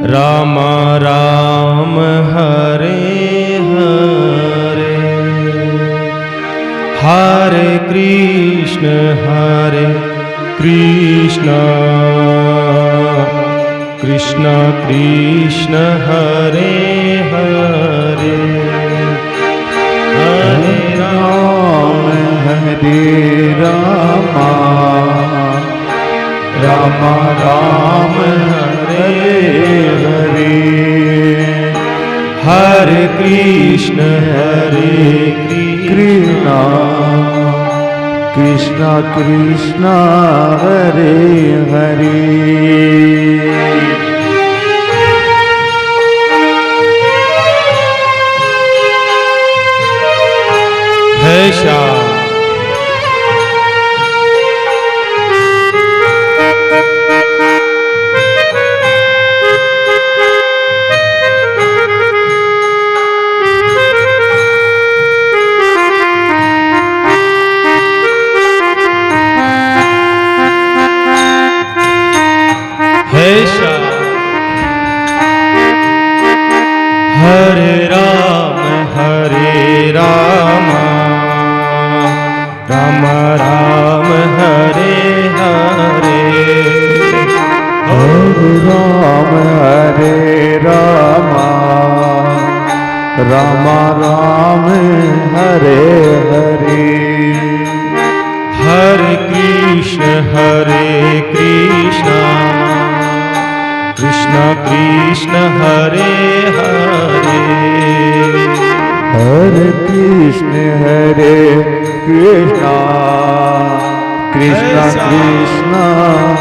राम राम हरे हरे, हरे कृष्ण कृष्ण कृष्ण हरे हरे, हरे राम राम राम हरे हरे, हरे कृष्ण कृष्ण कृष्ण हरे हरे। हे श्याम हरे राम राम राम हरे हरे, हरे राम राम राम हरे हरे, हरे कृष्ण कृष्ण कृष्ण हरे हरे, हरे कृष्ण कृष्ण कृष्ण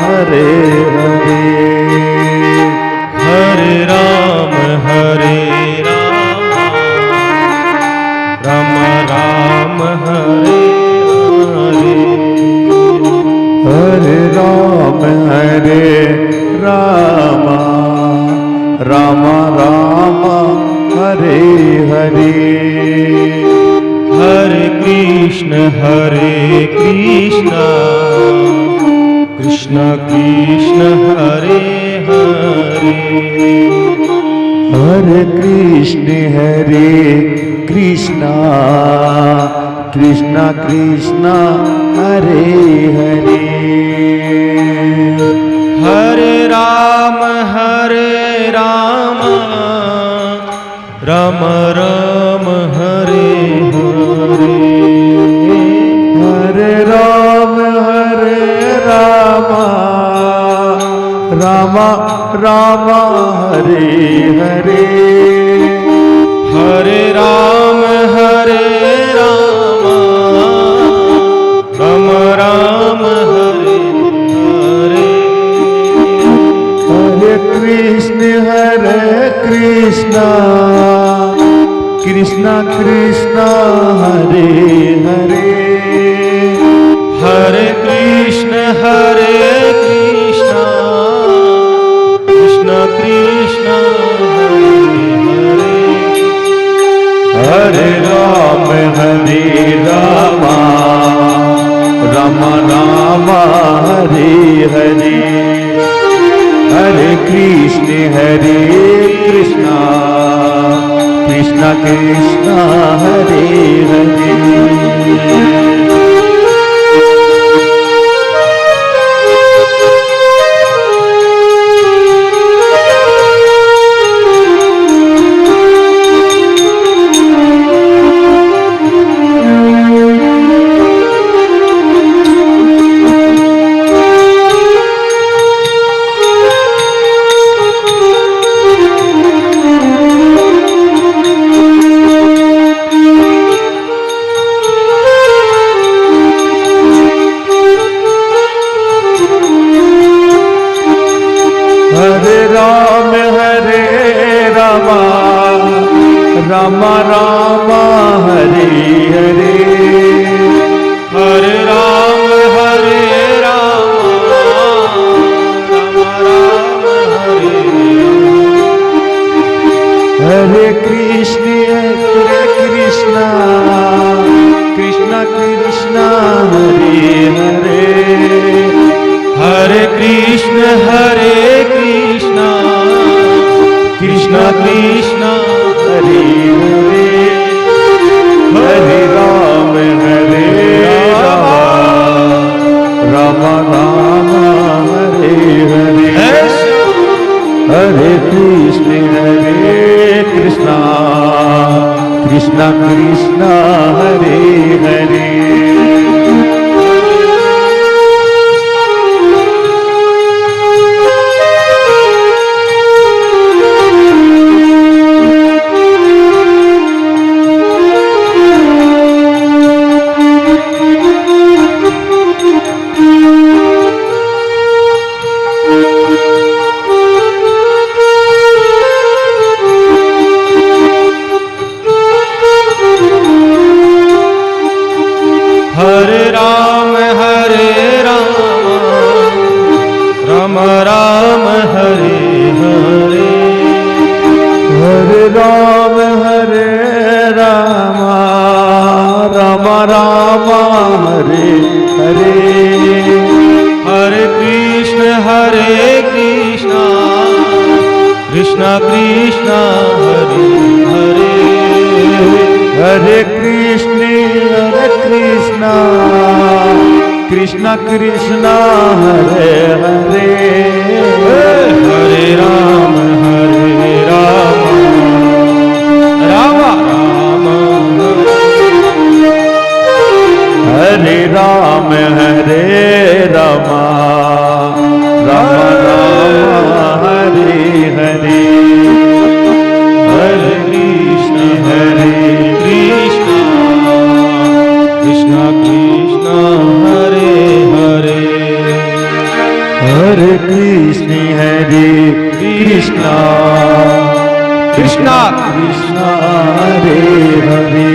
हरे हरे, हरे राम राम राम हरे हरे, हरे राम राम राम हरे हरे, हरे कृष्ण कृष्ण कृष्ण हरे हरे, हरे कृष्ण कृष्ण कृष्ण हरे हरे, हरे राम राम राम हरे हरे, हरे राम राम राम हरे हरे, हरे राम राम राम हरे हरे, हरे कृष्ण कृष्ण कृष्ण हरे हरे, हरे कृष्ण कृष्ण कृष्ण हरे हरे, हरे राम राम राम हरे हरे, हरे कृष्ण कृष्ण कृष्ण हरे हरे, राम राम हरे हरे, हरे राम राम राम हरे हरे, हरे कृष्ण कृष्ण कृष्ण हरे हरे, हरे कृष्ण कृष्ण कृष्ण हरे हरे हरे राम राम राम हरे हरे हरे कृष्ण कृष्ण कृष्ण हरे हरे हरे राम राम राम हरे हरे हरे राम राम राम हरे हरे हरे कृष्ण कृष्ण कृष्ण हरे हरे हरे कृष्ण कृष्ण कृष्ण हरे हरे हरे राम राम राम हरे राम राम राम हरे हरे हरे कृष्ण कृष्ण कृष्ण हरे हरे हरे कृष्ण कृष्ण कृष्ण कृष्ण हरे हरे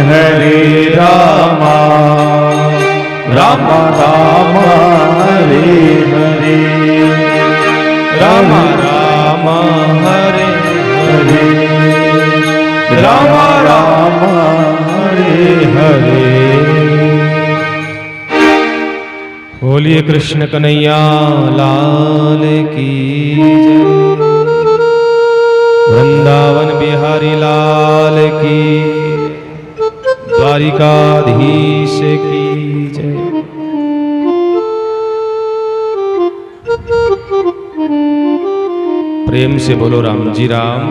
हरे राम राम राम हरे हरे राम राम हरे हरे राम राम हरे हरे बोलिए कृष्ण कन्हैया लाल की जय वृंदावन बिहारी लाल की द्वारिकाधीश की जय। प्रेम से बोलो राम जी राम।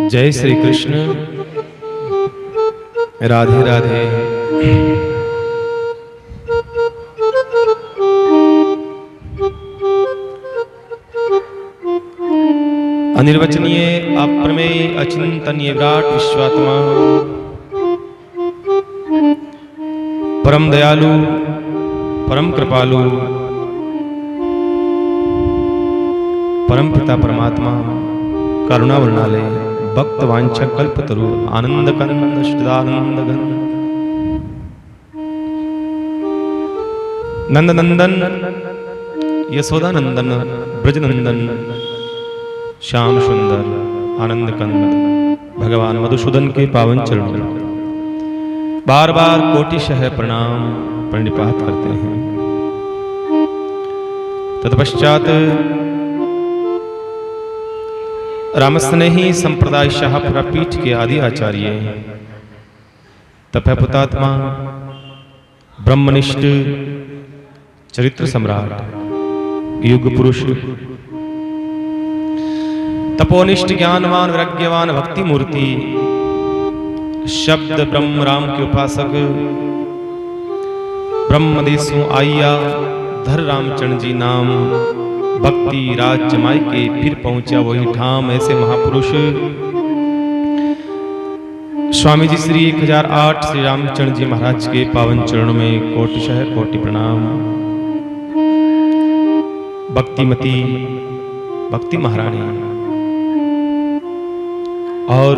जय श्री कृष्ण। राधे राधे। अनिर्वचनीय अप्रमेय अचिंतनीय विराट विश्वात्मा परम दयालु परम कृपालु परम पिता परमात्मा करुणा वर्णालय भक्त वांछा कल्पतरु आनंद कंद सच्चिदानंद घन नंद नंदन यशोदा नंदन ब्रजनंदन श्याम सुंदर आनंद कंद भगवान मधुसूदन के पावन चरणों बार बार कोटिशः प्रणाम प्रणिपात करते हैं। तत्पश्चात रामस्नेही संप्रदाय शाहपुरा पीठ के आदि आचार्य तपहुतात्मा ब्रह्मनिष्ठ चरित्र सम्राट युग पुरुष तपोनिष्ठ ज्ञानवान विरज्ञवान भक्ति मूर्ति शब्द ब्रह्म राम के उपासक ब्रह्मदेशों आइया धर रामचरण जी नाम भक्ति राज जमाई के फिर पहुंचा वही ठाम ऐसे महापुरुष स्वामी जी श्री 1008 श्री रामचरण जी महाराज के पावन चरणों में कोटिशः कोटि प्रणाम। भक्तिमती भक्ति महारानी और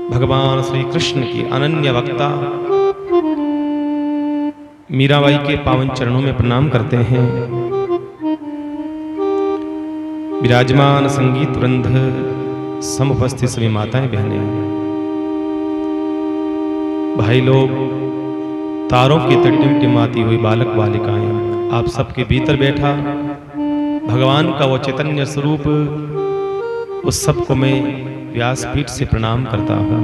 भगवान श्री कृष्ण की अनन्य वक्ता मीराबाई के पावन चरणों में प्रणाम करते हैं। विराजमान संगीत वृंद समुपस्थित सभी माताएं बहनें भाई लोग तारों की टिमटिमाती हुई बालक बालिकाएं आप सबके भीतर बैठा भगवान का वो चैतन्य स्वरूप, उस सबको मैं व्यासपीठ से प्रणाम करता हूँ।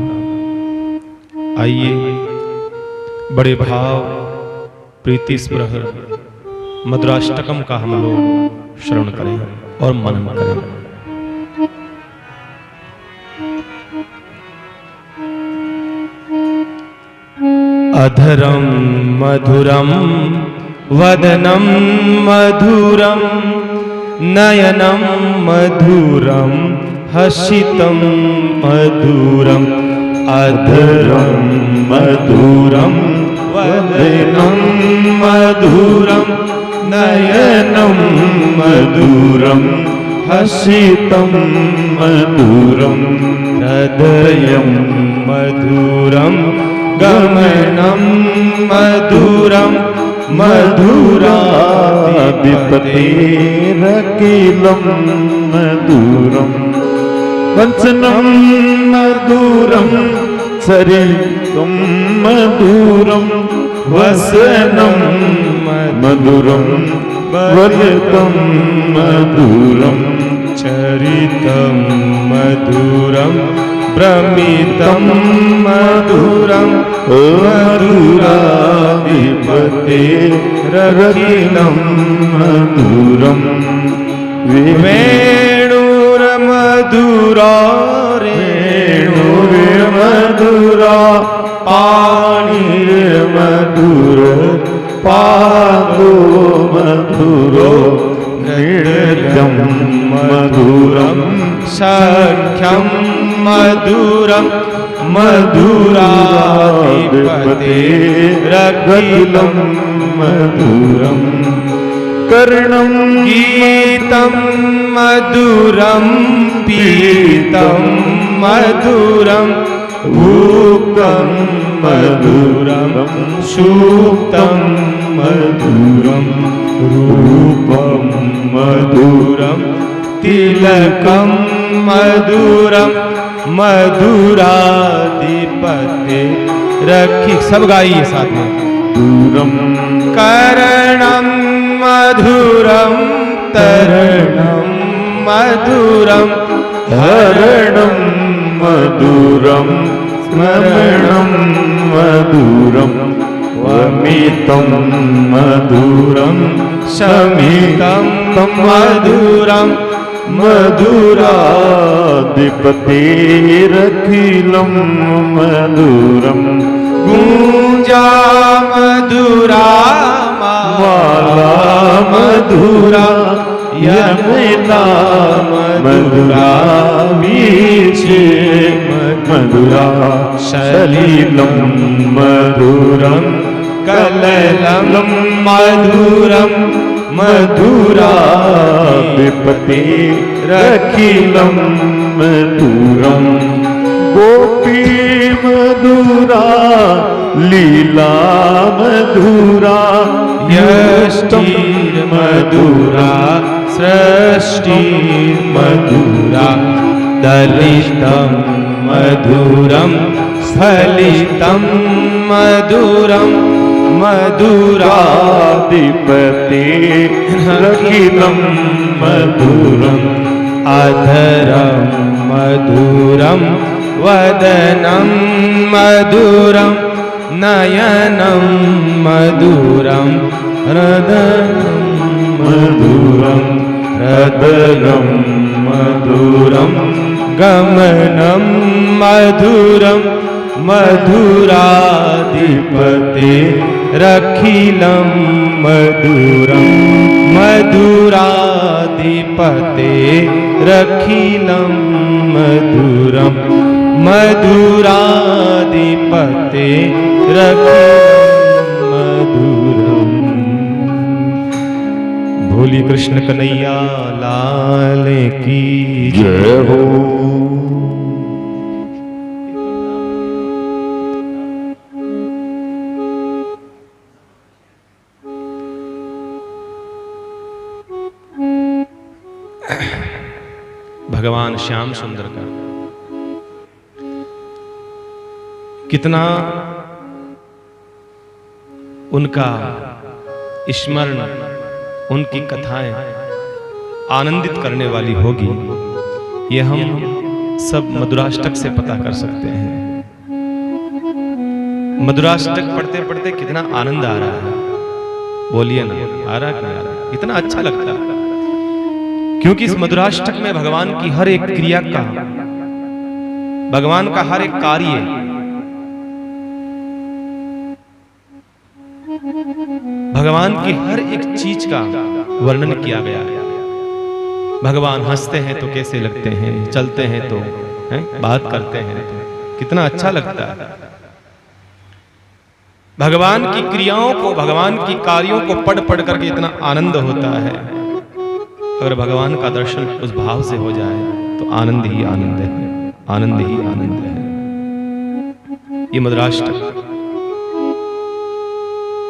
आइए बड़े भाव प्रीति स्पृह मधुराष्टकम का हम लोग श्रवण करें और मनन करें। अधरम मधुरम वदनम मधुरम नयनम मधुरम हसितम मधुरम। अधरम मधुरम वदनम मधुरम नयनम मधुरम हसितम मधुरम। हृदयं मधुरम गमनं मधुरम मधुराधिपतेरखिलं मधुरम। वचनं मधुरम चरितं मधुरम वसनं मधुरम वलितं मधुरम। चरितं मधुरम भ्रमितं मधुरम मधुराधिपतेरखिलं मधुरम। वेणुर्मधुरा रेणुर्मधुरा पाणिर्मधुर पादो मधुरो। नृत्यं मधुरं सख्यं मधुरम मधुराधिपतेरखिलं मधुरम। कर्णं गीतं मधुरम पीतं मधुरम भूक्तं मधुरम सूक्तं मधुरम रूपं मधुरम तिलकं मधुरम मधुराधिपतेरखि। सब गाइए साथ में। दूरम करणं मधुरम तरणं मधुरम हरणं मधुरम स्मरणं मधुरम। वमितं मधुरम शमितं मधुरम मधुराधिपतेरखिलं मधुरम। गूंजा मधुरा माला मधुरा यमुना मधुरा वीचे मधुरा। सलिलं मधुरम कललं मधुरम मधुराधिपतेरखिलं मधुरम। गोपी मधुरा लीला मधुरा यष्टिर्मधुरा सृष्टिर्मधुरा दलितं मधुरम स्फलितं मधुरम मधुराधिपतेरखिलं मधुरम। अधरं मधुरम वदनं मधुरम नयनं मधुरम हृदयं मधुरम हृदयं मधुरम गमनं मधुरम मधुराधिपतेरखिलं मधुरम मधुराधिपतेरखिलं मधुरम मधुराधिपतेरखिलं मधुरम। भोली कृष्ण कन्हैया लाल की जय हो। भगवान श्याम सुंदर का कितना उनका स्मरण उनकी कथाएं आनंदित करने वाली होगी, ये हम सब मधुराष्टक से पता कर सकते हैं। मधुराष्टक पढ़ते पढ़ते कितना आनंद आ रहा है, बोलिए ना, आ रहा कि नहीं आ रहा? इतना अच्छा लगता है, क्योंकि इस मधुराष्टक में भगवान की हर एक क्रिया का, भगवान का हर एक कार्य, भगवान की हर एक चीज का वर्णन किया गया है। भगवान हंसते हैं तो कैसे लगते हैं, चलते हैं तो बात करते हैं तो कितना अच्छा लगता है। भगवान की क्रियाओं को, भगवान की कार्यों को पढ़ पढ़ करके इतना आनंद होता है। अगर भगवान का दर्शन उस भाव से हो जाए तो आनंद ही आनंद है, आनंद ही आनंद है। ये मधुराष्टक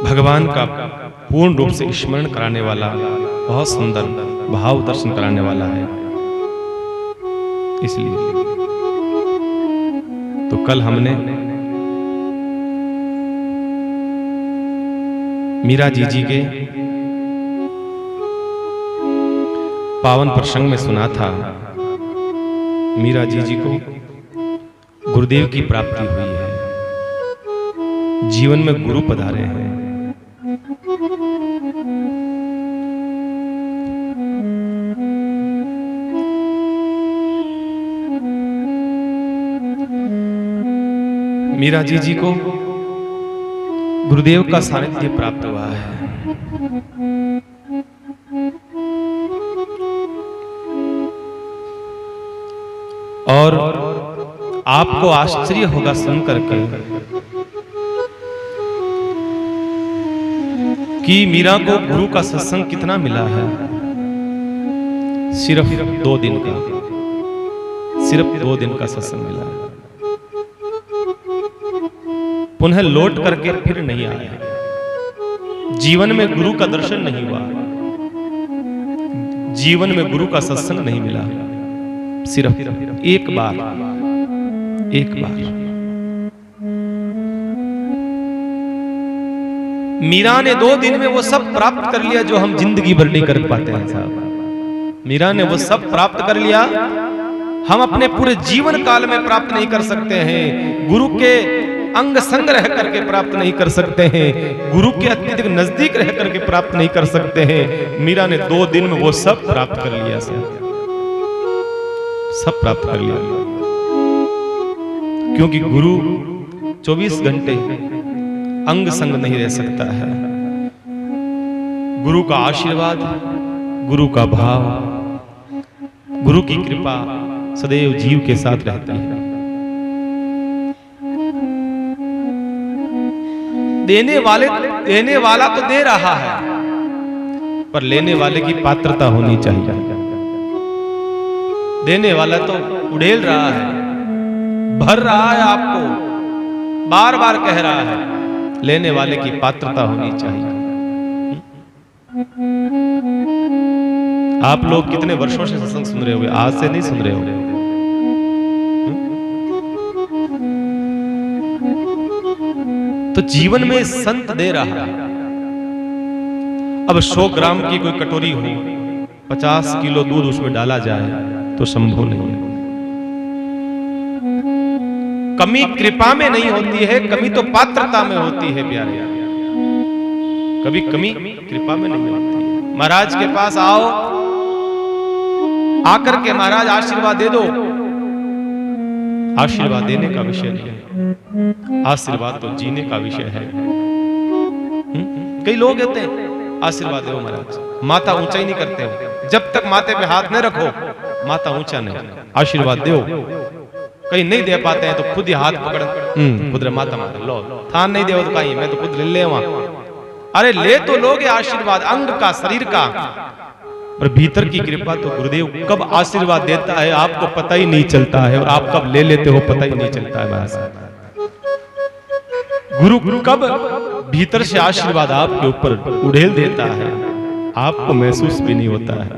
भगवान का पूर्ण रूप से स्मरण कराने वाला, बहुत सुंदर भाव दर्शन कराने वाला है। इसलिए तो कल हमने मीरा जी के पावन प्रसंग में सुना था, मीरा जी को गुरुदेव की प्राप्ति हुई है, जीवन में गुरु पधारे हैं। मीरा जी को गुरुदेव का सानिध्य प्राप्त हुआ है। और आपको आश्चर्य होगा सुनकर के कि मीरा को गुरु का सत्संग कितना मिला है। सिर्फ 2 दिन का, सिर्फ 2 दिन का सत्संग मिला है। पुनः लौट करके फिर नहीं आया। जीवन में गुरु का दर्शन नहीं हुआ, जीवन में गुरु का सत्संग नहीं मिला। सिर्फ एक बार, एक बार मीरा ने 2 दिन में वो सब प्राप्त कर लिया जो हम जिंदगी भर नहीं कर पाते हैं साहब। मीरा ने वो सब प्राप्त कर लिया, हम अपने पूरे जीवन काल में प्राप्त नहीं कर सकते हैं। गुरु के अंग संग रह करके प्राप्त नहीं कर सकते हैं, गुरु के अत्यधिक नजदीक रह करके प्राप्त नहीं कर सकते हैं। मीरा ने 2 दिन में वो सब प्राप्त कर लिया, सब प्राप्त कर लिया। क्योंकि गुरु 24 घंटे अंग संग नहीं रह सकता है। गुरु का आशीर्वाद, गुरु का भाव, गुरु की कृपा सदैव जीव के साथ रहती है। देने वाला तो दे रहा है, पर लेने वाले की पात्रता होनी चाहिए। देने वाला तो उड़ेल रहा है, भर रहा है, आपको बार बार कह रहा है, लेने वाले की पात्रता होनी चाहिए। आप लोग कितने वर्षों से सत्संग सुन रहे होंगे, आज से नहीं सुन रहे होंगे। तो जीवन में संत दे रहा है। अब 100 ग्राम की कोई कटोरी हो, 50 किलो दूध उसमें डाला जाए तो संभव नहीं है। कमी कृपा में नहीं होती है, कमी तो पात्रता में होती है प्यारे। कभी कमी कृपा में नहीं होती है। महाराज के पास आओ, आकर के महाराज आशीर्वाद दे दो। आशीर्वाद देने का विषय नहीं है, आशीर्वाद तो जीने का विषय है। कई लोग कहते हैं आशीर्वाद दो महाराज, माथा ऊंचा ही नहीं करते हो। जब तक माथे पे हाथ न रखो माथा ऊंचा नहीं। आशीर्वाद दो, कहीं नहीं दे पाते हैं तो खुद ही हाथ पकड़ खुद माता माता लो, थान नहीं दे तो कहीं मैं तो खुद ले वहां। अरे ले तो लोगे आशीर्वाद अंग का, शरीर का, पर भीतर की कृपा तो गुरुदेव कब आशीर्वाद देता है आपको पता ही नहीं चलता है, और आप कब ले लेते हो पता ही नहीं चलता है। गुरु कब भीतर से आशीर्वाद आपके ऊपर उड़ेल देता है, आपको महसूस भी नहीं होता है।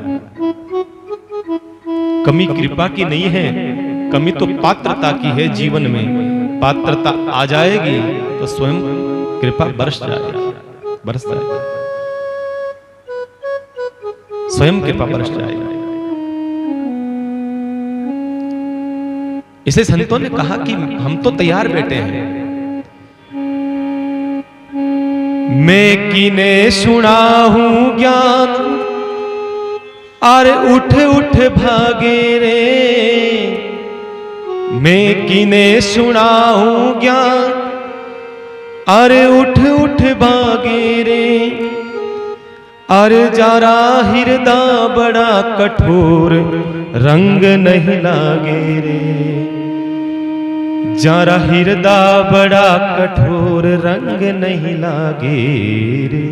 कमी कृपा की नहीं है, कमी तो पात्रता की है। जीवन में पात्रता आ जाएगी तो स्वयं कृपा बरस जाएगी, बरस जाएगी। स्वयं कृपा बरस जाएगी। इसे संतों ने कहा कि हम तो तैयार बैठे हैं, मैं किने सुनाहूं ज्ञान, अरे उठ उठ भागे रे, मैं किने सुनाहूं ज्ञान, अरे उठ उठ भागे रे, अरे जरा हृदय बड़ा कठोर रंग नहीं लागे रे, जरा हृदय बड़ा कठोर रंग नहीं लागे रे।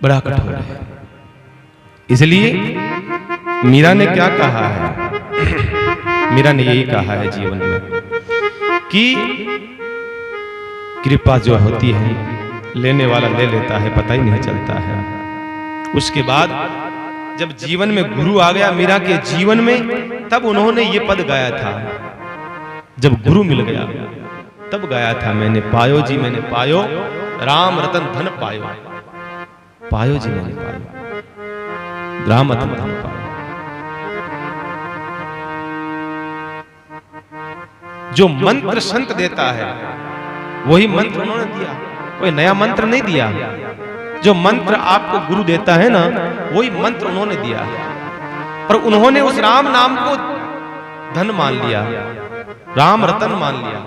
बड़ा कठोर है। इसलिए मीरा ने क्या कहा है? मीरा ने यही कहा है जीवन में कि कृपा जो होती है लेने वाला ले लेता है, पता ही नहीं चलता है। उसके बाद जब जीवन में गुरु आ गया मीरा के जीवन में, तब उन्होंने ये पद गाया था। जब गुरु मिल गया तब गाया था, मैंने पायो जी मैंने पायो, राम रतन धन पायो, पायो जी मैंने पायो, राम रतन धन पायो। जो मंत्र संत देता है वही मंत्र उन्होंने दिया, कोई नया मंत्र नहीं दिया। जो मंत्र आपको गुरु देता है ना, वही मंत्र उन्होंने दिया। पर उन्होंने उस राम नाम को धन मान लिया, राम रतन मान लिया,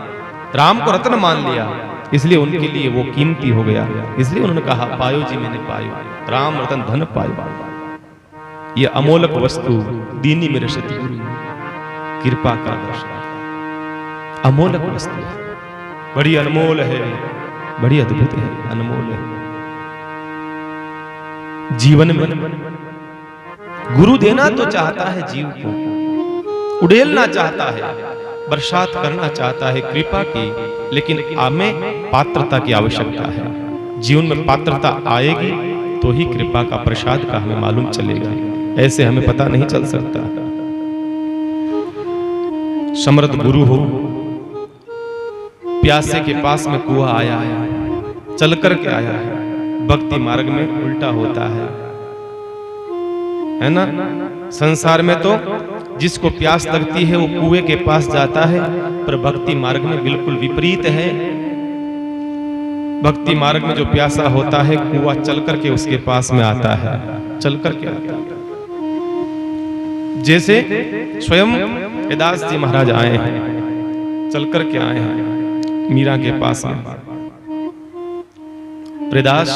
राम को रतन मान लिया, इसलिए उनके लिए वो कीमती हो गया। इसलिए उन्होंने कहा पायो जी मैंने पायो, राम रतन धन पायो। ये अमोलक वस्तु दीनी मेरे सतगुरु कृपा का दर्शन, अमोलक वस्तु है, बड़ी अनमोल है, बड़ी अद्भुत है, अनमोल है। जीवन में गुरु देना तो चाहता है जीव को, उड़ेलना चाहता है, बरसात करना चाहता है कृपा की, लेकिन हमें पात्रता की आवश्यकता है। जीवन में पात्रता आएगी तो ही कृपा का प्रसाद का हमें मालूम चलेगा, ऐसे हमें पता नहीं चल सकता। समर्थ गुरु हो, प्यासे के पास में कुआं आया है, चल कर के आया है, भक्ति मार्ग में उल्टा होता है ना। संसार में तो जिसको प्यास लगती है वो कुएं के पास जाता है, पर भक्ति मार्ग में बिल्कुल विपरीत है। भक्ति मार्ग में जो प्यासा होता है कुआं चल करके उसके पास में आता है, चल करके आता है। जैसे स्वयं वेदास जी महाराज आए हैं, चल करके आए हैं मीरा के पास में। वेदास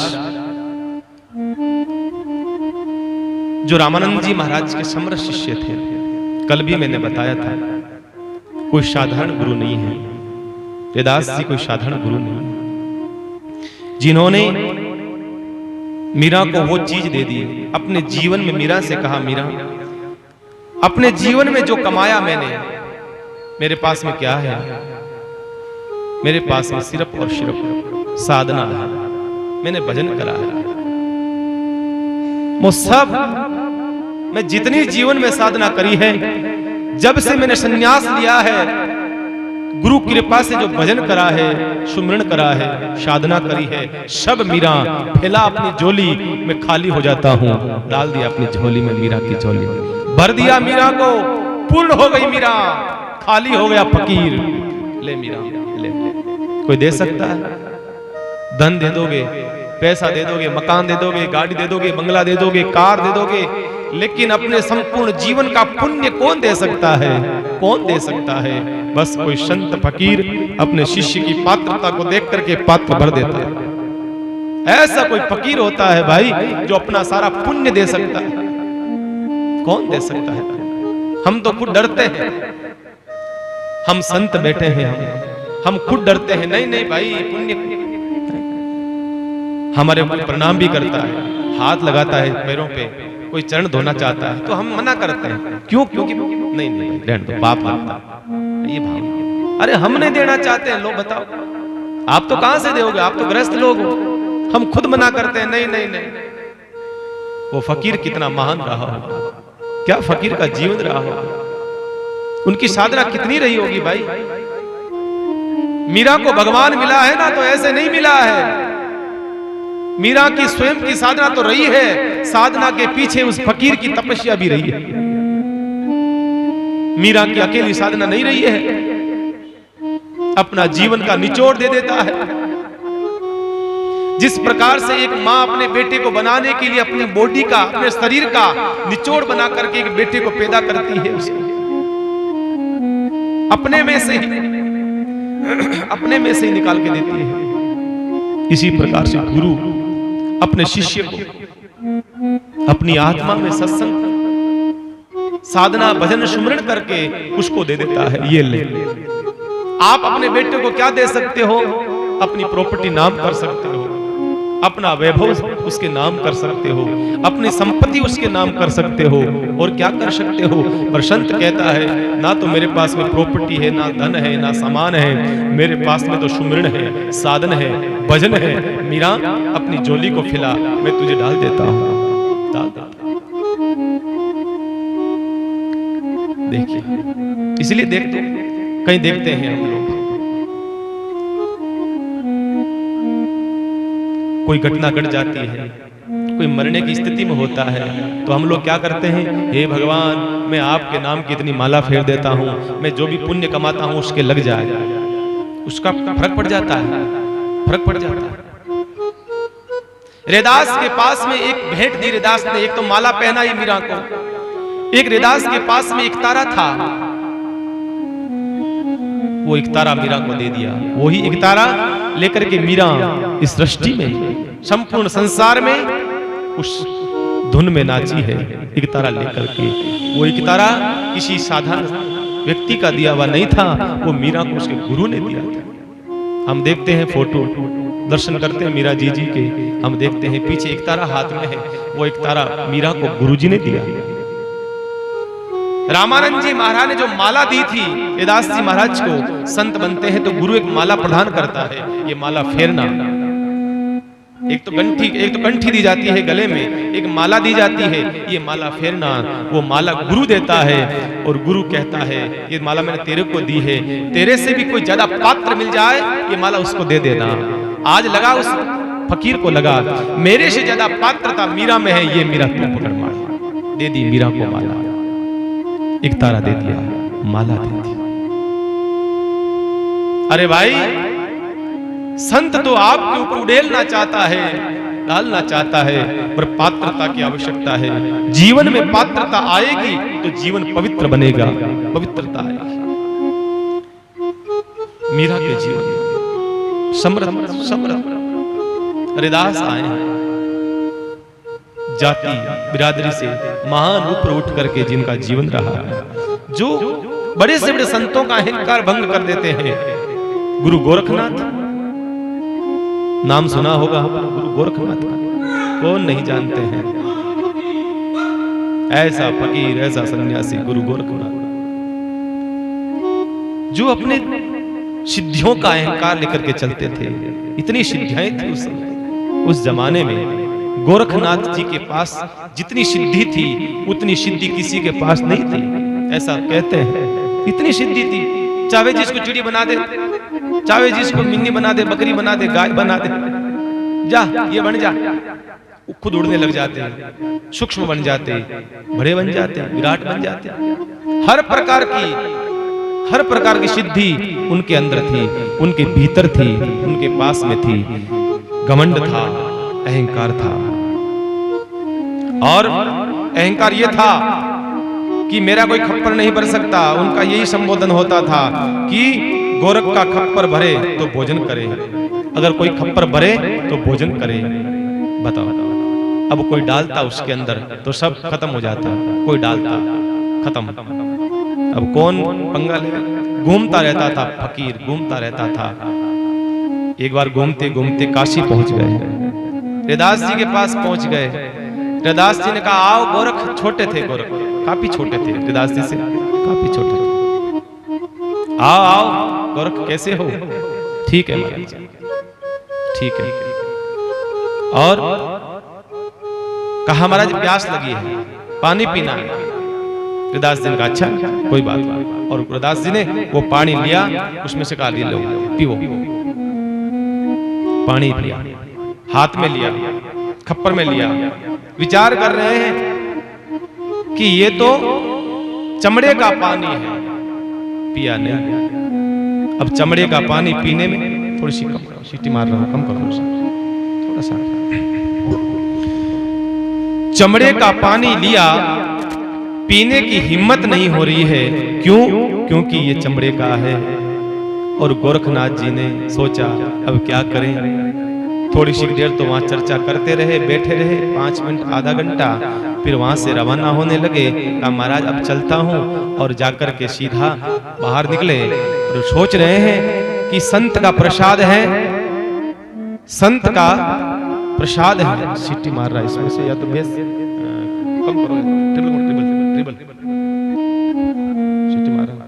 जो रामानंद जी महाराज के समर शिष्य थे, कल भी मैंने बताया था, कोई साधारण गुरु नहीं है। वेदास जी कोई साधारण गुरु नहीं है, जिन्होंने मीरा को वो चीज दे दी। अपने जीवन में मीरा से कहा, मीरा अपने जीवन में जो कमाया मैंने, मेरे पास में क्या है? मेरे पास में सिर्फ और सिर्फ साधना है, मैंने भजन करा है। वो सब मैं जितनी जीवन में साधना करी है, जब से मैंने संन्यास लिया है, गुरु कृपा से जो भजन करा है, सुमिरन करा है, साधना करी है, सब मीरा फैला अपनी झोली में खाली हो जाता हूं। डाल दिया अपनी झोली में, मीरा की झोली भर दिया मीरा को, पूर्ण हो गई मीरा, खाली हो गया फकीर। ले मीरा ले, कोई दे सकता है? धन दे दोगे, पैसा दे दोगे, मकान दे दोगे, गाड़ी दे दोगे, बंगला दे दोगे, कार दे दोगे, लेकिन अपने संपूर्ण जीवन का पुण्य कौन दे सकता है? कौन दे सकता है? बस कोई संत फकीर अपने शिष्य की पात्रता को देख करके पात्र भर देता है। ऐसा कोई फकीर होता है भाई जो अपना सारा पुण्य दे सकता है। कौन दे सकता है? हम तो खुद डरते हैं, हम संत बैठे हैं, हम खुद डरते हैं, नहीं नहीं भाई पुण्य। हमारे ऊपर प्रणाम भी करता है, हाथ लगाता है पैरों पे, कोई चरण धोना चाहता है तो हम मना करते हैं। क्यों? क्योंकि नहीं नहीं रहने दो, पाप लगता है, ये भाव। अरे हम नहीं देना चाहते हैं, लो बताओ आप तो कहां से दोगे? आप तो गृहस्थ लोग हो। हम खुद मना करते हैं, नहीं नहीं नहीं। वो फकीर कितना महान रहा होगा, क्या फकीर का जीवन रहा होगा, उनकी साधना कितनी रही होगी भाई। मीरा को भगवान मिला है ना, तो ऐसे नहीं मिला है। मीरा की स्वयं की साधना तो रही है, साधना के पीछे उस फकीर की तपस्या भी रही है। मीरा की अकेली साधना नहीं रही है, अपना जीवन का निचोड़ दे देता है। जिस प्रकार से एक मां अपने बेटे को बनाने के लिए अपनी बॉडी का, अपने शरीर का निचोड़ बना करके एक बेटे को पैदा करती है, उसे अपने में से ही निकाल के देती है। इसी प्रकार से गुरु अपने शिष्य को अपनी आत्मा में सत्संग, साधना, भजन, सुमरण करके उसको दे देता है। ये ले, आप अपने बेटे को क्या दे सकते हो? अपनी प्रॉपर्टी नाम कर सकते हो, अपना वैभव उसके नाम कर सकते हो, अपनी संपत्ति उसके नाम कर सकते हो, और क्या कर सकते हो? पर संत कहता है, ना तो मेरे पास में प्रॉपर्टी है, ना धन है, ना सामान है, मेरे पास में तो सुमरण है, साधन है, भजन है। मीरा, अपनी झोली को फैला, मैं तुझे डाल देता हूं, डाल देता हूं। देखिए, इसलिए देखते कहीं देखते हैं हम लोग, कोई घटना घट जाती है, कोई मरने की स्थिति में होता है, तो हम लोग क्या करते हैं? हे भगवान, मैं आपके नाम की इतनी माला फेर देता हूं, मैं जो भी पुण्य कमाता हूं उसके लग जाए। उसका फर्क पड़ जाता है, फर्क पड़ जाता है। रैदास के पास में एक भेंट दी रैदास ने, एक तो माला पहनाई मीरा को, एक रैदास के पास में एक तारा था, वो एक तारा मीरा को दे दिया। वही एक तारा लेकर के मीरा इस सृष्टि में, संपूर्ण संसार में उस धुन में नाची है, एक तारा लेकर के। वो एक तारा किसी साधारण व्यक्ति का दिया हुआ नहीं था, वो मीरा को उसके गुरु ने दिया था। हम देखते हैं फोटो, दर्शन करते हैं मीरा जी के, हम देखते हैं पीछे एक तारा हाथ में है, वो एक तारा मीरा को गुरुजी ने दिया। रामानंद जी महाराज ने जो माला दी थी रैदास जी महाराज को, संत बनते हैं तो गुरु एक माला प्रदान करता है, ये माला फेरना। एक तो कंठी दी जाती है गले में, एक माला दी जाती है, ये माला फेरना। वो माला गुरु देता है और गुरु कहता है, ये माला मैंने तेरे को दी है, तेरे से भी कोई ज्यादा पात्र मिल जाए, ये माला उसको दे देना। आज लगा उस फकीर को लगा, मेरे से ज्यादा पात्रता मीरा में है, ये मीरा तू पकड़ मार। दे दी मीरा को माला, एक तारा दे दिया, माला दे दी। अरे भाई, संत तो आपके ऊपर उड़ेलना चाहता है, डालना चाहता है, पर पात्रता की आवश्यकता है। जीवन में पात्रता आएगी तो जीवन पवित्र बनेगा, पवित्रता आएगी। मीरा के जीवन में समृद्ध रैदास आए, जाति बिरादरी से महान ऊपर उठ करके जिनका जीवन रहा है, जो बड़े से बड़े संतों का अहंकार भंग कर देते हैं। गुरु गोरखनाथ, नाम सुना होगा गुरु गोरखनाथ का, कौन नहीं जानते हैं? ऐसा फकीर, ऐसा सन्यासी गुरु गोरखनाथ, जो अपने सिद्धियों का अहंकार लेकर के चलते थे। इतनी सिद्धियां थी उस जमाने में। गोरखनाथ जी के पास जितनी सिद्धि थी उतनी सिद्धि किसी के पास नहीं थी, ऐसा कहते हैं। इतनी सिद्धि थी, चाहे जिसको चिड़ी बना दे, चाहे जिसको मिन्नी बना दे, बकरी बना दे, गाय बना दे, जा ये बन जा, खुद उड़ने लग जाते हैं, सूक्ष्म बन जाते, बड़े बन जाते, विराट बन जाते। हर प्रकार की सिद्धि उनके अंदर थी, उनके भीतर थी, उनके पास में थी। घमंड था, अहंकार था, और अहंकार ये था कि मेरा कोई खप्पर नहीं भर सकता। उनका यही संबोधन होता था कि गोरख का खप्पर भरे तो भोजन करे, अगर कोई खप्पर भरे तो भोजन करे। बताओ, अब कोई डालता उसके अंदर तो सब खत्म हो जाता, कोई डालता खत्म। अब कौन पंगा लेगा? घूमता रहता था फकीर, घूमता रहता था। एक बार घूमते घूमते काशी पहुंच गए, रैदास जी के पास पहुंच गए। रैदास जी ने कहा, आओ गोरख। छोटे थे गोरख, काफी छोटे थे, रैदास जी से काफी छोटे थे। आओ आओ गोरख, कैसे हो? ठीक है महाराज, ठीक है। और कहा महाराज प्यास लगी है, पानी पीना है। रैदास जी ने कहा अच्छा कोई बात नहीं। और रैदास जी ने वो पानी लिया, उसमें से कहा लो पीओ। पानी पिया, हाथ में लिया, खप्पर में लिया, विचार कर रहे हैं कि ये तो चमड़े का पानी है। पिया नहीं। अब चमड़े का पानी पीने में थोड़ी सी कम करो, सीटी मार रहा हूं, कम करो थोड़ा सा। चमड़े का पानी लिया, पीने की हिम्मत नहीं हो रही है। क्यों? क्योंकि ये चमड़े का है। और गोरखनाथ जी ने सोचा अब क्या करें। थोड़ी सी देर तो वहां चर्चा करते रहे, बैठे रहे, 5 मिनट आधा घंटा, फिर वहां से रवाना होने लगे। कहा महाराज अब चलता हूं, और जाकर के सीधा बाहर निकले और सोच रहे हैं कि संत का प्रसाद है, संत का प्रसाद है। सीटी मार रहा है इसमें से, या तो बेस कम करो, ट्रिपल सीटी मार रहा,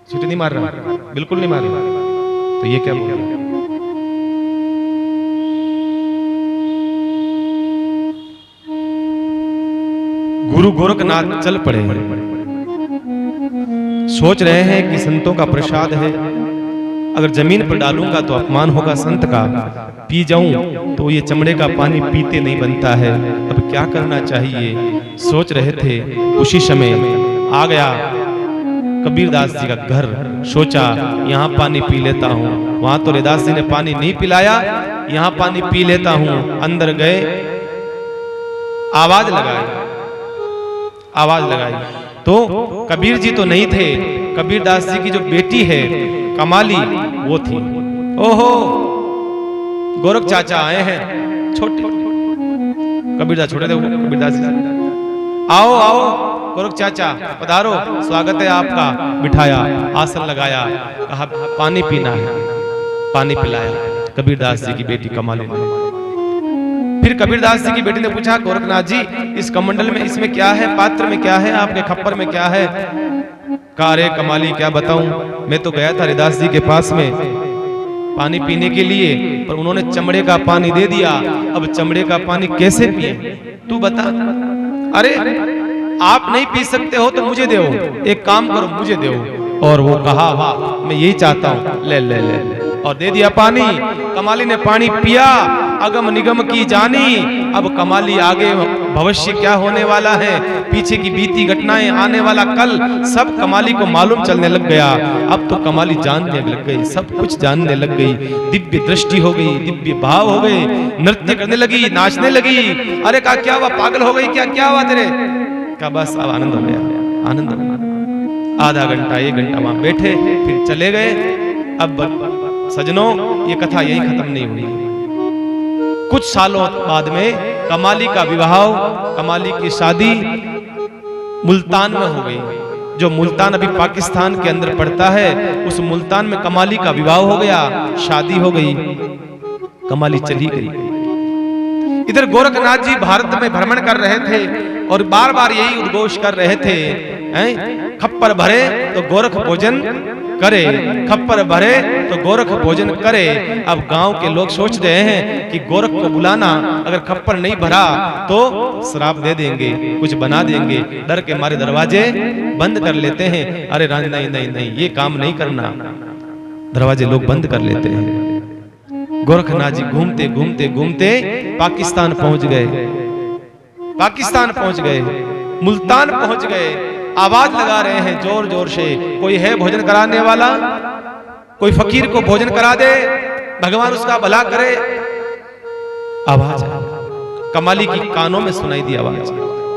सीटी नहीं मार रहा, बिल्कुल नहीं मार रहा। तो ये क्या बोल रहा है? गुरु गोरखनाथ चल पड़े, सोच रहे हैं कि संतों का प्रसाद है, अगर जमीन पर डालूंगा तो अपमान होगा संत का, पी जाऊं तो ये चमड़े का पानी पीते नहीं बनता है। अब क्या करना चाहिए सोच रहे थे। उसी समय आ गया कबीरदास जी का घर। सोचा यहाँ पानी पी लेता हूँ, वहां तो रैदास जी ने पानी नहीं पिलाया, यहाँ पानी पी लेता हूँ। अंदर गए, आवाज लगाई, आवाज लगाई तो कबीर जी तो नहीं थे, कबीरदास जी की जो बेटी है कमाली वो थी। ओहो गोरख चाचा आए हैं, छोटे कबीरदास छोटे थे, कबीरदास जी आओ आओ गोरख चाचा पधारो, स्वागत है आपका। बिठाया, आसन लगाया, कहा पानी पीना है, पानी पिलाया कबीरदास जी की बेटी कमाली ने। फिर कबीरदास जी की बेटी ने पूछा गोरखनाथ जी इस कमंडल में इसमें क्या है, पात्र में क्या है, आपके खप्पर में क्या है? कहा अरे कमाली क्या बताऊं, मैं तो गया था रैदास जी के पास में पानी पीने के लिए, पर उन्होंने चमड़े का पानी दे दिया। अब चमड़े का पानी कैसे पिए तू बता। अरे आप नहीं पी सकते हो तो मुझे दो, एक काम करो मुझे दो। और वो कहा वाह मैं यही चाहता हूं, ले ले ले, और दे दिया पानी। कमाली ने पानी पिया, अगम निगम की जानी। अब कमाली आगे भविष्य क्या होने वाला है, पीछे की बीती घटनाएं, आने वाला कल, सब कमाली को मालूम चलने लग गया। अब तो कमाली जानने लग गई, सब कुछ जानने लग गई, दिव्य दृष्टि हो गई, दिव्य भाव हो गए, नृत्य करने लगी, नाचने लगी। अरे कहा क्या हुआ, पागल हो गई क्या, क्या हुआ तेरे? का बस अब आनंद हो गया, आनंद हो गया। आधा घंटा 1 घंटा वहां बैठे, फिर चले गए। अब सजनों ये कथा यही खत्म नहीं हुई। कुछ सालों बाद में कमाली का विवाह, कमाली की शादी मुल्तान में हो गई। जो मुल्तान अभी पाकिस्तान के अंदर पड़ता है, उस मुल्तान में कमाली का विवाह हो गया, शादी हो गई, कमाली चली गई। इधर गोरखनाथ जी भारत में भ्रमण कर रहे थे और बार बार यही उद्घोष कर रहे थे, खप्पर भरे तो गोरख भोजन करे, खप्पर भरे तो गोरख भोजन करे। अब गांव के लोग सोच रहे हैं कि गोरख को बुलाना, अगर खप्पर नहीं भरा तो श्राप दे देंगे, कुछ बना देंगे, डर के मारे दरवाजे बंद कर लेते हैं। अरे नहीं नहीं नहीं, ये काम नहीं करना, दरवाजे लोग बंद कर लेते हैं। गोरखनाथ जी घूमते घूमते घूमते पाकिस्तान पहुंच गए, पाकिस्तान पहुंच गए, मुल्तान पहुंच गए। आवाज लगा रहे हैं जोर जोर से, कोई है भोजन कराने वाला, कोई फकीर को भोजन करा दे, भगवान उसका भला करे। आवाज कमाली की कानों में सुनाई दी आवाज।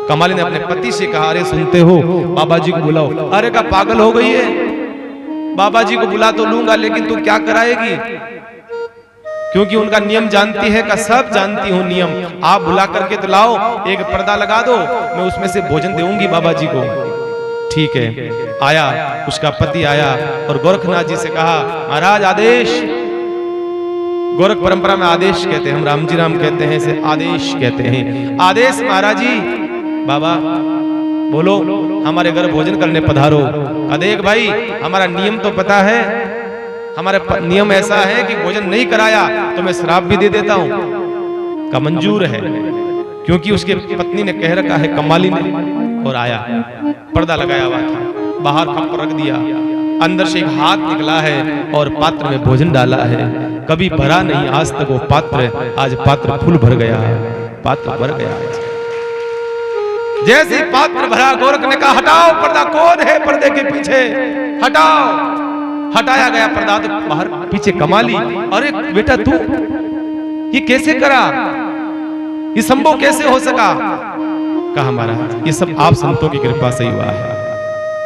कमाली ने अपने पति से कहा अरे सुनते हो, बाबा जी को बुलाओ। अरे का पागल हो गई है, बाबा जी को बुला तो लूंगा लेकिन तू क्या कराएगी? क्योंकि उनका नियम जानती है, का सब जानती हूं नियम, आप बुला करके तो लाओ, एक पर्दा लगा दो, मैं उसमें से भोजन दूंगी बाबा जी को। ठीक है, आया उसका पति आया और गोरखनाथ जी से कहा महाराज आदेश, गोरख परंपरा में आदेश कहते हैं, हम राम जी राम कहते हैं, इसे आदेश कहते हैं। आदेश महाराज जी। बाबा बोलो, हमारे घर भोजन करने पधारो। देख भाई हमारा नियम तो पता है, हमारा नियम ऐसा है कि भोजन नहीं कराया तो मैं श्राप भी दे देता हूं। का मंजूर है, क्योंकि उसके पत्नी ने कह रखा है, कमाली ने। और आया, पर्दा लगाया हुआ था, बाहर खप्पर रख दिया, अंदर से एक हाथ निकला है और पात्र में भोजन डाला है। कभी भरा नहीं आज तक वो पात्र, आज पात्र फुल भर गया, पात्र भर गया। जैसे पात्र भरा, गोरख ने कहा हटाओ पर्दा, कौन है पर्दे के पीछे, हटाओ। हटाया गया पर्दा, तो बाहर पीछे कमाली, अरे बेटा तू ये कैसे करा, ये संभव कैसे हो सका? कहा महाराज ये सब आप संतों की कृपा से हुआ है।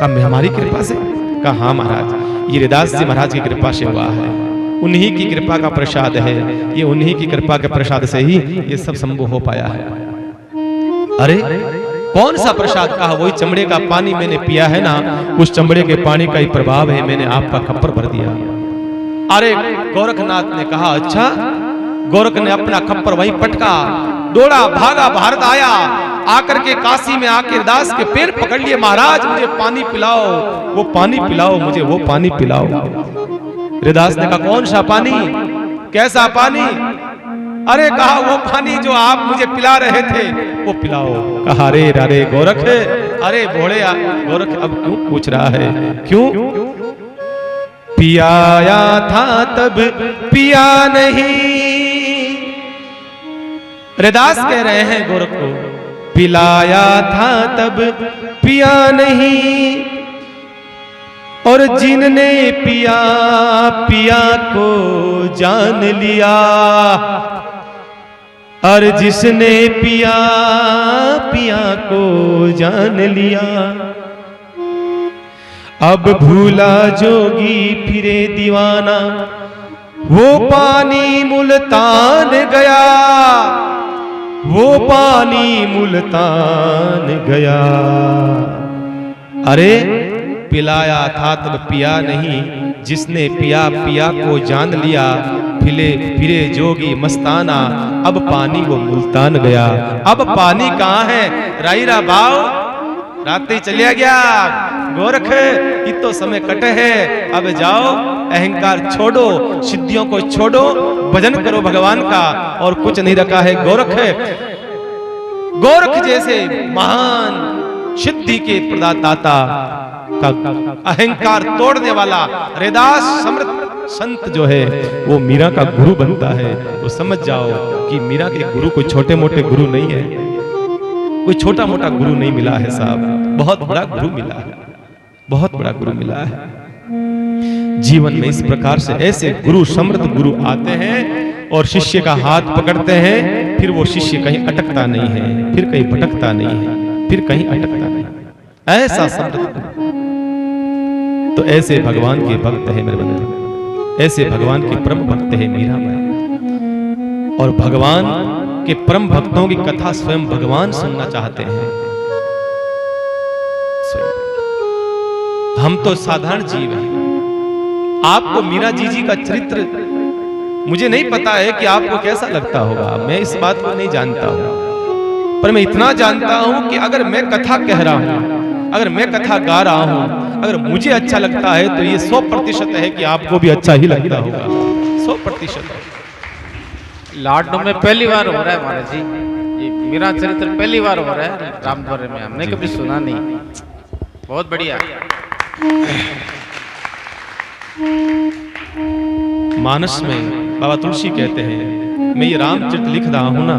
कहा हमारी कृपा से? कहा हाँ महाराज, ये रैदास जी महाराज की कृपा से हुआ है, उन्हीं की कृपा का प्रसाद है, ये उन्हीं की कृपा के प्रसाद से ही ये सब संभव हो पाया है। अरे कौन सा प्रसाद? कहा वही चमड़े का पानी मैंने पिया है ना, उस चमड़े के पानी का ही प्रभाव है, मैंने आपका खप्पर भर दिया। अरे गोरखनाथ ने कहा अच्छा। गोरख ने अपना खप्पर वहीं पटका, दौड़ा भागा, भारत आया, आकर के काशी में आके दास के पैर पकड़ लिए, महाराज मुझे पानी पिलाओ, वो पानी पिलाओ, मुझे वो पानी पिलाओ। रैदास ने कहा कौन सा पानी, कैसा पानी? अरे कहा वो पानी जो आप मुझे पिला रहे थे वो पिलाओ। कहा अरे अरे गोरख, अरे भोले गोरख अब क्यों पूछ रहा है, क्यों? पियाया था तब पिया नहीं, रैदास कह रहे हैं गोरख को, पिलाया था तब पिया नहीं, और जिनने पिया पिया को जान लिया, और जिसने पिया पिया को जान लिया, अब भूला जोगी फिरे दीवाना, वो पानी मुल्तान गया, वो पानी मुल्तान गया। अरे पिलाया था तब पिया नहीं, जिसने पिया पिया को जान लिया, फिरे जोगी मस्ताना, अब पानी वो मुल्तान गया। अब पानी कहाँ है? राईरा भाव रात ही चलिया गया। गोरख इतो समय कटे है, अब जाओ अहंकार छोड़ो, सिद्धियों को छोड़ो, भजन करो भगवान का, और कुछ नहीं रखा है। गोरख जैसे महान सिद्धि के प्रदाता का अहंकार तोड़ने वाला रैदास समर्थ संत जो है वो मीरा का गुरु बनता है। तो समझ जाओ कि मीरा के गुरु कोई छोटे मोटे गुरु नहीं है, कोई छोटा मोटा गुरु नहीं मिला है साहब, बहुत बड़ा गुरु मिला है, बहुत बड़ा गुरु मिला है। जीवन में इस प्रकार से ऐसे गुरु, समर्थ गुरु आते हैं और शिष्य का हाथ पकड़ते हैं, फिर वो शिष्य कहीं अटकता नहीं है, फिर कहीं भटकता नहीं है, फिर कहीं अटकता नहीं, ऐसा समर्थ। तो ऐसे भगवान के भक्त है मेरे बंधु, ऐसे भगवान के परम भक्त है मीरा बाई, और भगवान के परम भक्तों की कथा स्वयं भगवान सुनना चाहते हैं। हम तो साधारण जीव हैं। आपको मीरा जी का चरित्र मुझे नहीं पता है कि आपको कैसा लगता होगा, मैं इस बात को नहीं जानता हूं, पर मैं इतना जानता हूं कि अगर मैं कथा कह रहा हूं, अगर मैं कथा गा रहा हूं, अगर मुझे अच्छा लगता है तो ये 100% है कि आपको भी अच्छा ही लगता होगा, 100%। लाडनों में पहली बार हो रहा है महाराज जी, ये मेरा चरित्र पहली बार हो रहा है रामद्वारे में, हमने कभी सुना नहीं, बहुत बढ़िया। मानस में बाबा तुलसी कहते हैं, मैं ये रामचरित लिख रहा हूं ना,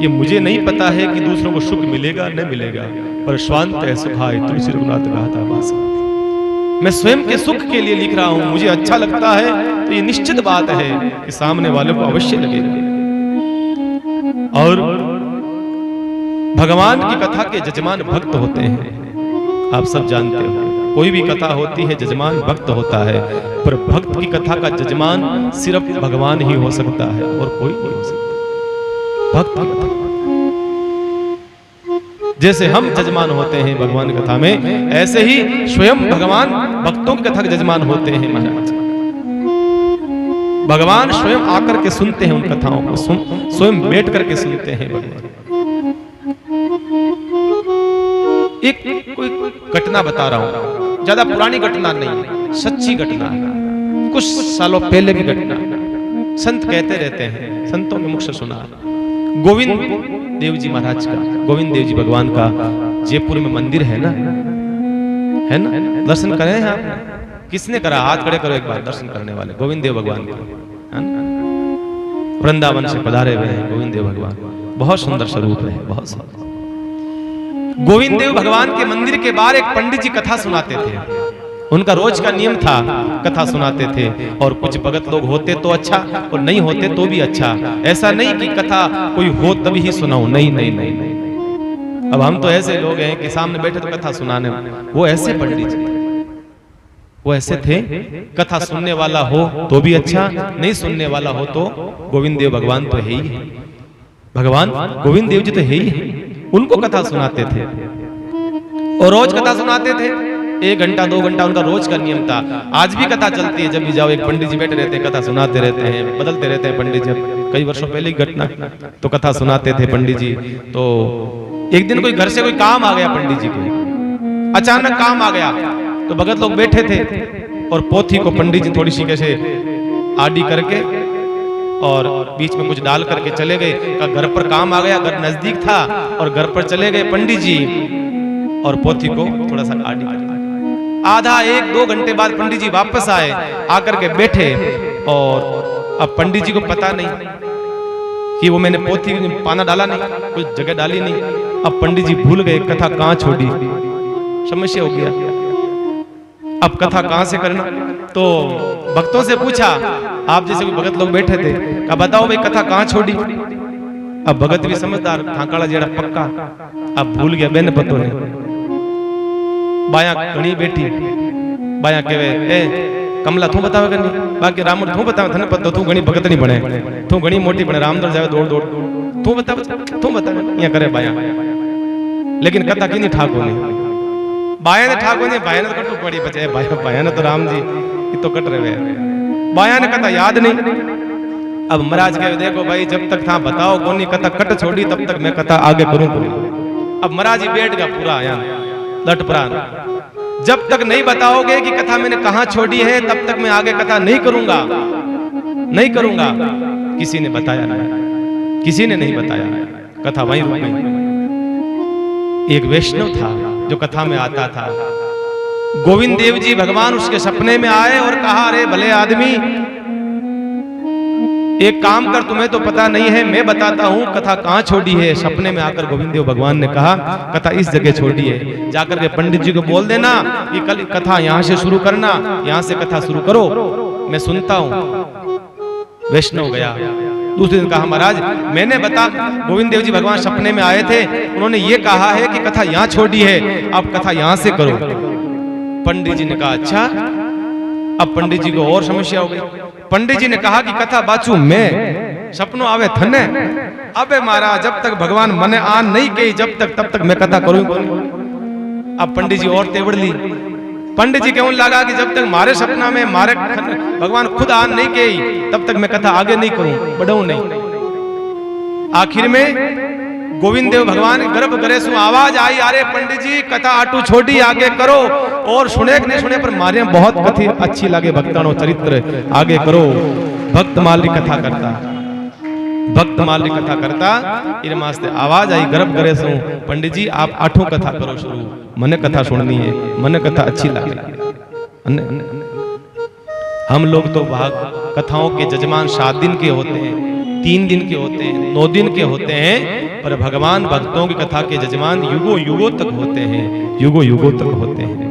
ये मुझे नहीं पता है कि दूसरों को सुख मिलेगा न मिलेगा, पर स्वांत है सुखाय तुलसी रघुनाथ गाथा वास। मैं स्वयं के सुख के लिए लिख रहा हूं, मुझे अच्छा लगता है तो ये निश्चित बात है कि सामने वालों को अवश्य लगेगा। और भगवान की कथा के जजमान भक्त होते हैं, आप सब जानते हो, कोई भी कथा होती है जजमान भक्त होता है, पर भक्त की कथा का जजमान सिर्फ भगवान ही हो सकता है और कोई नहीं हो सकता। भक्त की कथा जैसे हम जजमान होते हैं भगवान की कथा में, ऐसे ही स्वयं भगवान भक्तों की कथा के जजमान होते हैं महाराज। भगवान स्वयं आकर के सुनते हैं उन कथाओं को, स्वयं बैठ करके सुनते हैं भगवान। एक कोई घटना बता रहा हूं, ज्यादा पुरानी घटना नहीं, सच्ची घटना, कुछ सालों पहले की घटना। संत कहते रहते हैं, संतों के मुख से सुना। गोविंद देव जी महाराज का, गोविंद देव जी भगवान का जयपुर में मंदिर है ना, है ना, दर्शन करे हैं आप? किसने करा? हाथ खड़े करो एक बार, दर्शन करने वाले गोविंद देव भगवान के। है ना? वृंदावन से पधारे हुए हैं गोविंद देव भगवान, बहुत सुंदर स्वरूप है, बहुत सुंदर। गोविंद देव भगवान के मंदिर के बाहर एक पंडित जी कथा सुनाते थे। उनका रोज का नियम था, कथा सुनाते थे, और कुछ भगत लोग होते तो अच्छा और नहीं होते तो भी अच्छा। ऐसा नहीं कि कथा कोई हो तभी ही सुनाऊं, नहीं नहीं नहीं नहीं। अब हम तो ऐसे लोग हैं कि सामने बैठे तो कथा सुनाने, वो ऐसे पंडित जी, वो ऐसे थे, कथा सुनने वाला हो तो भी अच्छा, नहीं सुनने वाला हो तो गोविंद देव भगवान तो है ही है, भगवान गोविंद देव जी तो है ही है, उनको कथा सुनाते थे और रोज कथा सुनाते थे। 1 घंटा 2 घंटा उनका रोज का नियम था। आज भी कथा चलती है, जब भी जाओ एक पंडित जी बैठे रहते हैं, कथा सुनाते रहते हैं, बदलते रहते हैं पंडित जी। कई वर्षों पहले की घटना, तो कथा सुनाते थे पंडित जी। तो एक दिन कोई घर से कोई काम आ गया पंडित जी को, अचानक काम आ गया, तो भगत लोग बैठे थे और पोथी को पंडित जी थोड़ी सी कैसे आड़ी करके और बीच में कुछ डाल करके चले गए। का घर पर काम आ गया, घर नजदीक था और घर पर चले गए पंडित जी और पोथी को थोड़ा सा आड़ी। आधा 1-2 घंटे बाद पंडित जी वापस आए, आकर के बैठे, और अब पंडित जी को पता नहीं कि वो मैंने पोथी में पाना डाला नहीं, कुछ जगह डाली नहीं। अब पंडित जी भूल गए कथा कहाँ छोड़ी, समस्या हो गया। अब कथा कहां से करना, तो भक्तों से पूछा, आप जैसे कोई भगत लोग बैठे थे, कहा बताओ भाई कथा कहां छोड़ी। अब भगत भी समझदार, ठाकाड़ा जेड़ा पक्का, अब भूल गया बेन पतो ने। बाया घणी बैठी, बाया कहे ए कमला तू बतावे करनी, बाकी रामर तू बतावे, थने पतो तू घणी भगत नहीं बने, तू घणी मोटी बने, रामदर जावे दौड़ दौड़, तू बतावे यहाँ करे बाया। लेकिन कथा की नहीं ठाकुर ने, बाया ने ठाकुर ने, बाया ने तो कटू पड़ी बचे, बाया ने तो राम जी ये तो कट रहे हैं, बाया ने कथा याद नहीं। अब महाराज कहे देखो भाई जब तक था बताओ कौन कथा कट छोड़ी तब तक मैं कथा आगे करूं। अब महाराज ही बैठ गया पूरा यहाँ लट प्राण, जब तक नहीं बताओगे कि कथा मैंने कहां छोड़ी है तब तक मैं आगे कथा नहीं करूंगा, नहीं करूंगा। किसी ने बताया नहीं, किसी ने नहीं बताया, कथा वहीं रुक गई। एक वैष्णव था जो कथा में आता था, गोविंद देव जी भगवान उसके सपने में आए और कहा अरे भले आदमी एक काम कर, तुम्हें तो पता नहीं है, मैं बताता हूं कथा कहां छोड़ी है। सपने में आकर गोविंद देव भगवान ने कहा कथा इस जगह छोड़ी है, जाकर के पंडित जी को बोल देना कि कल कथा यहां से शुरू करना, यहां से कथा शुरू करो, मैं सुनता हूं। वैष्णव गया, दूसरे दिन कहा महाराज मैंने बता, गोविंद देव जी भगवान सपने में आए थे, उन्होंने ये कहा है कि कथा यहां छोड़ी है, अब कथा यहां से करो। पंडित जी ने कहा अच्छा। अब पंडित जी को और समस्या हो गई। पंडित जी ने कहा कि कथा बाचू मैं, सपनों आवे थने। अबे महाराज जब तक भगवान मने आन नहीं कही जब तक तब तक मैं कथा करूं। अब पंडित जी और तेवड़ ली। पंडित जी कहने लगा कि जब तक मारे सपना में मारे भगवान खुद आन नहीं कही तब तक मैं कथा आगे नहीं करूं, बढ़ाऊं नहीं। आखिर में गोविंद देव भगवान गर्भ करे सु आवाज आई, अरे पंडित जी कथा आटू छोड़ी आगे करो। और सुने कि नहीं सुने पर मारे बहुत कथी अच्छी लगे भक्तानो चरित्र, आगे करो। भक्त माल कथा करता, भक्त माल कथा करता, इन मास्ते आवाज आई गर्भ करे सु पंडित जी आप आठों कथा करो शुरू, मने कथा सुननी है, मने कथा अच्छी लगे। हम लोग तो भाग कथाओं के जजमान 7 दिन के होते हैं, 3 दिन के होते हैं, 9 दिन के होते हैं, पर भगवान भक्तों की कथा के जजमान युगों युगों तक होते हैं, युगों युगों तक होते हैं।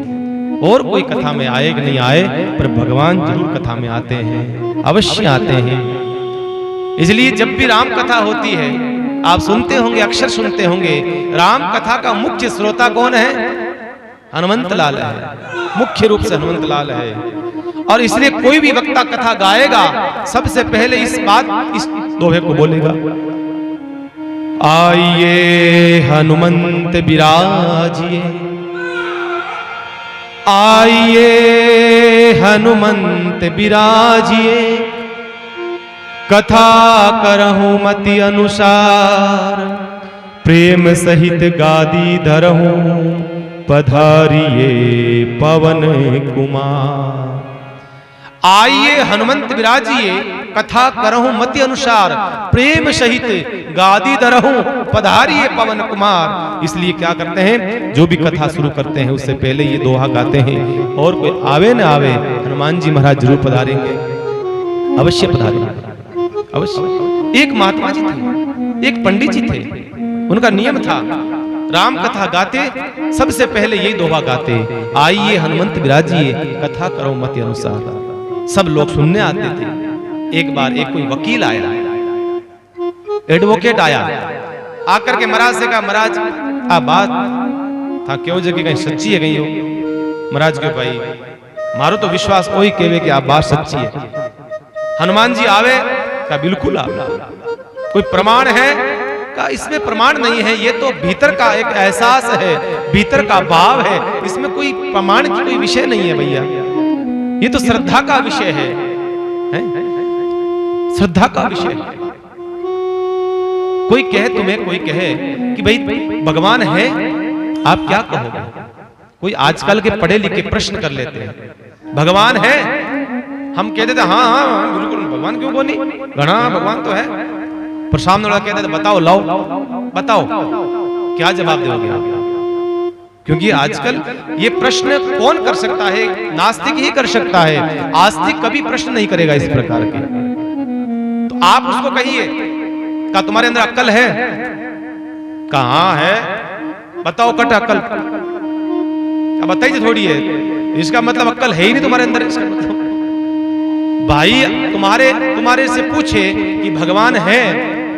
और कोई कथा में आए कि नहीं आए, पर भगवान जरूर कथा में आते हैं, अवश्य आते हैं। इसलिए जब भी राम कथा होती है आप सुनते होंगे, अक्सर सुनते होंगे, राम कथा का मुख्य श्रोता कौन है? हनुमंत लाल है, मुख्य रूप से हनुमंत लाल है। और इसलिए कोई भी वक्ता कथा गाएगा सबसे पहले इस दोहे को बोलेगा, आइए हनुमंत बिराजिए, आइए हनुमंत बिराजिए, कथा करहूं मति अनुसार, प्रेम सहित गादी धरहूं, पधारिए पवन कुमार। आइए हनुमंत विराजिए, कथा करहूं मति अनुसार, प्रेम सहित गादी धरहूं, पधारिए पवन कुमार। इसलिए क्या करते हैं, जो भी कथा शुरू करते हैं उससे पहले ये दोहा गाते हैं, और कोई आवे न आवे हनुमान जी महाराज जरूर पधारेंगे, अवश्य पधारे, अवश्य। एक महात्मा जी थे, एक पंडित जी थे, उनका नियम था राम कथा गाते सबसे पहले यही दोहा गाते, आइए हनुमंत विराजिए कथा करो मत अनुसार। सब लोग सुनने आते थे। एक बार एक कोई वकील आया, एडवोकेट आया, आकर के महाराज से कहा महाराज आ बात था क्यों जगह कहीं सच्ची है कहीं हो। महाराज क्यों भाई मारो तो विश्वास वही कहवे कि आप बात सच्ची है। हनुमान जी आवे का बिल्कुल आ, कोई प्रमाण है का इसमें प्रमाण नहीं है, ये तो भीतर का एक एहसास है, भीतर का भाव है, इसमें कोई प्रमाण की कोई विषय नहीं है भैया, ये तो श्रद्धा का विषय है? श्रद्धा का विषय है। कोई कहे तुम्हें, कोई कहे कि भाई भगवान है, आप क्या कहोगे? कोई आजकल के पढ़े लिखे प्रश्न कर लेते हैं, भगवान है? हम कहते थे हाँ हाँ बिल्कुल भगवान क्यों बोली, घना भगवान तो है। पर सामने वाला कहता है बताओ लाओ बताओ, क्या जवाब दोगे आप? क्योंकि आजकल ये प्रश्न कौन कर सकता है? नास्तिक ही कर सकता है, आस्तिक कभी प्रश्न नहीं करेगा इस प्रकार के। तो आप उसको कहिए क्या तुम्हारे अंदर अक्ल है? कहां है बताओ कट अक्ल, क्या बताइए थोड़ी है, इसका मतलब अक्ल है ही नहीं तुम्हारे अंदर। इसका मतलब भाई तुम्हारे से पूछे कि भगवान है,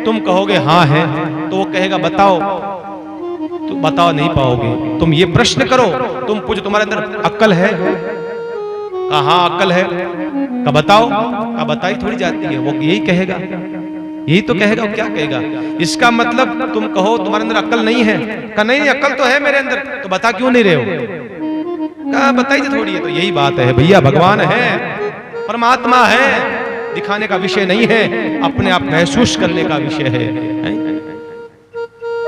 तुम कहोगे हाँ है, तो वो कहेगा बताओ, तो बताओ नहीं पाओगे। तुम ये प्रश्न करो, तुम पूछो तुम्हारे अंदर अक्ल है? हाँ अक्ल है, का बताओ, का बताई थोड़ी जाती है, वो यही कहेगा, यही तो कहेगा। क्या कहेगा? इसका मतलब तुम कहो तुम्हारे अंदर अक्ल नहीं है, का नहीं अक्ल तो है मेरे अंदर, तो बता क्यों नहीं रहे हो? का बताइए थोड़ी है। तो यही बात है भैया, भगवान है, परमात्मा है, दिखाने का विषय नहीं है, अपने आप महसूस करने का विषय है।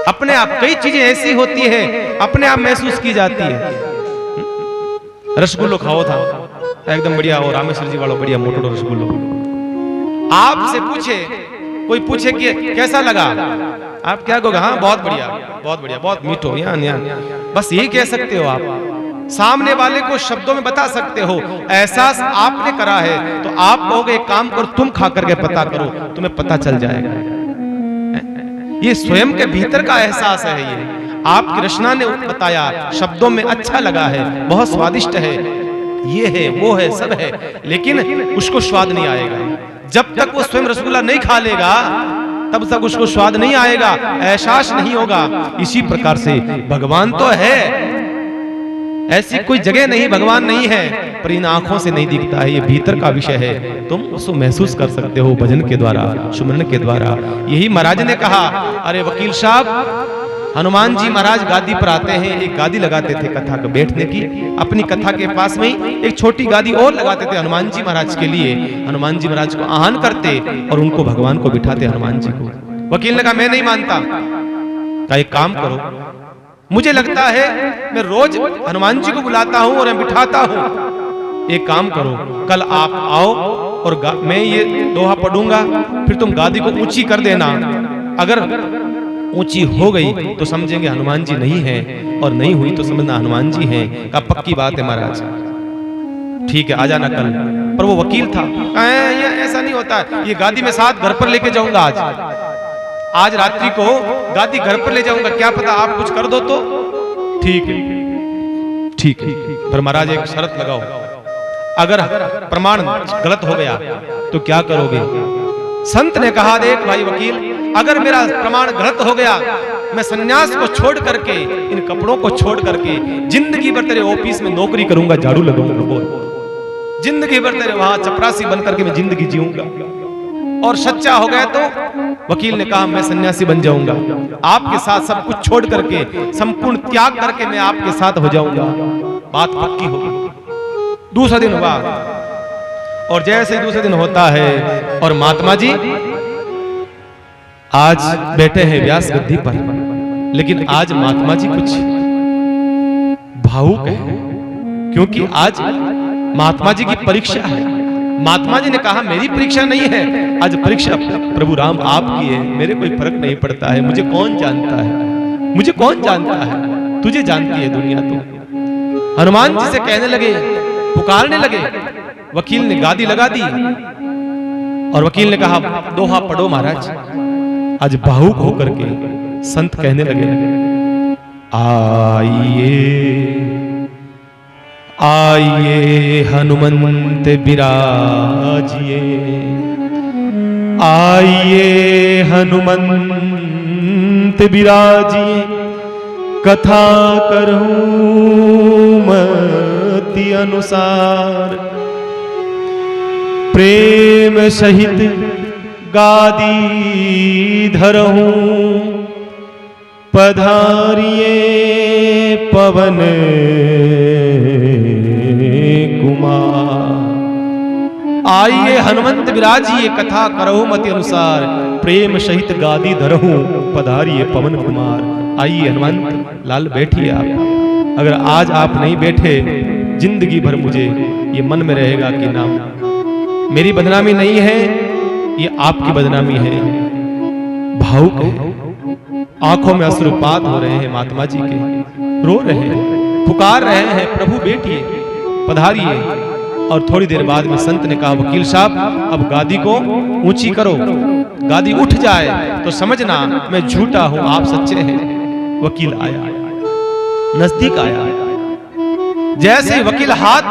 अपने आप कई चीजें ऐसी होती है अपने आप महसूस की जाती है। रसगुल्लो खाओ था एकदम बढ़िया, और रामेश्वर जी वालों बढ़िया मोटो रसगुल्लो। आपसे पूछे, कोई पूछे कि कैसा लगा, आप क्या कहोगे? हाँ बहुत बढ़िया बहुत बढ़िया, बहुत मीठो, यहाँ बस यही कह सकते हो आप। सामने वाले को शब्दों में बता सकते हो, एहसास आपने करा है, तो आप कहोगे एक काम करो तुम खा करके पता करो, तुम्हें पता चल जाएगा। ये स्वयं के भीतर का एहसास है। ये आपकी रचना ने बताया, शब्दों में अच्छा लगा है, बहुत स्वादिष्ट है, ये है वो है सब है, लेकिन उसको स्वाद नहीं आएगा। जब तक वो स्वयं रसगुल्ला नहीं खा लेगा तब तक उसको स्वाद नहीं आएगा, एहसास नहीं होगा। इसी प्रकार से भगवान तो है, ऐसी कोई जगह नहीं भगवान नहीं है, पर इन आंखों से नहीं दिखता है, ये भीतर का विषय है। तुम उसको महसूस कर सकते हो भजन के द्वारा, सुमरन के द्वारा। यही महाराज ने कहा, अरे वकील साहब, हनुमान जी महाराज गादी पर आते हैं, एक गादी लगाते थे कथा को बैठने की, अपनी कथा के पास में ही एक छोटी गादी और लगाते थे हनुमान जी महाराज के लिए। हनुमान जी महाराज को आह्वान करते और उनको भगवान को बिठाते हनुमान जी को। वकील ने कहा मैं नहीं मानता। का एक काम करो, मुझे लगता है मैं रोज हनुमान जी को बुलाता हूं और मैं बिठाता हूं, एक काम करो कल आप आओ और मैं ये दोहा पढ़ूंगा, फिर तुम गादी को ऊंची कर देना। अगर ऊंची हो गई तो समझेंगे हनुमान जी नहीं है, और नहीं हुई तो समझना हनुमान जी हैं। का पक्की बात है महाराज, ठीक है आ जाना कल। पर वो वकील था, ऐसा नहीं होता है, ये गादी में साथ घर पर लेके जाऊंगा, आज रात्रि को गादी घर पर ले जाऊंगा, क्या पता आप कुछ कर दो तो। ठीक है ठीक है, पर महाराज एक शर्त लगाओ, अगर प्रमाण गलत हो गया तो क्या करोगे? संत ने कहा देख भाई वकील, अगर मेरा प्रमाण गलत हो गया, मैं सन्यास को छोड़ करके, इन कपड़ों को छोड़ करके जिंदगी भर तेरे ऑफिस में नौकरी करूंगा, झाड़ू लगाऊंगा, जिंदगी भर तेरे वहां चपरासी बन करके मैं जिंदगी जीऊंगा। और सच्चा हो गया तो वकील ने कहा मैं सन्यासी बन जाऊंगा, आपके साथ सब कुछ छोड़ करके, संपूर्ण त्याग करके मैं आपके साथ हो जाऊंगा। बात पक्की होगी। दूसरा दिन हुआ, और जैसे दूसरे दिन होता है, और महात्मा जी आज बैठे हैं व्यास गद्दी पर, लेकिन आज महात्मा जी कुछ भावुक है, क्योंकि आज महात्मा जी की परीक्षा है। महात्मा जी ने कहा मेरी परीक्षा नहीं है, आज परीक्षा प्रभु राम आपकी है, मेरे कोई फर्क नहीं पड़ता है, मुझे कौन जानता है, मुझे कौन जानता है, तुझे जानती है दुनिया। तो हनुमान जी से कहने लगे, पुकारने लगे। वकील ने गादी लगा दी, और वकील ने कहा दोहा पढ़ो महाराज। आज भावुक होकर के संत कहने लगे, आइए आइए हनुमंत बिराजिए, आइए हनुमंत बिराजिए, कथा करूं मति अनुसार, प्रेम सहित गादी धरहूं, पधारिए पवन कुमार। आइए हनुमंत विराजिए, कथा करहु मति अनुसार, प्रेम सहित गादी धरहूं, पधारिए पवन कुमार। आइए हनुमंत लाल बैठिए आप। अगर आज आप नहीं बैठे, जिंदगी भर मुझे ये मन में रहेगा कि ना, मेरी बदनामी नहीं है, ये आपकी बदनामी है। भावुक है, आंखों में अश्रुपात हो रहे हैं महात्मा जी के, रो रहे हैं, पुकार रहे हैं, प्रभु बैठिए पधारिए। और थोड़ी देर बाद में संत ने कहा, वकील साहब अब गादी को ऊंची करो, गादी उठ जाए तो समझना मैं झूठा हूं, आप सच्चे हैं। वकील आया, नजदीक आया, जैसे वकील हाथ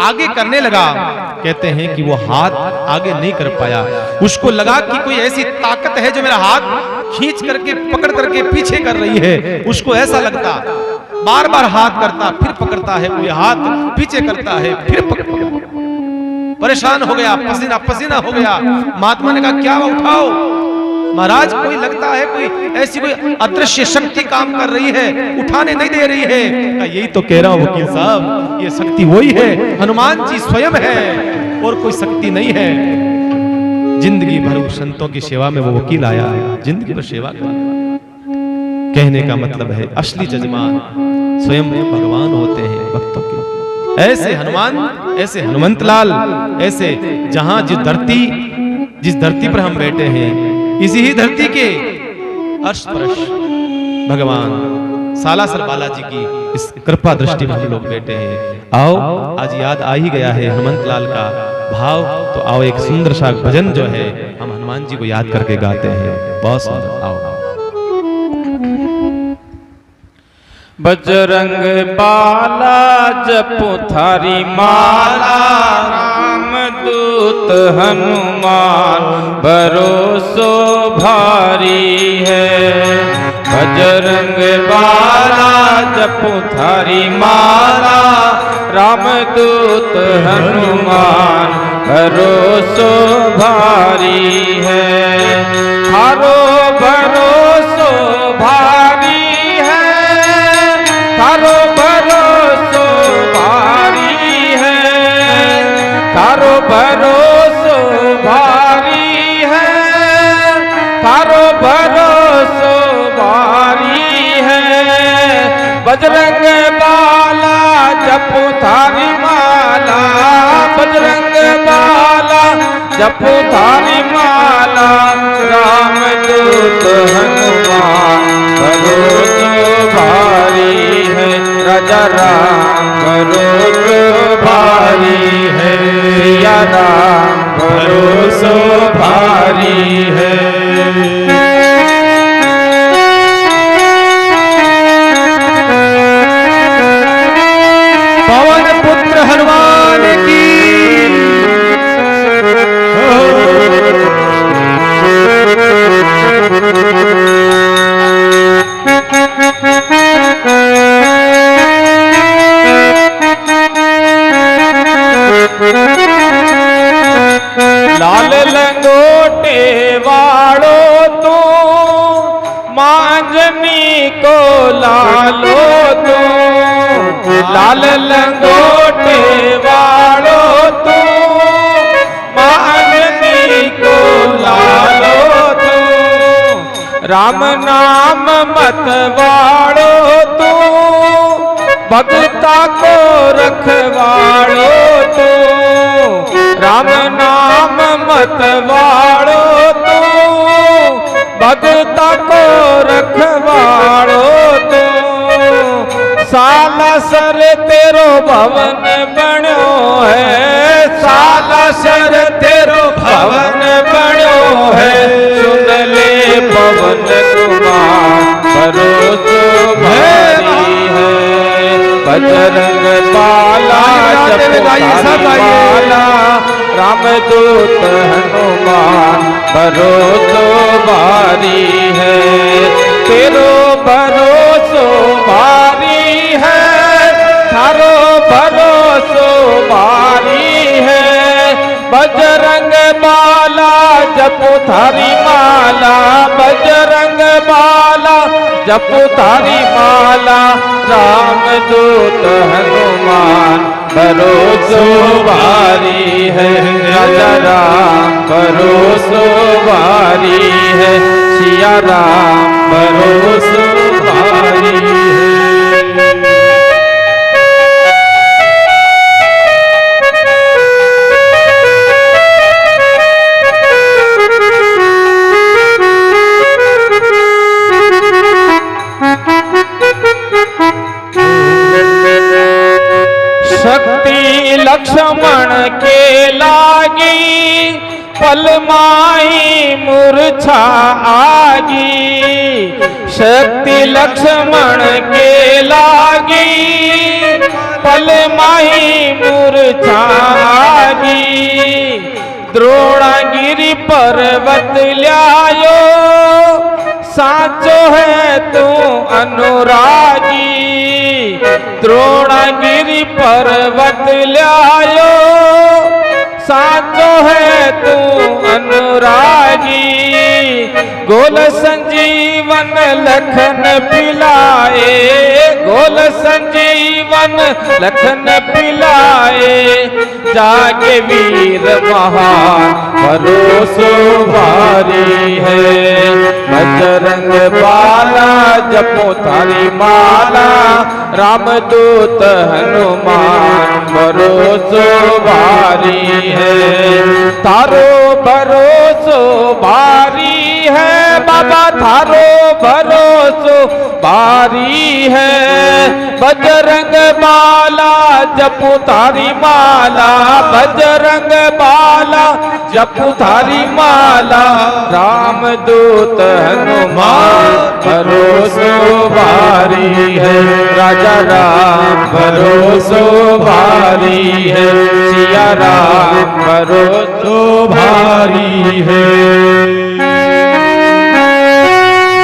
आगे करने लगा, कहते हैं कि वो हाथ आगे नहीं कर पाया। उसको लगा कि कोई ऐसी ताकत है जो मेरा हाथ खींच करके पकड़ करके पीछे कर रही है। उसको ऐसा लगता, बार बार हाथ करता, फिर पकड़ता है, कोई हाथ पीछे करता है, फिर पकड़ता। परेशान हो गया, पसीना पसीना हो गया। महात्मा ने कहा क्या हुआ, उठाओ। महाराज कोई लगता है कोई ऐसी कोई अदृश्य शक्ति काम कर रही है, उठाने नहीं दे रही है। यही तो कह रहा हूं वकील साहब, ये शक्ति वही है, हनुमान जी स्वयं है, और कोई शक्ति नहीं है। जिंदगी भर संतों की सेवा में वो वकील आया, जिंदगी भर सेवा कर। कहने का मतलब है असली जजमान स्वयं भगवान होते हैं भक्तों के। ऐसे हनुमान, ऐसे हनुमंत लाल, ऐसे जहां जिस धरती पर हम बैठे हैं, इसी ही धरती के अर्श परश भगवान सालासर बालाजी की इस कृपा दृष्टि में हम लोग बैठे हैं। आओ, आज याद आ ही गया है हनुमंत लाल का भाव, तो आओ एक सुंदर सा भजन जो है हम हनुमान जी को याद करके गाते हैं। बहुत सुंदर, आओ। बजरंग बाला जपो थारी माला, रामदूत हनुमान भरोसो भारी है। बजरंग बाला जपो थारी माला, रामदूत हनुमान भरोसो भारी है। थारो भरोसो भारी है, थारो भरोसो भारी है, थारो भरोसो भारी है, थारो भरोसो भारी है। बजरंग बाला जपो थारी माला, बजरंग बाला जपो थारी माला, रामदूत हनुमान भरोसो भारी है। राजा राम भरोसो भारी है, सिया राम भरोसो भारी है। पवन पुत्र हनुमान की लाल लंगोटे वालो तू, मांझनी को लालो तू। लाल लंगोटे वालो तू, मांझनी को लालो तू। राम नाम मत वालो तू, भगता को रखवाड़ो तू। राम नाम मत वाड़ो तू, भगता को रखवाड़ो तू। सालासर तेरो भवन बनो है, सालासर तेरो भवन आइए सब आइए। रामदूत हनुमान भरोसो भारी है, तेरो भरोसो भारी है, थारो भरोसो भारी है। बजरंग बाला जपो थारी माला, बजरंग बाला जपो थारी माला। रामदूत हनुमान भरोसो भारी है, राजा राम भरोसो भारी है, सिया राम भरोसो भारी है। शक्ति लक्ष्मण के लागी, पल माही मूर्छा आगी। शक्ति लक्ष्मण के लागी, पल माही मूर्छा आगी। द्रोणागिरि पर्वत ल्यायो, साचो है तू अनुरागी। द्रोणागिरि पर्वत ल्यायो, साचो है तू अनुरागी। गोल संजीवन लखन पिलाए, गोल संजीवन लखन पिलाए। जागे वीर महान भरोसो भारी है, बजरंग बाला जपो थारी माला। रामदूत हनुमान भरोसो भारी है, थारो भरोसो भारी है बाबा, थारो भरोसो भारी है। बजरंग बाला जपो थारी माला, बजरंग बाला जपो थारी माला। रामदूत हनुमान भरोसो भारी है, राजा राम भरोसो भारी है, सिया राम भरोसो भारी है।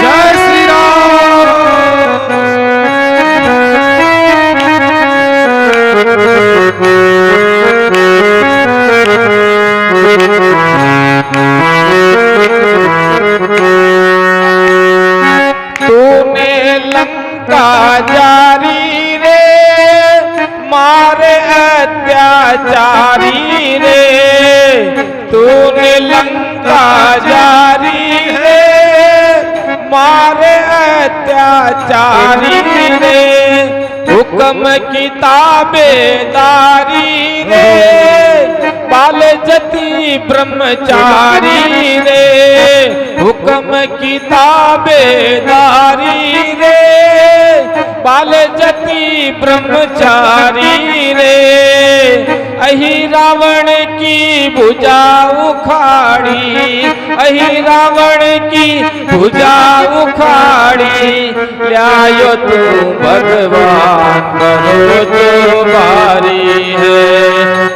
जय श्री राम। तूने लंका जारी रे, मारे अत्याचारी रे। तूने लंका जारी रे, मारे अत्याचारी रे। हुक्म की ताबेदारी रे, बाल जति ब्रह्मचारी रे। हुक्म की ताबेदारी रे, बाल जति ब्रह्मचारी रे। अहि रावण की भुजा उखाड़ी, अहि रावण की भुजा उखाड़ी। ल्यायो तू भगवान भरोसो भारी है,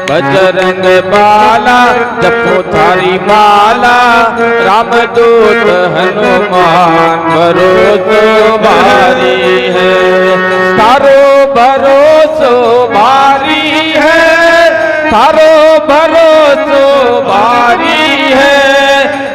बजरंग बाला जपो थारी माला। रामदूत हनुमान भरोसो भारी है, थारो भरोसो भारी है, थारो भरोसो भारी है।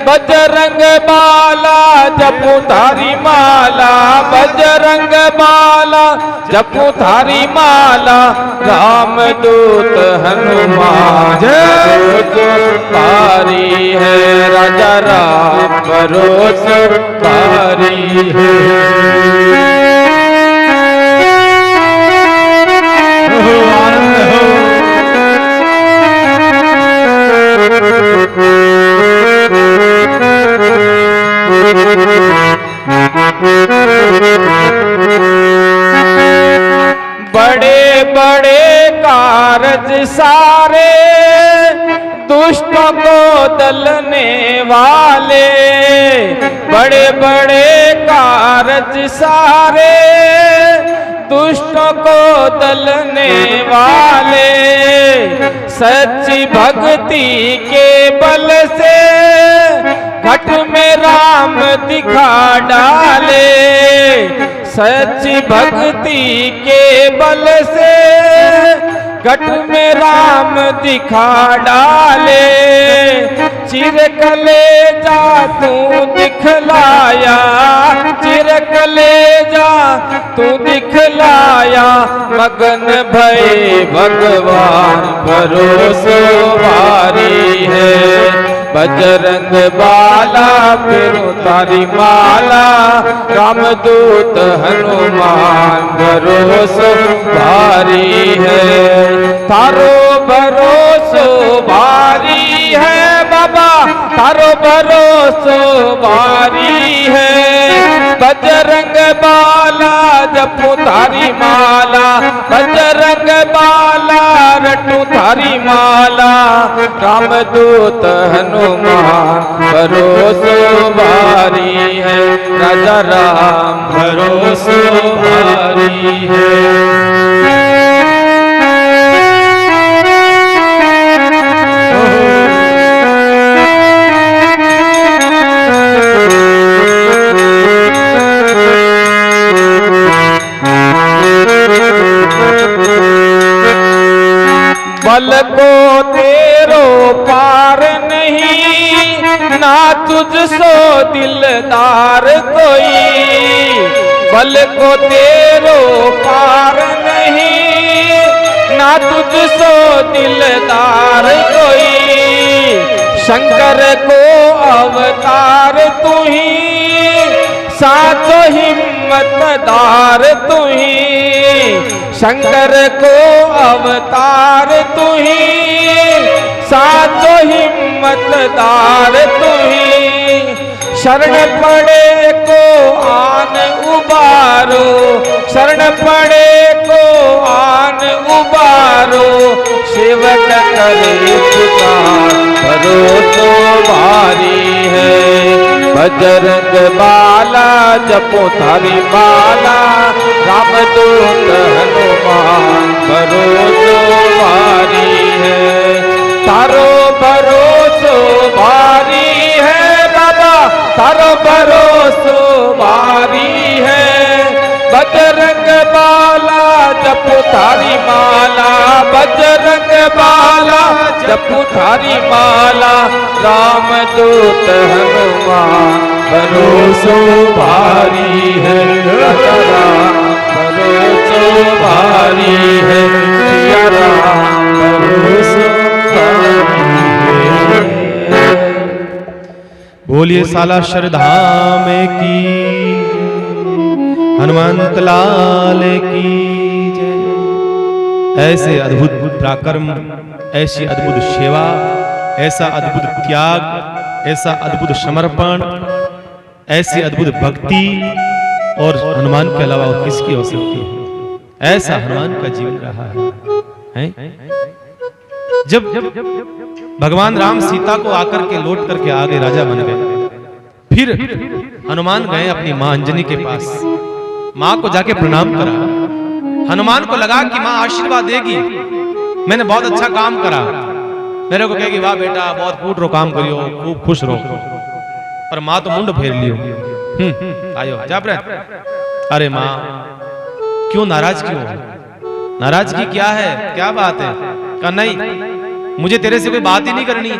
बजरंग बाला जपो थारी माला, बजरंग बाला जपो थारी माला। रामदूत हनुमान भरोसो भारी है, राजा राम भरोसो भारी है। आनंद हो। बड़े बड़े कारज सारे, दुष्टों को दलने वाले। बड़े बड़े कारज सारे, दुष्टों को दलने वाले, सच्ची भक्ति के बल से घट में राम दिखा डाले। सच्ची भक्ति के बल से घट में राम दिखा डाले। चिर कलेजा तू दिखलाया, चिर कलेजा तू दिखलाया। मगन भय भगवान भरोसो भारी है। बजरंग बाला फिरू तारी माला, रामदूत हनुमान भरोसो भारी है। तारो भरोसो भारी है बाबा, तारो भरोसो भारी है। बजरंग बाला जपू तारी माला, बजरंग बाला रटू तारी माला। रामदूत हनुमान भरोसो भारी है। राजा राम भरोसो भारी है। बल को तेरो पार नहीं, ना तुझसो दिलदार कोई। बल को तेरो पार नहीं, ना तुझसो दिलदार कोई। शंकर को अवतार तू ही, साचो हिम्मतदार तू ही। शंकर को अवतार तू ही, साचो हिम्मतदार तू ही। शरण पड़े को आन उबारो, शरण पड़े को आन उबारो। सेवक करे पुकार भरोसो भारी है। बजरंग बाला जपो थारी माला, रामदूत हनुमान भरोसो भारी है। तारो भरोसो भारी है बाबा, तारो भरोसो भारी है। बजरंग बाला जपू थारी माला, बजरंग बाला जपू थारी माला। रामदूत हनुमान भरोसो भारी है। राम भरोसो भारी है। सिया राम भरोसो भारी है। बोलिए सालासर धाम की, हनुमंत लाल की जय। ऐसे अद्भुत पराक्रम, ऐसी अद्भुत सेवा, ऐसा अद्भुत त्याग, ऐसा अद्भुत समर्पण, ऐसी अद्भुत भक्ति और हनुमान के अलावा और किसकी हो सकती है? ऐसा हनुमान का जीवन रहा है? जब भगवान राम सीता को आकर के लौट करके आगे राजा बन गए, फिर हनुमान गए अपनी मां अंजनी के पास, मां को जाके प्रणाम करा। हनुमान को लगा कि मां आशीर्वाद देगी, मैंने बहुत अच्छा काम करा, मेरे को कहेगी वाह बेटा बहुत फूट रो काम करियो, खूब खुश रहो। पर मां तो मुंड फेर लियो, आयो जा प्रे। अरे मां क्यों नाराज क्यों हो? नाराजगी क्या है, क्या बात है? कहा नहीं मुझे तेरे से कोई बात ही नहीं करनी है।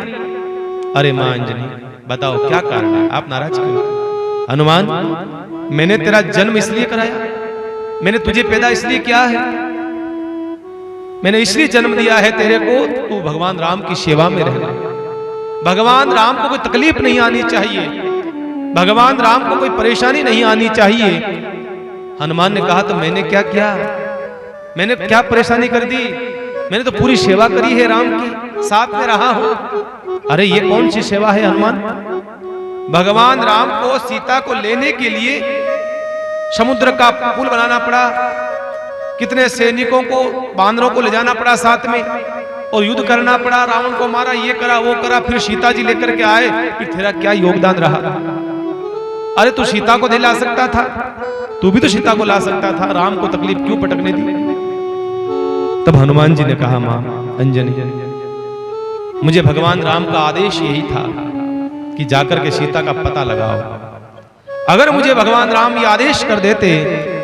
अरे मां अंजनी बताओ क्या कारण है, आप नाराज क्यों? हनुमान मैंने तेरा जन्म इसलिए कराया, मैंने तुझे पैदा इसलिए किया है, मैंने इसलिए जन्म दिया है तेरे को, तू भगवान राम की सेवा में रहना। भगवान राम को कोई तकलीफ नहीं आनी चाहिए, भगवान राम को कोई परेशानी नहीं आनी चाहिए। हनुमान ने कहा तो मैंने क्या किया, मैंने क्या परेशानी कर दी? मैंने तो पूरी सेवा करी है राम की, साथ में रहा हूं। अरे ये कौन सी सेवा है हनुमान? भगवान राम को सीता को लेने के लिए समुद्र का पुल बनाना पड़ा, कितने सैनिकों को बानरों को ले जाना पड़ा साथ में, और युद्ध करना पड़ा, रावण को मारा, ये करा वो करा, फिर सीता जी लेकर के आए, फिर तेरा क्या योगदान रहा? अरे तू सीता को दिला सकता था, तू भी तो सीता को ला सकता था, राम को तकलीफ क्यों पटकने दी? तब हनुमान जी ने कहा, मां अंजनी, मुझे भगवान राम का आदेश यही था कि जाकर के सीता का पता लगाओ। अगर मुझे भगवान राम ये आदेश कर देते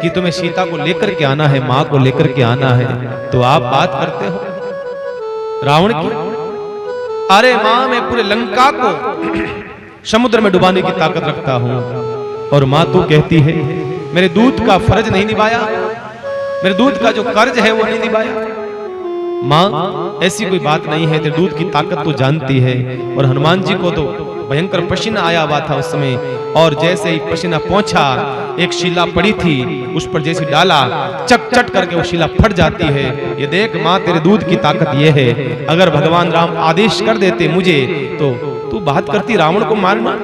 कि तुम्हें सीता को लेकर के आना है, मां को लेकर के आना है, तो आप बात करते हो रावण की? अरे मां, मैं पूरे लंका को समुद्र में डुबाने की ताकत रखता हूं, और मां तू कहती है मेरे दूत का फर्ज नहीं निभाया, मेरे दूत का जो कर्ज है वो नहीं निभाया। मां, ऐसी कोई बात नहीं है, तेरे दूत की ताकत तो जानती है। और हनुमान जी को तो भयंकर पसीना आया हुआ था उस समय, और जैसे ही पसीना पहुंचा, एक शिला पड़ी थी, उस पर जैसे डाला, चट चट करके वो शिला फट जाती है। ये देख मां, तेरे दूध की ताकत ये है, अगर भगवान राम आदेश कर देते मुझे, तो तू बात करती रावण को मारना?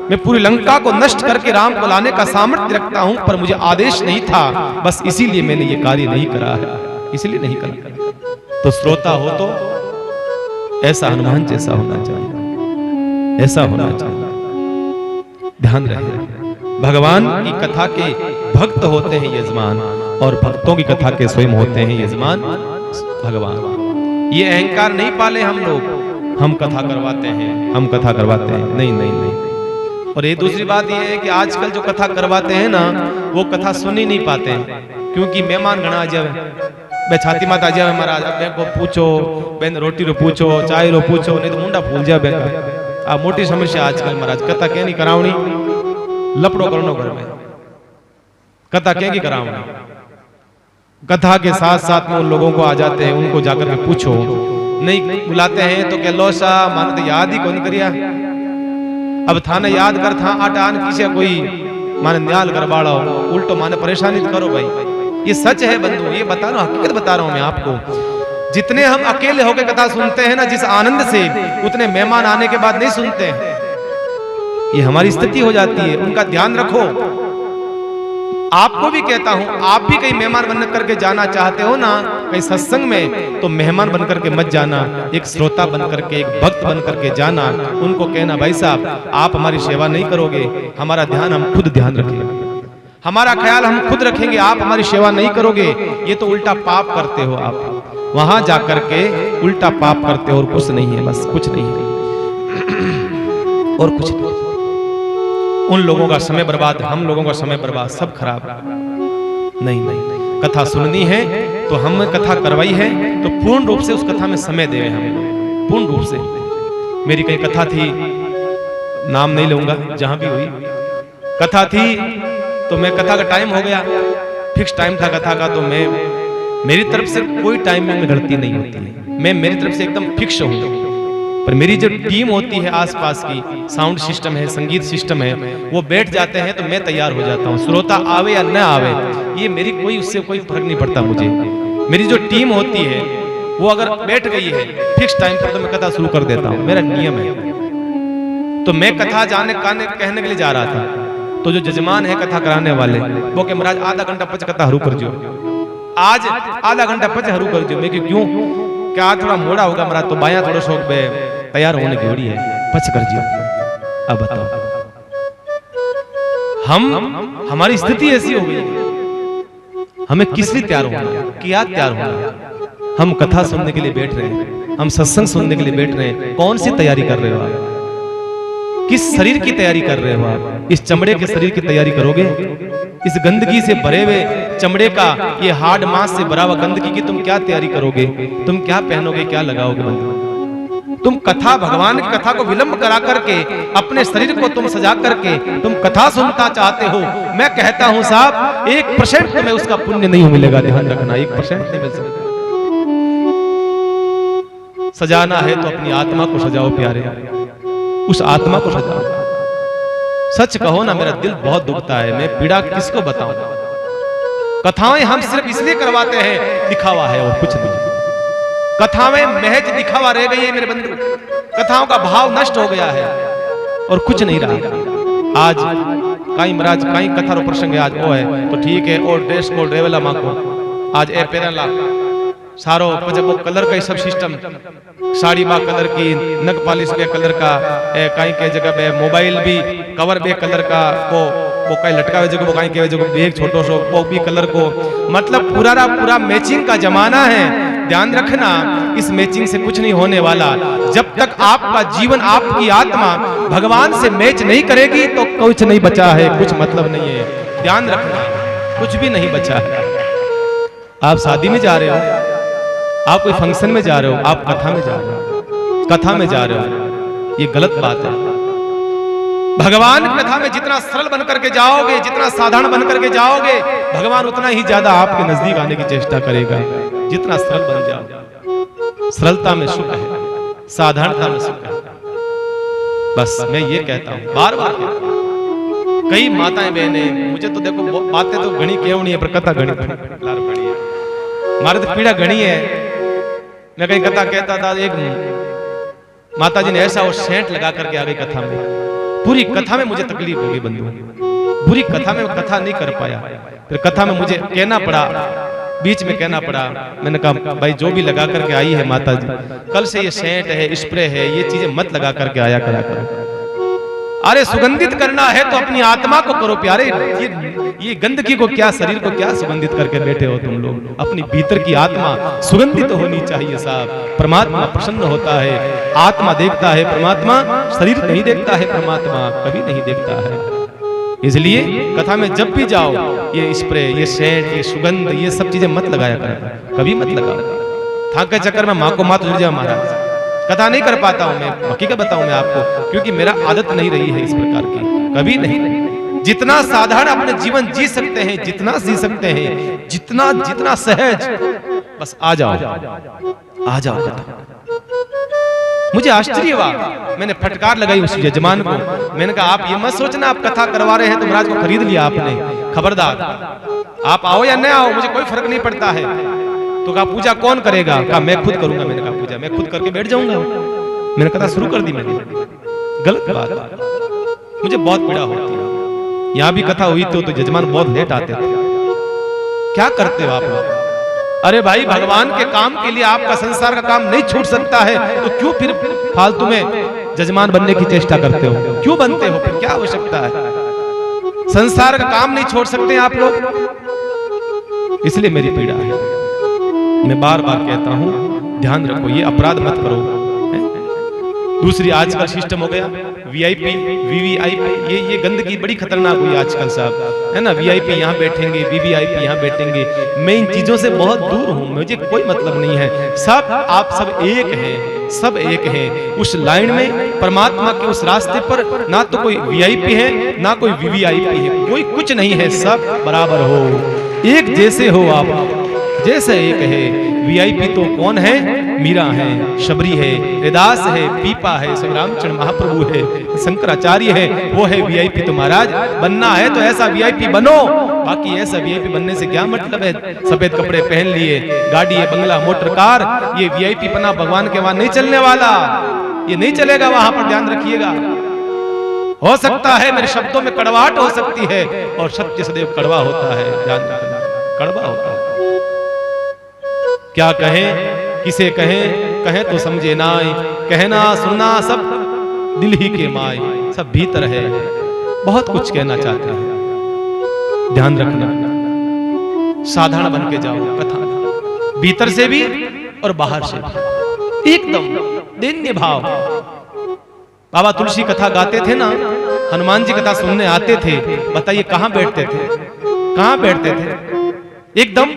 मैं पूरी लंका को नष्ट करके राम को लाने का सामर्थ्य रखता हूं, पर मुझे आदेश नहीं था, बस इसीलिए मैंने ये कार्य नहीं करा है, इसलिए नहीं करा। तो श्रोता हो तो ऐसा हनुमान जैसा होना चाहिए, ऐसा होना चाहिए। ध्यान रहे, भगवान की कथा के भक्त होते हैं यजमान, और भक्तों की कथा के स्वयं होते हैं यजमान भगवान। ये अहंकार नहीं पाले हम लोग, हम कथा करवाते हैं, हम कथा करवाते हैं, नहीं नहीं नहीं। और ये दूसरी बात ये है कि आजकल जो कथा करवाते हैं ना, वो कथा सुन ही नहीं पाते हैं, क्योंकि मेहमान घना आ जावे, बे छाती माता आ जावे महाराज, अब को पूछो, बेन रोटी रो पूछो, चाय रो पूछो, नहीं तो मुंडा फूल जावे बेका। आ मोटी समस्या आजकल महाराज, कथा क्या नहीं करावनी, लपड़ो करनो घर में, कथा क्या की करावनी। कथा के साथ साथ में उन लोगों को आ जाते हैं, उनको जाकर के पूछो, नहीं बुलाते हैं तो क्या लो सा माने तो याद ही कौन करिया, अब थाने याद कर था आटान किसे कोई माने न्याल कर बाड़ो, उल्टो माने परेशानी करो भाई। ये सच है बंधु, ये बता रहा हूं, हकीकत बता रहा हूं मैं आपको। जितने हम अकेले होकर कथा सुनते हैं ना जिस आनंद से, उतने मेहमान आने के बाद नहीं सुनते हैं। ये हमारी स्थिति हो जाती है, उनका ध्यान रखो। आपको भी कहता हूं, आप भी कहीं मेहमान बन करके जाना चाहते हो ना कहीं सत्संग में, तो मेहमान बन करके मत जाना, एक श्रोता बन करके, एक भक्त बन करके जाना। उनको कहना, भाई साहब आप हमारी सेवा नहीं करोगे, हमारा ध्यान हम खुद ध्यान रखेंगे, हमारा ख्याल हम खुद रखेंगे, आप हमारी सेवा नहीं करोगे, ये तो उल्टा पाप करते हो आप। वहां जाकर के उल्टा पाप करते हो, और कुछ नहीं है, बस कुछ नहीं है और कुछ नहीं। उन लोगों का समय बर्बाद, हम लोगों का समय बर्बाद, सब खराब। नहीं नहीं, कथा सुननी है तो हम कथा करवाई है तो पूर्ण रूप से उस कथा में समय देवे हम लोग, पूर्ण रूप से। मेरी कई कथा थी, नाम नहीं लूंगा, जहां भी हुई कथा थी, तो मैं कथा का टाइम हो गया, फिक्स टाइम था कथा का, तो मैं मेरी तरफ से कोई टाइमिंग में गलती नहीं होती है, मैं मेरी तरफ से एकदम फिक्स हूँ। पर मेरी जो टीम होती है आसपास की, साउंड सिस्टम है, संगीत सिस्टम है, वो बैठ जाते हैं तो मैं तैयार हो जाता हूँ। श्रोता आवे या न आवे, ये मेरी कोई उससे कोई फर्क नहीं पड़ता मुझे। मेरी जो टीम होती है वो अगर बैठ गई है फिक्स टाइम पर, तो मैं कथा शुरू कर देता हूँ, मेरा नियम है। तो मैं कथा कहने के लिए जा रहा था, तो जो जजमान है कथा कराने वाले, वो कह महाराज आधा घंटा पच कथा हरू कर जो, आज आधा घंटा पच हरू कर जो। मैं क्यों, क्या थोड़ा मोड़ा होगा महाराज, तो बाया थोड़ा शौक बे तैयार होने की होड़ी है, पच कर जियो। अब बताओ, हमारी स्थिति ऐसी हो गई, हमें किस लिए तैयार होना, क्या तैयार होना? हम कथा सुनने के लिए बैठ रहे हैं, हम सत्संग सुनने के लिए बैठ रहे हैं। कौन सी तैयारी कर रहे हो आप? किस शरीर की तैयारी कर रहे हो आप? इस चमड़े के शरीर की तैयारी करोगे? इस गंदगी से भरे हुए चमड़े का, ये हार्ड मांस से भरा हुआ गंदगी की तुम क्या तैयारी करोगे? तुम क्या पहनोगे, क्या लगाओगे बंधु? तुम कथा, भगवान की कथा को विलंब करा करके, अपने शरीर को तुम सजा करके तुम कथा सुनता चाहते हो। मैं कहता हूं साहब, 1% तुम्हें उसका पुण्य नहीं मिलेगा, ध्यान रखना, 1% नहीं मिल सकता। सजाना है तो अपनी आत्मा को सजाओ प्यारे, उस आत्मा को सजाओ। सच कहो ना, मेरा दिल बहुत दुखता है, मैं पीड़ा किसको बताऊं? कथाएं हम सिर्फ इसलिए करवाते हैं, दिखावा है और कुछ नहीं। कथाएं महज दिखावा रह गई है मेरे बंधु, कथाओं का भाव नष्ट हो गया है और कुछ नहीं रहा। आज कहीं महाराज कहीं कथा रो प्रसंग आज वो है तो ठीक है, और ड्रेस कोड रेवला मां को आज ए पेरला सारो पजे वो कलर का ही सब सिस्टम, साड़ी बा कलर की, नग पॉलिश बे कलर का, कहीं के जगह पे मोबाइल भी कवर बे कलर का को वो कहीं लटकावे जगह वो कहीं केवे जगह एक छोटो सो वो भी कलर को, मतलब पूरा मैचिंग का जमाना है। ध्यान रखना, इस मैचिंग से कुछ नहीं होने वाला। जब तक आपका जीवन, आपकी आत्मा भगवान से मैच नहीं करेगी तो कुछ नहीं बचा है, कुछ मतलब नहीं है। ध्यान रखना, कुछ भी नहीं बचा है। आप शादी में जा रहे हो, आप कोई फंक्शन में जा रहे हो, आप कथा में जा रहे हो, कथा में जा रहे हो, ये गलत बात है। भगवान की कथा में जितना सरल बन करके जाओगे, जितना साधारण बन करके जाओगे, भगवान उतना ही ज्यादा आपके नजदीक आने की चेष्टा करेगा। जितना सरल बन जाओ, सरलता में सुख है, साधारणता में सुख है। बस मैं ये कहता हूं, बार बार कहता हूं। कई माताएं बहनें, मुझे तो देखो बातें तो घनी क्यों नहीं है, पर कथा घनी है। हमारे तो पीड़ा घनी है। मैं कहीं कथा कहता था, एक माता जी ने ऐसा वो सेंट लगा करके आ गई कथा में। पूरी कथा में मुझे तकलीफ हो गई बंधु, पूरी कथा में कथा नहीं कर पाया। फिर कथा में मुझे कहना पड़ा, बीच में कहना पड़ा। मैंने कहा भाई जो भी लगा करके आई है माता जी, कल से ये सेंट है, स्प्रे है, ये चीजें मत लगा करके आया करा करो। अरे सुगंधित करना है तो अपनी आत्मा को करो प्यारे। ये गंदगी को क्या, शरीर को क्या सुगंधित करके बैठे हो तुम लोग। अपनी भीतर की आत्मा सुगंधित होनी चाहिए साहब। परमात्मा प्रसन्न होता है, आत्मा देखता है परमात्मा, शरीर नहीं देखता है परमात्मा, कभी नहीं देखता है। इसलिए कथा में जब भी जाओ, ये स्प्रे, ये सेंट, ये सुगंध, ये सब चीजें मत लगाया करो, कभी मत लगाओ। थाक के चक्कर में माँ को मात जुड़ जाए महाराज। कथा नहीं कर पाता हूं मैं, हकीकत बताऊं मैं आपको, क्योंकि मेरा आदत नहीं रही है इस प्रकार की, कभी नहीं। जितना साधारण अपने जीवन जी सकते हैं, जितना जी सकते हैं, जितना सहज, बस आ जाओ कथा। मुझे आश्चर्य हुआ, मैंने फटकार लगाई उस यजमान को। मैंने कहा आप ये मत सोचना आप कथा करवा रहे हैं तो महाराज को खरीद लिया आपने, खबरदार। आप आओ या नहीं आओ, मुझे कोई फर्क नहीं पड़ता है। तो कहा पूजा कौन करेगा? कहा मैं खुद करूंगा। मैंने कहा पूजा मैं खुद करके बैठ जाऊंगा। मैंने कथा शुरू कर दी मैंने। गलत बात, मुझे बहुत पीड़ा होती है। यहां भी कथा हुई तो यजमान बहुत लेट आते थे। क्या करते हो आप लोग? अरे भाई भगवान के काम के लिए आपका संसार का काम नहीं छूट सकता है तो क्यों फिर फालतू में जजमान बनने की चेष्टा करते हो? क्यों बनते हो? फिर क्या आवश्यकता है? संसार का काम नहीं छोड़ सकते आप लोग, इसलिए मेरी पीड़ा है। मैं बार बार कहता हूं ध्यान रखो, ये अपराध मत करो। दूसरी आजकल सिस्टम हो गया वीआईपी, वीवीआईपी, ये गंदगी बड़ी खतरनाक हुई आजकल साहब, है ना। वीआईपी यहाँ बैठेंगे, वीवीआईपी यहाँ बैठेंगे। मैं इन चीजों से बहुत दूर हूँ, मुझे कोई मतलब नहीं है। सब आप सब एक हैं, सब एक हैं। उस लाइन में परमात्मा के उस रास्ते पर ना तो कोई वीआईपी है ना कोई वीवीआईपी है, कोई कुछ नहीं है, सब बराबर हो, एक जैसे हो आप, जैसे एक है। वीआईपी तो कौन है? मीरा है, शबरी है, रैदास है, पीपा है, श्री रामचंद्र महाप्रभु है, शंकराचार्य है, वो है वीआईपी। तो महाराज बनना है तो ऐसा वीआईपी बनो, बाकी ऐसा वीआईपी बनने से क्या मतलब है? सफेद कपड़े पहन लिए, गाड़ी है, बंगला, मोटर कार, ये वीआईपी पना भगवान के वहां नहीं चलने वाला, ये नहीं चलेगा। वहां पर ध्यान रखिएगा। हो सकता है मेरे शब्दों में कड़वाहट हो सकती है, और सत्य सदैव कड़वा होता है, ध्यान रखना, कड़वा होता है। क्या कहें, किसे कहें, कहें तो समझे नाय, कहना सुनना सब दिल ही के माय, सब भीतर है, बहुत कुछ कहना चाहते हैं। ध्यान रखना, साधारण बन के जाओ कथा, भीतर से भी और बाहर से भी, एकदम दैन्य भाव। बाबा तुलसी कथा गाते थे ना, हनुमान जी कथा सुनने आते थे, बताइए कहां बैठते थे? कहां बैठते थे? एकदम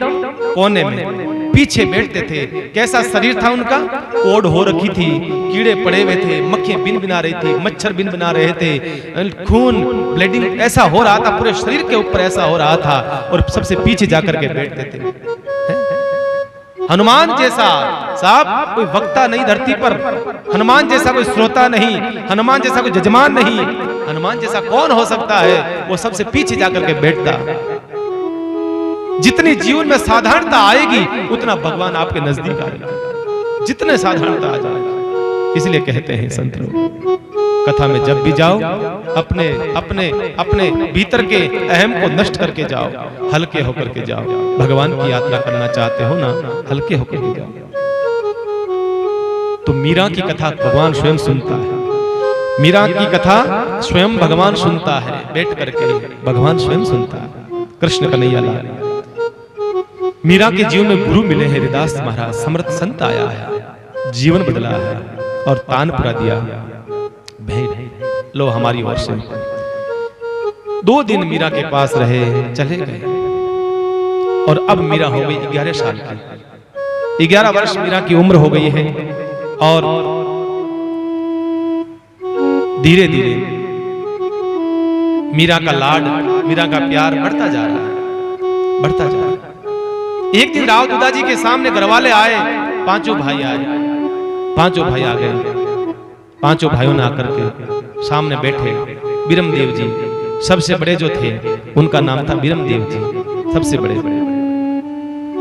कोने में पीछे बैठते थे। कैसा शरीर था उनका? कोढ़ हो रखी थी, कीड़े पड़े हुए थे, मक्खियां बिन बिना रही थी, मच्छर बिन बिना रहे थे, खून ब्लीडिंग ऐसा हो रहा था, पूरे शरीर के ऊपर ऐसा हो रहा था, और सबसे पीछे जाकर के बैठते थे। हनुमान जैसा साहब कोई वक्ता नहीं धरती पर, हनुमान जैसा कोई श्रोता नहीं, हनुमान जैसा कोई जजमान नहीं, हनुमान जैसा कौन हो सकता है? वो सबसे पीछे जाकर के बैठता। जितनी जीवन में साधारणता आएगी उतना भगवान आपके नजदीक आएगा, जितने साधारणता आ जाएगी। इसलिए कहते हैं संत लोग, कथा में जब भी जाओ अपने अपने अपने भीतर के अहम को नष्ट करके जाओ, हल्के होकर के जाओ। भगवान की यात्रा करना चाहते हो ना, हल्के होकर के जाओ। तो मीरा की कथा भगवान स्वयं सुनता है। मीरा की कथा स्वयं भगवान सुनता है, बैठ करके भगवान स्वयं सुनता है। कृष्ण कन्हैया लाल। मीरा के जीवन में गुरु मिले हैं, हरिदास महाराज समर्थ संत आया है, जीवन बदला है और तानपुरा दिया। भेंट लो हमारी ओर से। 2 दिन मीरा के पास रहे, चले गए और अब मीरा हो गई 11 साल की। 11 वर्ष मीरा की उम्र हो गई है और धीरे धीरे मीरा का लाड, मीरा का प्यार बढ़ता जा रहा है, बढ़ता जा रहा है। एक दिन राव दूधा जी के सामने घरवाले आए, 5 भाई आए, 5 भाई आ गए। 5 भाइयों ने आकर के सामने बैठे। बीरमदेव जी सबसे बड़े जो थे, उनका नाम था बीरमदेव जी, सबसे बड़े।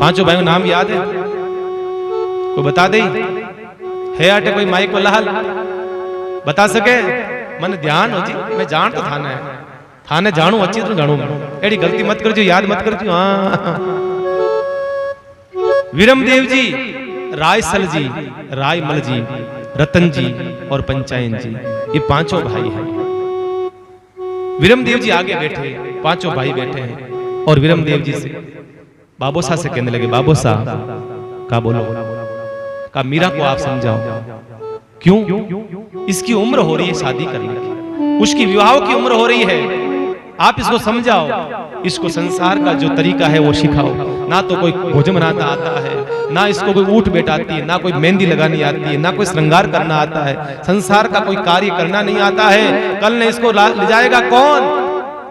5 भाइयों का नाम याद है? कोई बता दे? है आटे कोई माई को लाल बता सके? मन ध्यान हो जी, मैं जान तो थाने है, थाने जानू अच्छी तो जानू, एडी गलती मत कर जो, याद मत कर जो। हाँ, वीरमदेव जी, रायसल जी, रायमल जी, रतन जी और पंचायन जी, ये 5 भाई हैं। वीरमदेव जी आगे बैठे, 5 भाई बैठे हैं और वीरमदेव जी से बाबोसा से कहने लगे, बाबोसा का बोलो, का मीरा को आप समझाओ। क्यों? इसकी उम्र हो रही है शादी करने की, उसकी विवाह की उम्र हो रही है, आप इसको समझाओ, इसको संसार का जो तरीका है वो सिखाओ। ना तो कोई भोजन बनाना आता है, ना इसको कोई ऊठ बैठाती है, ना कोई मेहंदी लगानी आती है, ना कोई श्रृंगार करना आता है, संसार का कोई कार्य करना नहीं आता है। कल ने इसको ले जाएगा कौन?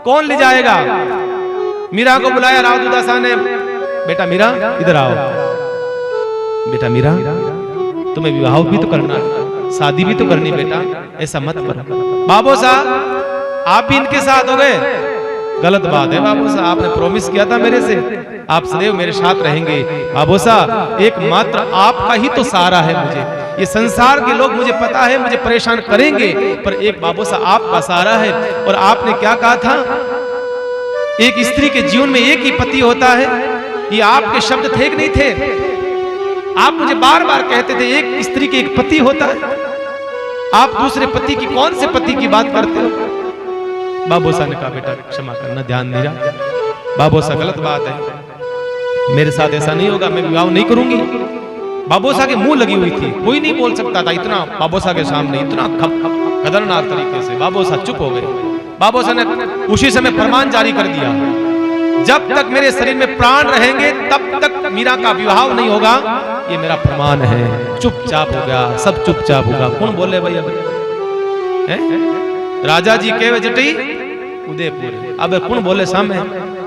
कौन ले जाएगा? मीरा को बुलाया राव दूधासा ने, बेटा मीरा इधर आओ, बेटा मीरा तुम्हें विवाह भी तो करना है, शादी भी तो करनी, बेटा ऐसा मत करो। बाबू साहब आप भी इनके साथ हो गए, गलत बात है बाबू साहब, आपने प्रॉमिस किया था मेरे से, आप सदैव मेरे साथ रहेंगे। बाबू साहब एकमात्र आपका ही तो सहारा है मुझे, ये संसार के लोग मुझे पता है मुझे परेशान करेंगे, पर एक बाबू साहब आपका सहारा है। और आपने क्या कहा था? एक स्त्री के जीवन में एक ही पति होता है, ये आपके शब्द थे कि नहीं थे? आप मुझे बार बार कहते थे एक स्त्री के एक पति होता है, आप दूसरे पति की, कौन से पति की बात करते हो? बाबूसा ने कहा बेटा क्षमा करना, ध्यान नहीं रहा, बाबूसा गलत बात है, मेरे साथ ऐसा नहीं होगा, मैं विवाह नहीं करूंगी। बाबूसा के मुंह लगी हुई थी, कोई नहीं बोल सकता था इतना, बाबूसा के सामने इतना खतरनाक तरीके से बाबूसा चुप हो गए। बाबूसा ने उसी समय फरमान जारी कर दिया, जब तक मेरे शरीर में प्राण रहेंगे तब तक मीरा का विवाह नहीं होगा, ये मेरा फरमान है। चुपचाप हो गया, सब चुपचाप होगा। कौन बोले भाई? अब राजा जी के जटी उदयपुर, अब कौन बोले सामने?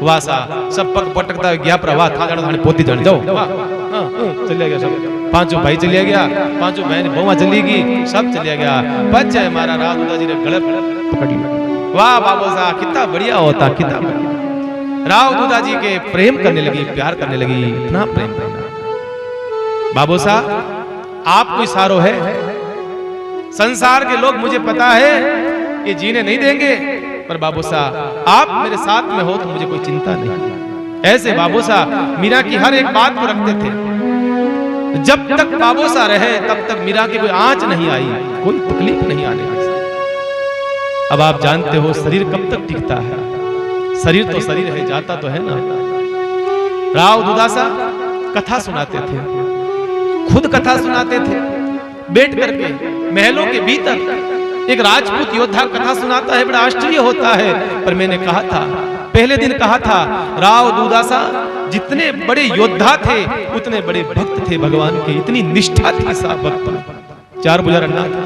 वासा सब पग पटकता गया, प्रवाह था जाने पोती जान जाओ, चलिए गया सब, 5 भाई चलिए गया, 5 बहन बहुआ चली गई, सब चलिए गया। बच्चे हमारा राव दूधा जी ने गले पकड़ लिया। वाह बाबू साहब कितना बढ़िया होता, कितना बढ़िया। राव दूधा जी के प्रेम करने लगी, प्यार करने लगी, इतना प्रेम करना। बाबू साहब आप कोई सारो है, संसार के लोग मुझे पता है ये जीने नहीं देंगे, पर बाबू साहब आप मेरे साथ में हो तो मुझे कोई चिंता नहीं। ऐसे बाबू साहब मीरा की हर एक बात को रखते थे। जब तक बाबू साहब रहे तब तक मीरा की कोई आंच नहीं आई, कोई तकलीफ नहीं आने दी। अब आप जानते हो शरीर कब तक टिकता है? शरीर तो शरीर है, जाता तो है ना। राव दूधासा कथा सुनाते थे, खुद कथा सुनाते थे, बैठ करके महलों के भीतर एक राजपूत योद्धा कथा सुनाता है, बड़ा आश्चर्य होता है। पर मैंने कहा था, पहले दिन कहा था, राव दूधासा जितने बड़े योद्धा थे उतने बड़े भक्त थे भगवान के, इतनी निष्ठा थी साहब भक्त। 4 बुझा रन्ना था।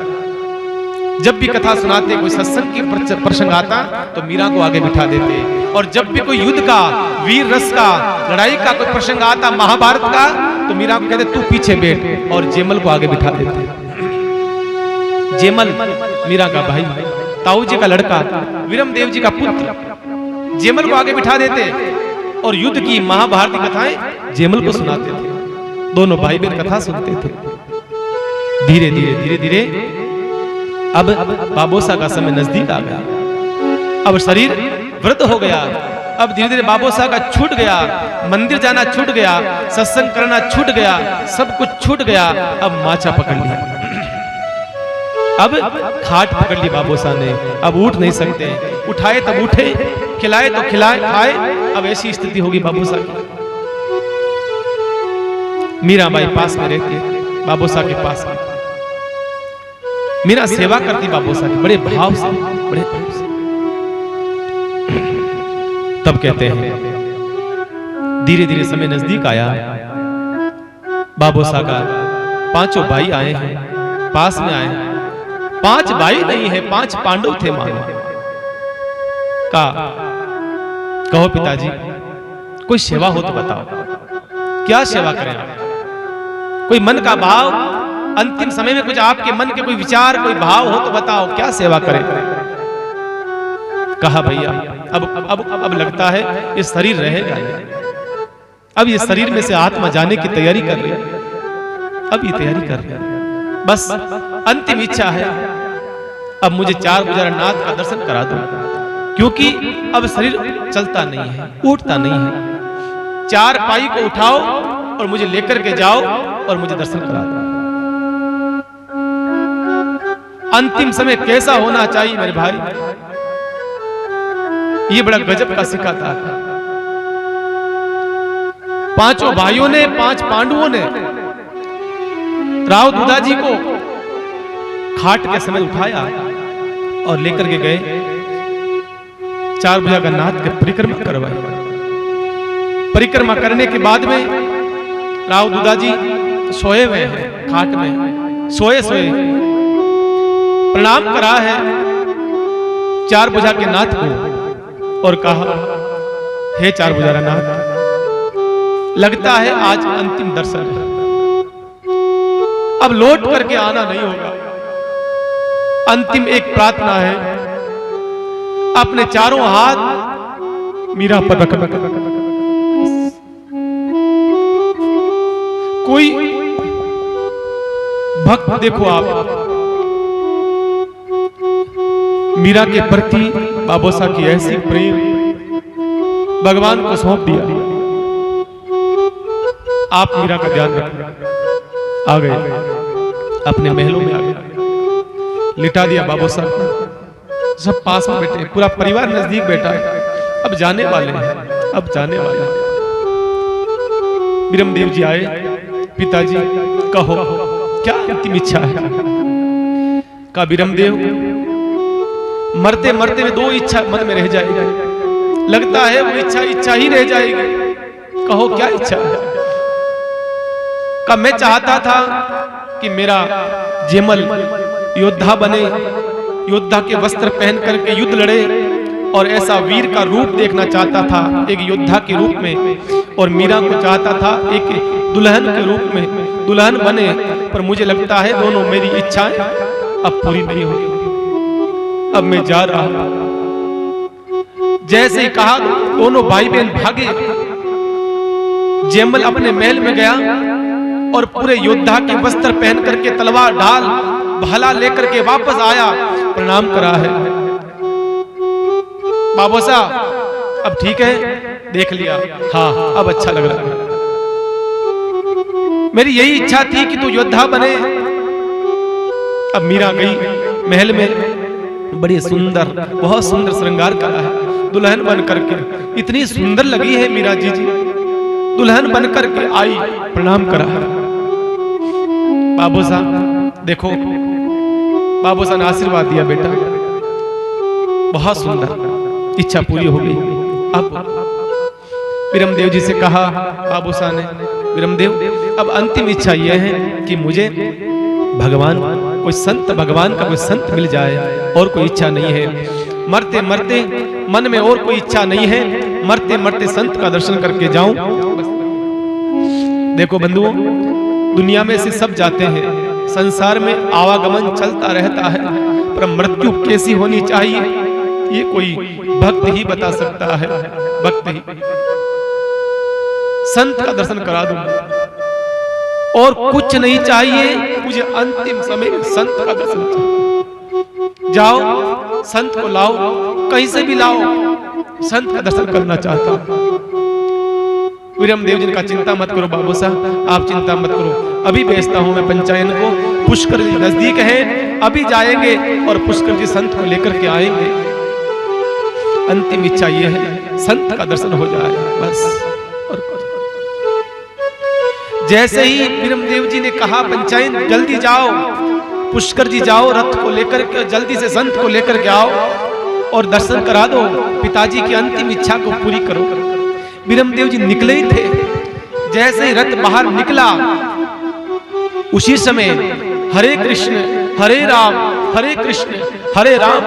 जब भी कथा सुनाते, कोई सत्संग की प्रसंग आता तो मीरा को आगे बिठा देते, और जब भी कोई युद्ध का, वीर रस का, लड़ाई का कोई प्रसंग आता, महाभारत का, तो मीरा को कहते तू पीछे बैठ, और जेमल को आगे बिठा देते। जेमल मीरा का भाई, ताऊ जी का लड़का, वीरमदेव जी का पुत्र, जेमल को आगे बिठा देते और युद्ध की, महाभारत की कथाएं जेमल को सुनाते थे। दोनों भाई बहन कथा सुनते थे। धीरे धीरे धीरे धीरे अब बाबोसा का समय नजदीक आ गया, अब शरीर वृद्ध हो गया, अब धीरे धीरे बाबोसा का छूट गया, मंदिर जाना छूट गया, सत्संग करना छूट गया, सब कुछ छूट गया। अब माचा पकड़ लिया। अब खाट पकड़ ली बाबूसा ने, अब उठ नहीं सकते, उठाए तब उठे, खिलाए तो खिलाए खाए, अब ऐसी स्थिति होगी बाबूसा की। मीराबाई पास में रहती है बाबूसा के पास में। मीरा सेवा करती बाबूसा की बड़े भाव से, बड़े भाव से। तब कहते हैं धीरे धीरे समय नजदीक आया, बाबूसा का 5 भाई आए हैं, पास में आए। 5 भाई नहीं है, 5 पांडव थे मानो। कहो पिताजी कोई सेवा हो तो बताओ, क्या सेवा करें आप? कोई मन का भाव, अंतिम समय में कुछ आपके मन के कोई विचार, कोई भाव हो तो बताओ, क्या सेवा करें? कहा भैया अब लगता है ये शरीर रहेगा नहीं, अब ये शरीर में से आत्मा जाने की तैयारी कर रही है, अब ये तैयारी कर रही है, बस अंतिम इच्छा है अब मुझे 4 भुजा नाथ का दर्शन करा दो, क्योंकि अब शरीर चलता नहीं है, उठता नहीं है। 4 पाई को उठाओ और मुझे लेकर के जाओ और मुझे दर्शन करा दो। अंतिम समय कैसा होना चाहिए मेरे भाई, ये बड़ा गजब का सिक्का था। 5 भाइयों ने, 5 पांडवों ने राव दुदाजी को खाट के समय उठाया और लेकर के गए, 4 भुजा का नाथ के परिक्रमा करवाई। परिक्रमा करने के बाद में राव दुदाजी सोए हुए हैं, खाट में सोए प्रणाम करा है 4 भुजा के नाथ को और कहा, हे 4 भुजा का नाथ, लगता है आज अंतिम दर्शन है, अब लौट करके आना नहीं होगा। अंतिम एक प्रार्थना है, अपने चारों हाथ मीरा पर रख। कोई भक्त देखो आप, मीरा के प्रति बाबूसा की ऐसी प्रेम भगवान को सौंप दिया। आप मीरा का ध्यान रखना। आ गए, अपने महलों में आ गए, लिटा दिया बाबूसा को, सब पास में बैठे, पूरा परिवार नजदीक बैठा है। अब जाने वाले हैं, अब जाने वाले हैं। विरमदेव जी आए, पिताजी कहो क्या अंतिम इच्छा है? कहा विरमदेव, मरते मरते में 2 इच्छा मन में रह जाएगी, लगता है वो इच्छा ही रह जाएगी, कहो क्या इच्छा है? कहा मैं चाहता था कि मेरा जेमल योद्धा बने, योद्धा के वस्त्र पहन करके युद्ध लड़े, और ऐसा वीर का रूप देखना चाहता था एक योद्धा के रूप में, और मीरा को चाहता था एक दुल्हन के रूप में दुल्हन बने। पर मुझे लगता है दोनों मेरी इच्छाएं अब पूरी नहीं होगी, अब मैं जा रहा हूं। जैसे ही कहा दोनों भाई बहन भागे, जेमल अपने महल में गया और पूरे योद्धा के वस्त्र पहन करके तलवार ढाल भाला लेकर के वापस आया, प्रणाम करा है। बाबूसा अब ठीक है, देख लिया, हाँ अब अच्छा लग रहा है, मेरी यही इच्छा थी कि तू योद्धा बने। अब मीरा गई महल में, बड़ी सुंदर, बहुत सुंदर श्रृंगार करा है, दुल्हन बन करके इतनी सुंदर लगी है मीरा जी, दुल्हन बन करके आई, प्रणाम करा है। बाबूसा देखो, बाबूसा ने आशीर्वाद दिया, बेटा बहुत सुंदर, इच्छा पूरी हो गई। अब विरमदेव जी से कहा बाबूसा ने, विरमदेव अब अंतिम इच्छा यह है कि मुझे भगवान, कोई संत, भगवान का कोई संत मिल जाए, और कोई इच्छा नहीं है। मरते मरते मन में और कोई इच्छा नहीं है, मरते मरते संत का दर्शन करके जाऊं। देखो बंधुओं, दुनिया में से सब जाते हैं, संसार में आवागमन चलता रहता है, पर मृत्यु कैसी होनी चाहिए ये कोई भक्त ही बता सकता है, भक्त ही। संत का दर्शन करा दूंगा और कुछ नहीं चाहिए मुझे, अंतिम समय में संत का दर्शन चाहिए। जाओ संत को लाओ, कहीं से भी लाओ, संत का दर्शन करना चाहता हूं। विरमदेव जी ने कहा चिंता मत करो बाबू साहब, आप चिंता मत करो, अभी भेजता हूं मैं पंचायन को। पुष्कर जी नजदीक है, अभी जाएंगे और पुष्कर जी संत को लेकर के आएंगे। अंतिम इच्छा ये है संत का दर्शन हो जाए बस। और जैसे ही विरमदेव जी ने कहा पंचायन जल्दी जाओ, पुष्कर जी जाओ रथ को लेकर के, जल्दी से संत को लेकर के आओ और दर्शन करा दो, पिताजी की अंतिम इच्छा को पूरी करो। विरमदेव जी निकले ही थे, जैसे ही रथ बाहर निकला उसी समय हरे कृष्ण हरे राम हरे कृष्ण हरे राम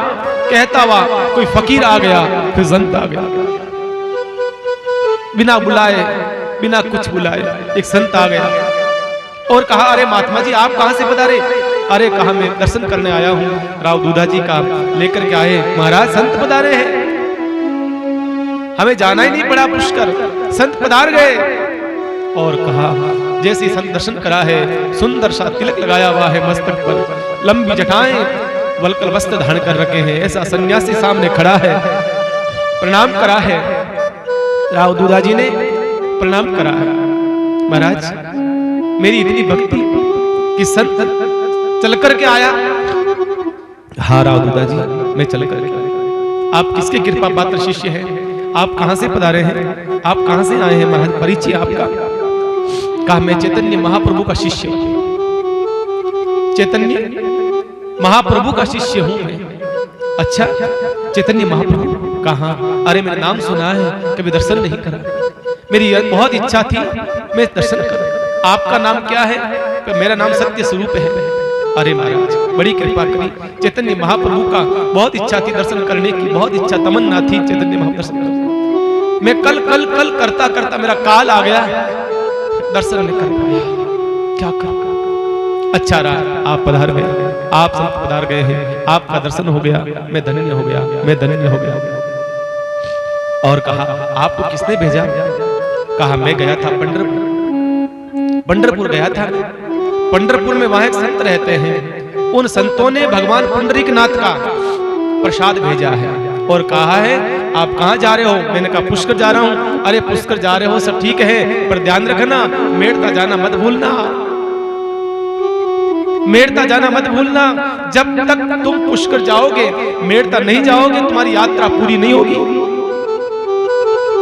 कहता हुआ कोई फकीर आ गया, फिर संत आ गया। बिना बुलाए बिना कुछ बुलाए एक संत आ गया और कहा अरे महात्मा जी आप कहां से पधारे? अरे कहा मैं दर्शन करने आया हूं, राव दूधा जी का लेकर के आए। महाराज संत पधारे हैं, हमें जाना ही नहीं पड़ा पुष्कर, संत पधार गए। और कहा जैसे संत दर्शन करा है, सुंदर सा तिलक लगाया हुआ है मस्तक पर, लंबी जटाएं, वल्कल वस्त्र धारण कर रखे हैं, ऐसा सन्यासी सामने खड़ा है, प्रणाम करा है। राव दूधा जी ने प्रणाम करा है। महाराज मेरी इतनी भक्ति कि संत चल करके आया। हाँ राव दूधा जी मैं चल करके आया। आप किसके कृपा पात्र शिष्य हैं? आप कहां से पधारे हैं? आप कहां से आए हैं महाराज? परिचय आपका? कहा मैं चैतन्य महाप्रभु का शिष्य हूं, चैतन्य महाप्रभु का शिष्य हूं मैं। अच्छा चैतन्य महाप्रभु कहां? अरे मेरा नाम सुना है, कभी दर्शन नहीं करा, मेरी बहुत इच्छा थी मैं दर्शन करूं। आपका नाम क्या है? मेरा नाम सत्य स्वरूप है। अरे महाराज बड़ी कृपा करी, चैतन्य महाप्रभु का बहुत इच्छा थी दर्शन करने की, बहुत इच्छा तमन्ना थी चैतन्य महाप्रभु दर्शन करने। मैं कल कल कल करता करता मेरा काल आ गया, दर्शन नहीं कर पाया, क्या कर। अच्छा रहा आप पधार गए, आप संत पधार गए हैं, आपका दर्शन हो गया, मैं धन्य हो गया, मैं धन्य हो गया। और कहा आपको किसने भेजा? कहा मैं गया था पंढरपुर, पंढरपुर गया था। पंढरपुर में वहां एक संत रहते हैं, उन संतों ने भगवान पुंडरीकनाथ का प्रसाद भेजा है और कहा है आप कहां जा रहे हो? मैंने कहा पुष्कर जा रहा हूं। अरे पुष्कर जा रहे हो सब ठीक है, पर ध्यान रखना मेड़ता जाना मत भूलना, मेड़ता जाना मत भूलना। जब तक तुम पुष्कर जाओगे, मेड़ता नहीं जाओगे, तुम्हारी यात्रा पूरी नहीं होगी।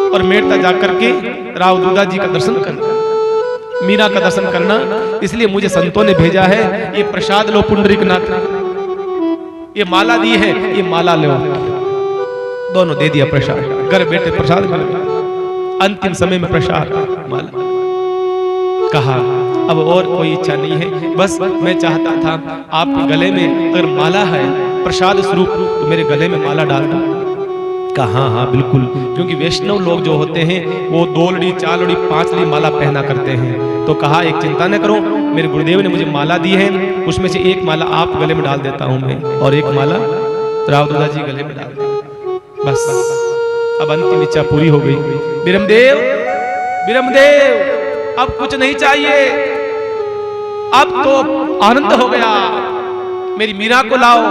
और मेड़ता जाकर के राव दूधा जी का दर्शन करना, मीरा का दर्शन करना, इसलिए मुझे संतों ने भेजा है। ये प्रसाद लो पुंडरीकनाथ, ये माला दी है, ये माला लो। दोनों दे दिया प्रसाद, घर बैठे प्रसाद मिल गया। अंतिम समय में प्रसाद माला। कहा अब और कोई इच्छा नहीं है, बस मैं चाहता था आपके गले में अगर माला है प्रसाद स्वरूप तो मेरे गले में माला डाल दो। कहा हाँ बिल्कुल, क्योंकि वैष्णव लोग जो होते हैं वो 2 लड़ी 4 लड़ी 5 लड़ी माला पहना करते हैं। तो कहा एक चिंता न करो, मेरे गुरुदेव ने मुझे माला दी है, उसमें से एक माला आप गले में डाल देता हूं मैं, और एक माला राव दूधा जी गले में डाल देता। बस अब अंतिम इच्छा पूरी हो गई। विरमदेव विरमदेव अब कुछ नहीं चाहिए, अब तो आनंद हो गया। मेरी मीरा को लाओ,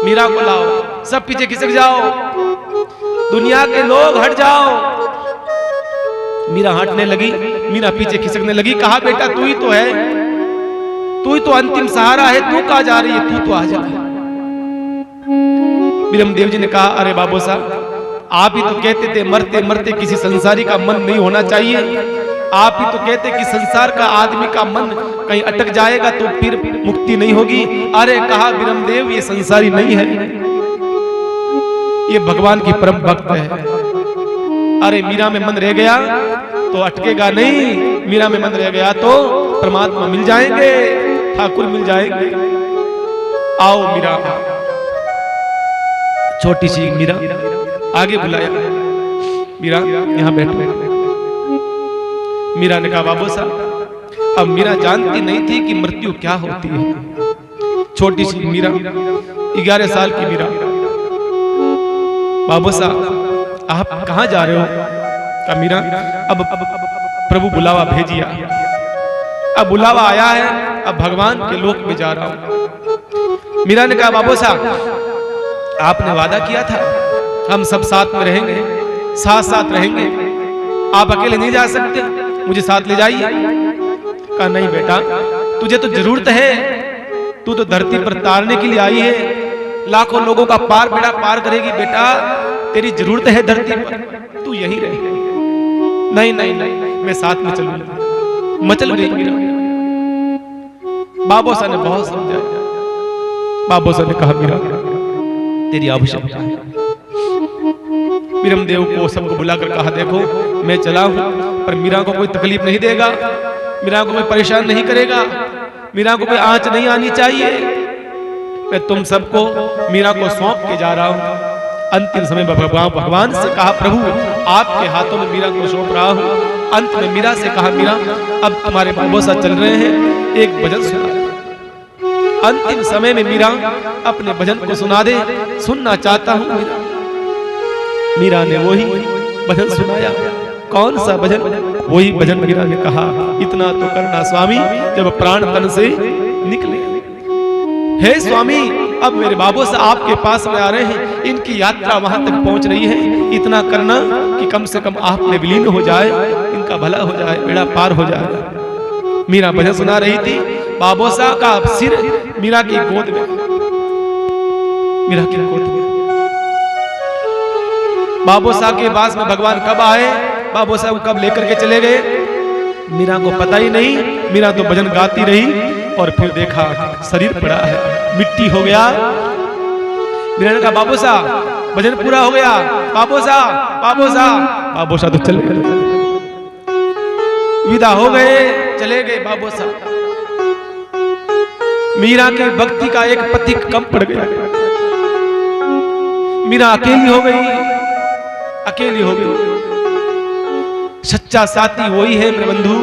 मीरा को लाओ, सब पीछे खिसक जाओ, दुनिया के लोग हट जाओ। मीरा हटने लगी, मीरा पीछे खिसकने लगी। कहा बेटा तू ही तो है, तू ही तो अंतिम सहारा है, तू कहां जा रही है? तू तो आ जा। विरमदेव जी ने कहा अरे बाबू साहब आप ही तो कहते थे मरते मरते किसी संसारी का मन नहीं होना चाहिए, आप ही तो कहते कि संसार का आदमी का मन कहीं अटक जाएगा तो फिर मुक्ति नहीं होगी। अरे कहा विरमदेव ये संसारी नहीं है, ये भगवान की परम भक्त है। अरे मीरा में मन रह गया तो अटकेगा नहीं, मीरा में मन रह गया तो परमात्मा मिल जाएंगे, ठाकुर मिल जाएंगे। आओ मीरा, छोटी सी मीरा आगे बुलाया, मीरा यहां बैठो। मीरा ने कहा बाबू साहब अब मीरा जानती नहीं थी कि मृत्यु क्या होती है। छोटी सी मीरा, 11 साल की मीरा। बाबू साहब आप कहां जा रहे हो? कहा मीरा अब प्रभु बुलावा भेजिया, अब बुलावा आया है, अब भगवान के लोक में जा रहा हूं। मीरा ने कहा बाबू साहब आपने वादा किया था हम सब साथ में रहेंगे, साथ साथ रहेंगे, आप अकेले नहीं जा सकते, मुझे साथ ले जाइए। कहा नहीं बेटा, तुझे तो जरूरत है, तू तो धरती पर तारने के लिए आई है, लाखों लोगों का बेड़ा पार करेगी बेटा, तेरी जरूरत है धरती पर, तू यहीं रहे। नहीं नहीं नहीं, मैं साथ में चलूंगा। मचल गई मीरा। बाबोसा ने बहुत समझाया। बाबोसा ने कहा मीरा तेरी आवश्यकता है। वीरमदेव को सबको बुलाकर कहा देखो मैं चला हूं, पर मीरा को कोई तकलीफ नहीं देगा, मीरा को कोई परेशान नहीं करेगा, मीरा को कोई आंच नहीं आनी चाहिए। मैं तुम सबको मीरा को सौंप के जा रहा हूं। अंतिम समय भगवान से कहा प्रभु आपके हाथों में मीरा को सौंप रहा हूं। अंत में मीरा से कहा मीरा अब तुम्हारे बाबोसा चल रहे हैं, एक भजन सुना। अंतिम समय में मीरा अपने भजन को सुना दे, सुनना चाहता हूं मीरा। मीरा ने वही भजन सुनाया। कौन सा भजन? वही भजन मीरा ने कहा इतना तो करना स्वामी जब प्राण तन से निकले। हे स्वामी अब मेरे बाबोसा आपके पास में आ रहे हैं, इनकी यात्रा वहां तक पहुंच रही है, इतना करना कि कम से कम आप में विलीन हो जाए, इनका भला हो जाए, बेड़ा पार हो जाए। मीरा भजन सुना रही थी, बाबोसा का सिर मीरा की गोद में, मीरा की गोद में। बाबोसा के पास में भगवान कब आए, बाबोसा को कब लेकर के चले गए, मीरा को पता ही नहीं। मीरा तो भजन गाती रही और फिर देखा शरीर पड़ा है, मिट्टी हो गया। मीरा ने कहा बाबोसा भजन पूरा हो गया, बाबोसा बाबोसा। बाबोसा तो चले गए, विदा हो गए, चले गए बाबोसा। मीरा के भक्ति का एक पथिक कम पड़ गया। मीरा अकेली हो गई, अकेली हो गई। सच्चा साथी वही है मेरे बंधु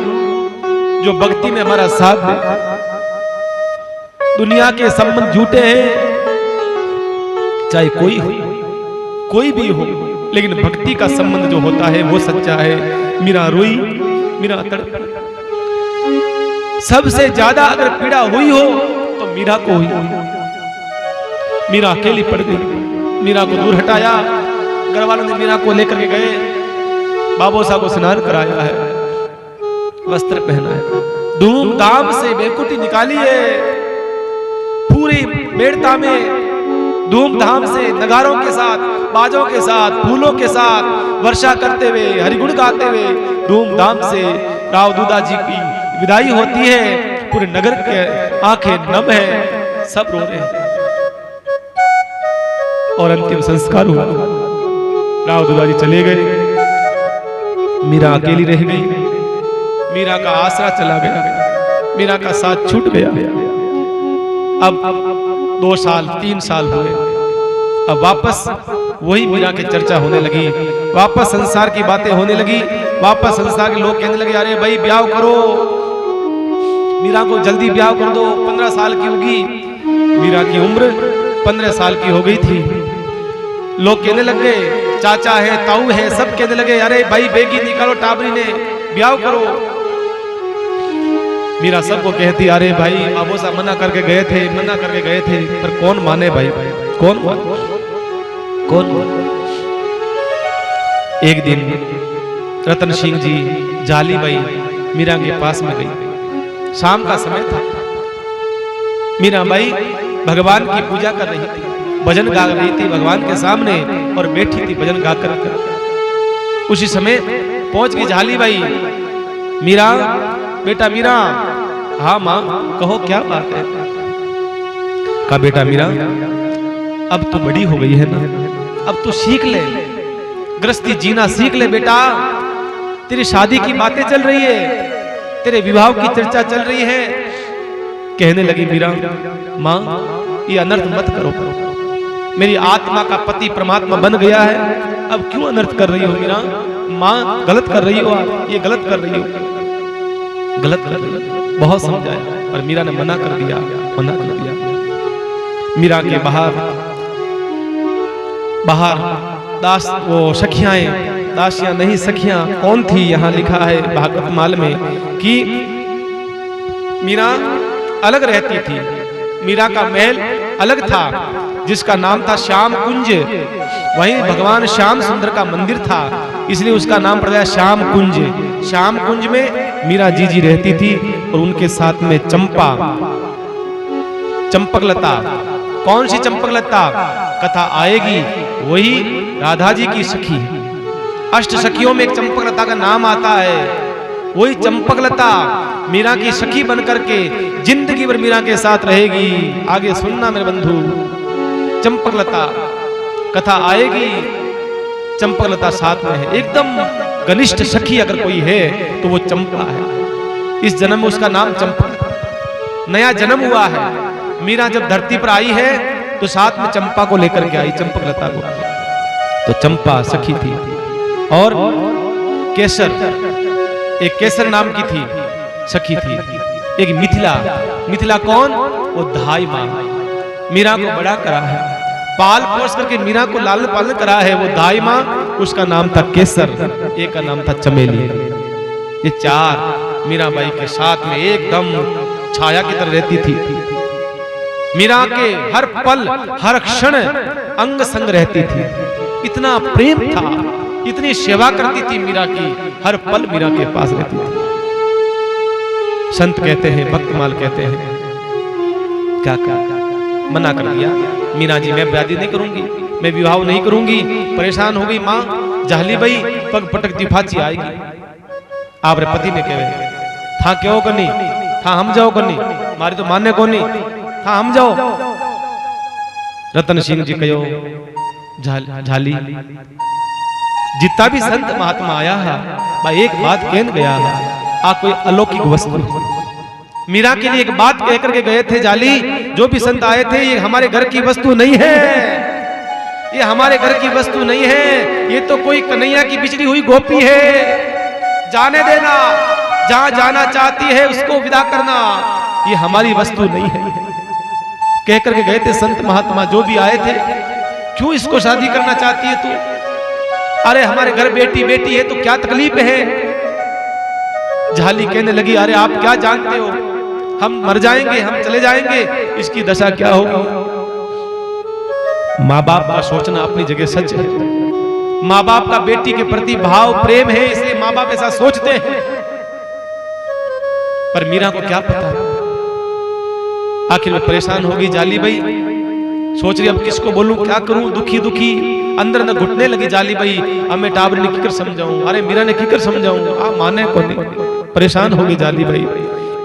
जो भक्ति में हमारा साथ दे। दुनिया के संबंध झूठे हैं, चाहे कोई हो, कोई भी हो, लेकिन भक्ति का संबंध जो होता है वो सच्चा है। मीरा रोई, मीरा तड़पी। सबसे ज्यादा अगर पीड़ा हुई हो तो मीरा को हुई। मीरा अकेली पड़ गई, मीरा को दूर हटाया। घर वालों ने मीरा को लेकर के गए, बाबोसा को स्नान कराया है, वस्त्र पहना है, धूमधाम से बेकुटी निकाली है। पूरी मेड़ता में धूमधाम से नगारों के साथ, बाजों के साथ, फूलों के साथ वर्षा करते हुए, हरिगुण गाते हुए धूमधाम से राव दूधा जी की विदाई होती है। पूरे नगर के आंखें नम है, सब रो रहे हैं और अंतिम संस्कार हुआ। राव दूधा जी चले गए, मीरा अकेली रह गई। मीरा का आसरा चला गया, मीरा का साथ छूट गया। अब 2 साल 3 साल हुए, अब वापस वही मीरा की चर्चा होने लगी, वापस संसार की बातें होने लगी, वापस संसार के लोग कहने लगे अरे भाई ब्याह करो, मीरा को जल्दी ब्याह कर दो, 15 साल की होगी। मीरा की उम्र 15 साल की हो गई थी। लोग कहने लगे चाचा है, ताऊ है, सब कहने लगे अरे भाई बेगी निकालो टाबरी ने, ब्याह करो। मीरा सबको कहती अरे भाई बाबोसा मना करके गए थे, मना करके गए थे, पर कौन माने भाई, कौन कौन। एक दिन रतन सिंह जी जाली बाई मीरा के पास में गई। शाम का समय था, मीरा बाई भगवान की पूजा कर रही थी, भजन गा रही थी भगवान के सामने और बैठी थी भजन गा कर। उसी समय पहुंच गई जाली बाई। मीरा बेटा मीरा। हाँ माँ कहो क्या बात है। कहा बेटा मीरा अब तू बड़ी हो गई है ना, अब तू सीख ले, गृहस्थी जीना सीख ले बेटा। तेरी शादी की बातें चल रही है, तेरे विवाह की चर्चा चल रही है। कहने लगी मीरा माँ ये अनर्थ मत करो, मेरी आत्मा का पति परमात्मा बन गया है, अब क्यों अनर्थ कर रही हो मीरा। माँ गलत कर रही हो आप, ये गलत कर रही हो, गलत कर रही हो। बहुत समझाया पर मीरा ने मना कर दिया, मना कर दिया। मीरा के बाहर दास वो सखियां, दासियां नहीं सखियां कौन थी, यहाँ लिखा है भागवत माल में कि मीरा अलग रहती थी। मीरा का महल अलग था जिसका नाम था श्याम कुंज, वहीं भगवान श्याम सुंदर का मंदिर था। इसलिए उसका नाम पड़ गया श्याम कुंज। श्याम कुंज में मीरा जी रहती थी और उनके साथ में चंपा, चंपकलता। कौन सी चंपकलता? कथा आएगी, वही राधा जी की सखी। अष्ट सखियों में एक चंपकलता का नाम आता है। वही चंपकलता मीरा की सखी बनकर के जिंदगी भर मीरा के साथ रहेगी। आगे सुनना मेरे बंधु, चंपकलता कथा आएगी। चंपकलता साथ में है, एकदम घनिष्ठ सखी अगर कोई है तो वो चंपा है। इस जन्म में उसका नाम चंपा। नया जन्म हुआ है। मीरा जब धरती पर आई है तो साथ में चंपा को लेकर के आई, चंपकलता को। तो चंपा सखी थी। और केसर, एक केसर नाम की थी, सखी थी। एक मिथिला, मिथिला कौन? वो धाई मां, मीरा को बड़ा करा है, पाल पोस करके मीरा को लालन पालन करा है, वो धाई मां। उसका नाम था केसर, एक का नाम था चमेली। ये चार मीराबाई के साथ में एकदम छाया की तरह रहती थी। मीरा के हर पल हर क्षण अंग संग रहती थी। इतना प्रेम था, इतनी सेवा करती थी मीरा की, हर पल मीरा के पास रहती थी। संत कहते हैं, भक्तमाल कहते हैं, क्या क्या मना कर दिया, मीरा जी मैं शादी नहीं करूंगी, मैं विवाह नहीं करूंगी। परेशान हो गई मां जाहली बाई, पग पटक फाची आएगी। आप पति ने कहे था क्यों करनी था, हम जाओ करनी, मारी तो मानने को नहीं था, हम जाओ। रतन सिंह जी कहो झाली जितना भी संत महात्मा आया है भाई, एक बात कहन गया है, आ कोई अलौकिक वस्तु। मीरा के लिए एक बात कह करके गए थे जाली, जो भी संत आए थे, ये हमारे घर की वस्तु नहीं है, ये हमारे घर की वस्तु नहीं है, ये तो कोई कन्हैया की बिछड़ी हुई गोपी है, जाने देना, जहां जाना चाहती है उसको विदा करना, ये हमारी वस्तु नहीं है। कह करके गए थे संत महात्मा जो भी आए थे, क्यों इसको शादी करना चाहती है तू? अरे हमारे घर बेटी बेटी है तो क्या तकलीफ है? झाली कहने लगी, अरे आप क्या जानते हो, हम मर जाएंगे, हम चले जाएंगे, इसकी दशा क्या होगी? माँ बाप का सोचना अपनी जगह सच है। माँ बाप का बेटी के प्रति भाव प्रेम है, इसलिए माँ बाप ऐसा सोचते हैं। पर मीरा को क्या पता, आखिर में परेशान होगी जाली बाई, सोच रही अब किसको बोलूं, क्या करूं, दुखी दुखी अंदर न घुटने लगी जाली बाई। अब मैं टाबर ने किकर समझाऊं, अरे मीरा ने किकर समझाऊं, आप माने को नहीं। परेशान हो गई जाली बाई।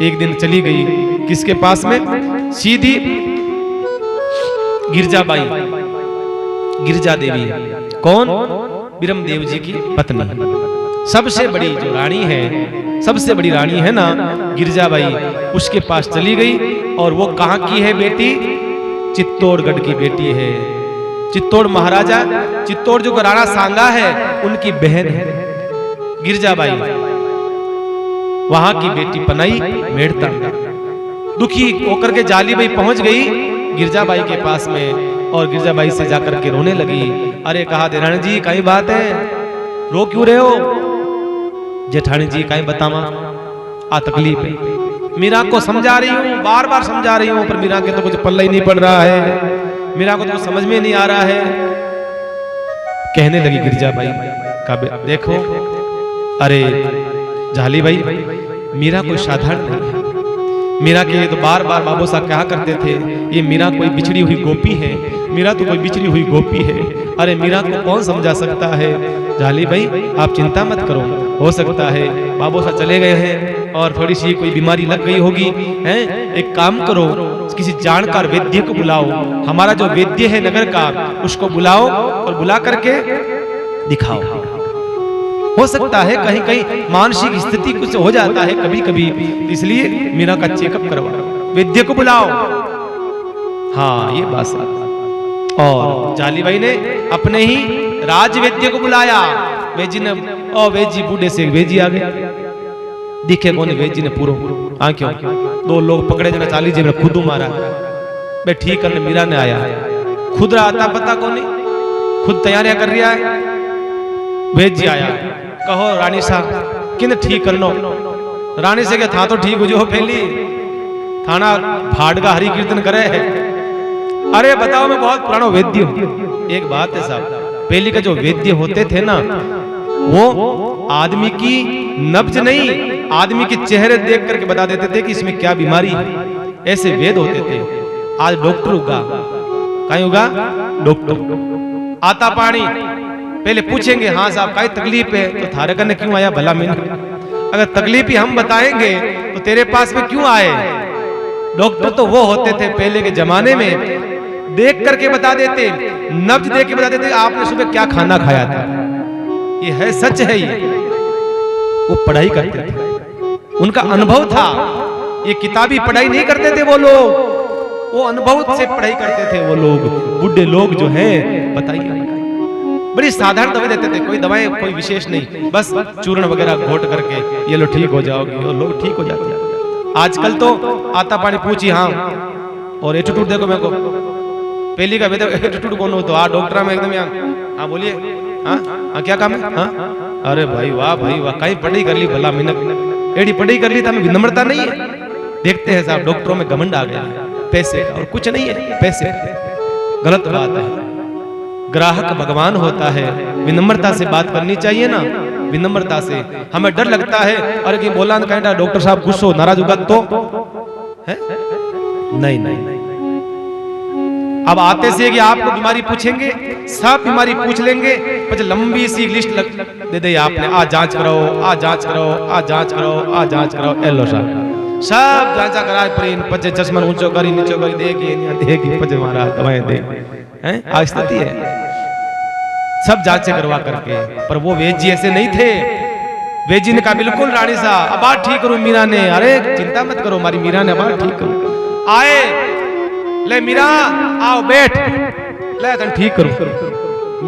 एक दिन चली गई किसके पास में, सीधी गिरजाबाई, गिरजा देवी, कौन? बिरमदेव जी की पत्नी, सबसे बड़ी जो रानी है, सबसे बड़ी रानी है ना गिरजाबाई, उसके पास चली गई। और वो कहां की है बेटी? चित्तौड़गढ़ की बेटी है। चित्तौड़ महाराजा, चित्तौड़ जो राणा सांगा है उनकी बहन है गिरजाबाई, वहां की बेटी पनाई मेड़ता। दुखी होकर के जाली बाई पहुंच गई गिरजाबाई के पास में और गिरजाबाई से जाकर के रोने लगी। अरे कहा देरानी जी कई बात है, रो क्यों रहे हो? जेठानी जी कहीं बतावा, आ तकलीफ है। मीरा को समझा रही हूँ, बार बार समझा रही हूँ, पर मीरा के तो कुछ पल्ला ही नहीं पड़ रहा है, मीरा को तो समझ में नहीं आ रहा है। कहने लगी गिरजाबाई का, देखो अरे झाली बाई, मीरा कोई साधारण नहीं है। मीरा के तो बार बार बाबू साहब कहा करते थे, ये मीरा कोई बिछड़ी हुई गोपी है, मीरा तो कोई बिछड़ी हुई गोपी है। अरे मीरा को कौन समझा सकता है? झाली भाई आप चिंता मत करो, हो सकता है बाबू साहब चले गए हैं और थोड़ी सी कोई बीमारी लग गई होगी, हैं? एक काम करो, किसी जानकार वैद्य को बुलाओ, हमारा जो वैद्य है नगर का उसको बुलाओ और बुला करके दिखाओ। हो सकता है कहीं कहीं मानसिक स्थिति कुछ हो जाता है कभी कभी, इसलिए मीरा का चेकअप करवाओ, वैद्य को बुलाओ। हाँ ये बात सही। और जाली भाई ने अपने ही राज वैद्य को बुलाया। वेजी ने, ओ वेजी बूढ़े से वेजी आ गए, दिखे कौन? वेजी ने पूरा क्यों दो लोग पकड़े जना चाली जी में खुद मारा, बे ठीक करने मीरा ने आया, खुद आता पता कौन नहीं, खुद तैयारियां कर रहा है। वेजी आया, कहो रानी साहब किन ठीक करनो? रानी से क्या था तो ठीक हो जो पहली थाना भाड़गा हरि कीर्तन करे है। अरे बताओ मैं बहुत पुराना वैद्य हूं। एक बात है साहब, पहले का जो वैद्य होते थे ना वो आदमी की नब्ज नहीं, आदमी के चेहरे देख करके बता देते थे कि इसमें क्या बीमारी है। ऐसे वेद होते थे। आज डॉक्टर होगा, कहीं होगा डॉक्टर। आता पानी पहले पूछेंगे, हाँ साहब काई तकलीफ है, तो थारे कने क्यों आया भला मिन। अगर तकलीफ ही हम बताएंगे तो तेरे पास में क्यों आए। डॉक्टर तो वो होते थे पहले के जमाने में, देख करके बता देते, नब्ज देख के बता देते आपने सुबह क्या खाना खाया था। ये है, सच है ये। वो पढ़ाई करते थे, उनका अनुभव था। ये किताबी पढ़ाई नहीं करते थे वो लोग, वो अनुभव से पढ़ाई करते थे वो लोग। बुढ़े लोग जो हैं, बताइए, बड़ी साधारण दवाई देते थे, कोई दवाएं कोई विशेष नहीं, बस चूर्ण वगैरह घोट करके ये लो ठीक हो जाओगे, और लोग ठीक हो जाते हैं। आजकल तो आता पानी पूछी, हाँ और एटीट्यूड देखो मेरे को, पहली का बेटा एटीट्यूड कौन हो तो आ डॉक्टर में एकदम यहाँ, हाँ बोलिए, हाँ क्या काम है, हाँ अरे भाई वाह कहीं पढ़ाई कर ली भला मिनट, एडी पढ़ाई कर ली था, हमें विनम्रता नहीं है। देखते हैं साहब डॉक्टरों में घमंड आ गया, पैसे और कुछ नहीं है, पैसे। गलत बात है। ग्राहक भगवान होता है, विनम्रता से बात करनी चाहिए ना, विनम्रता से। हमें डर लगता है, अरे कि बोला ना कहना डॉक्टर साहब गुस्सा नाराज होगा तो है? नहीं। अब आते से कि आपको बीमारी पूछेंगे, सब बीमारी पूछ लेंगे, પછી लंबी सी लिस्ट दे दे आपने, आ जांच कराओ, आ जांच कराओ, आ जांच कराओ, आ जांच कराओ, एलो साहब सब जांचा कराए प्रेन पचे चश्मा ऊंचो करी नीचो करी देगी पचे मारा दवाएं दे हैं। आज स्थिति है, सब जांचें करवा करके। पर वो वेद जी ऐसे नहीं थे। वेद जी ने कहा बिल्कुल रानी साहब अब बात ठीक करो मीरा ने। अरे चिंता मत करो, हमारी मीरा ने बात ठीक करो। आए ले मीरा आओ बैठ, ले तन ठीक करो।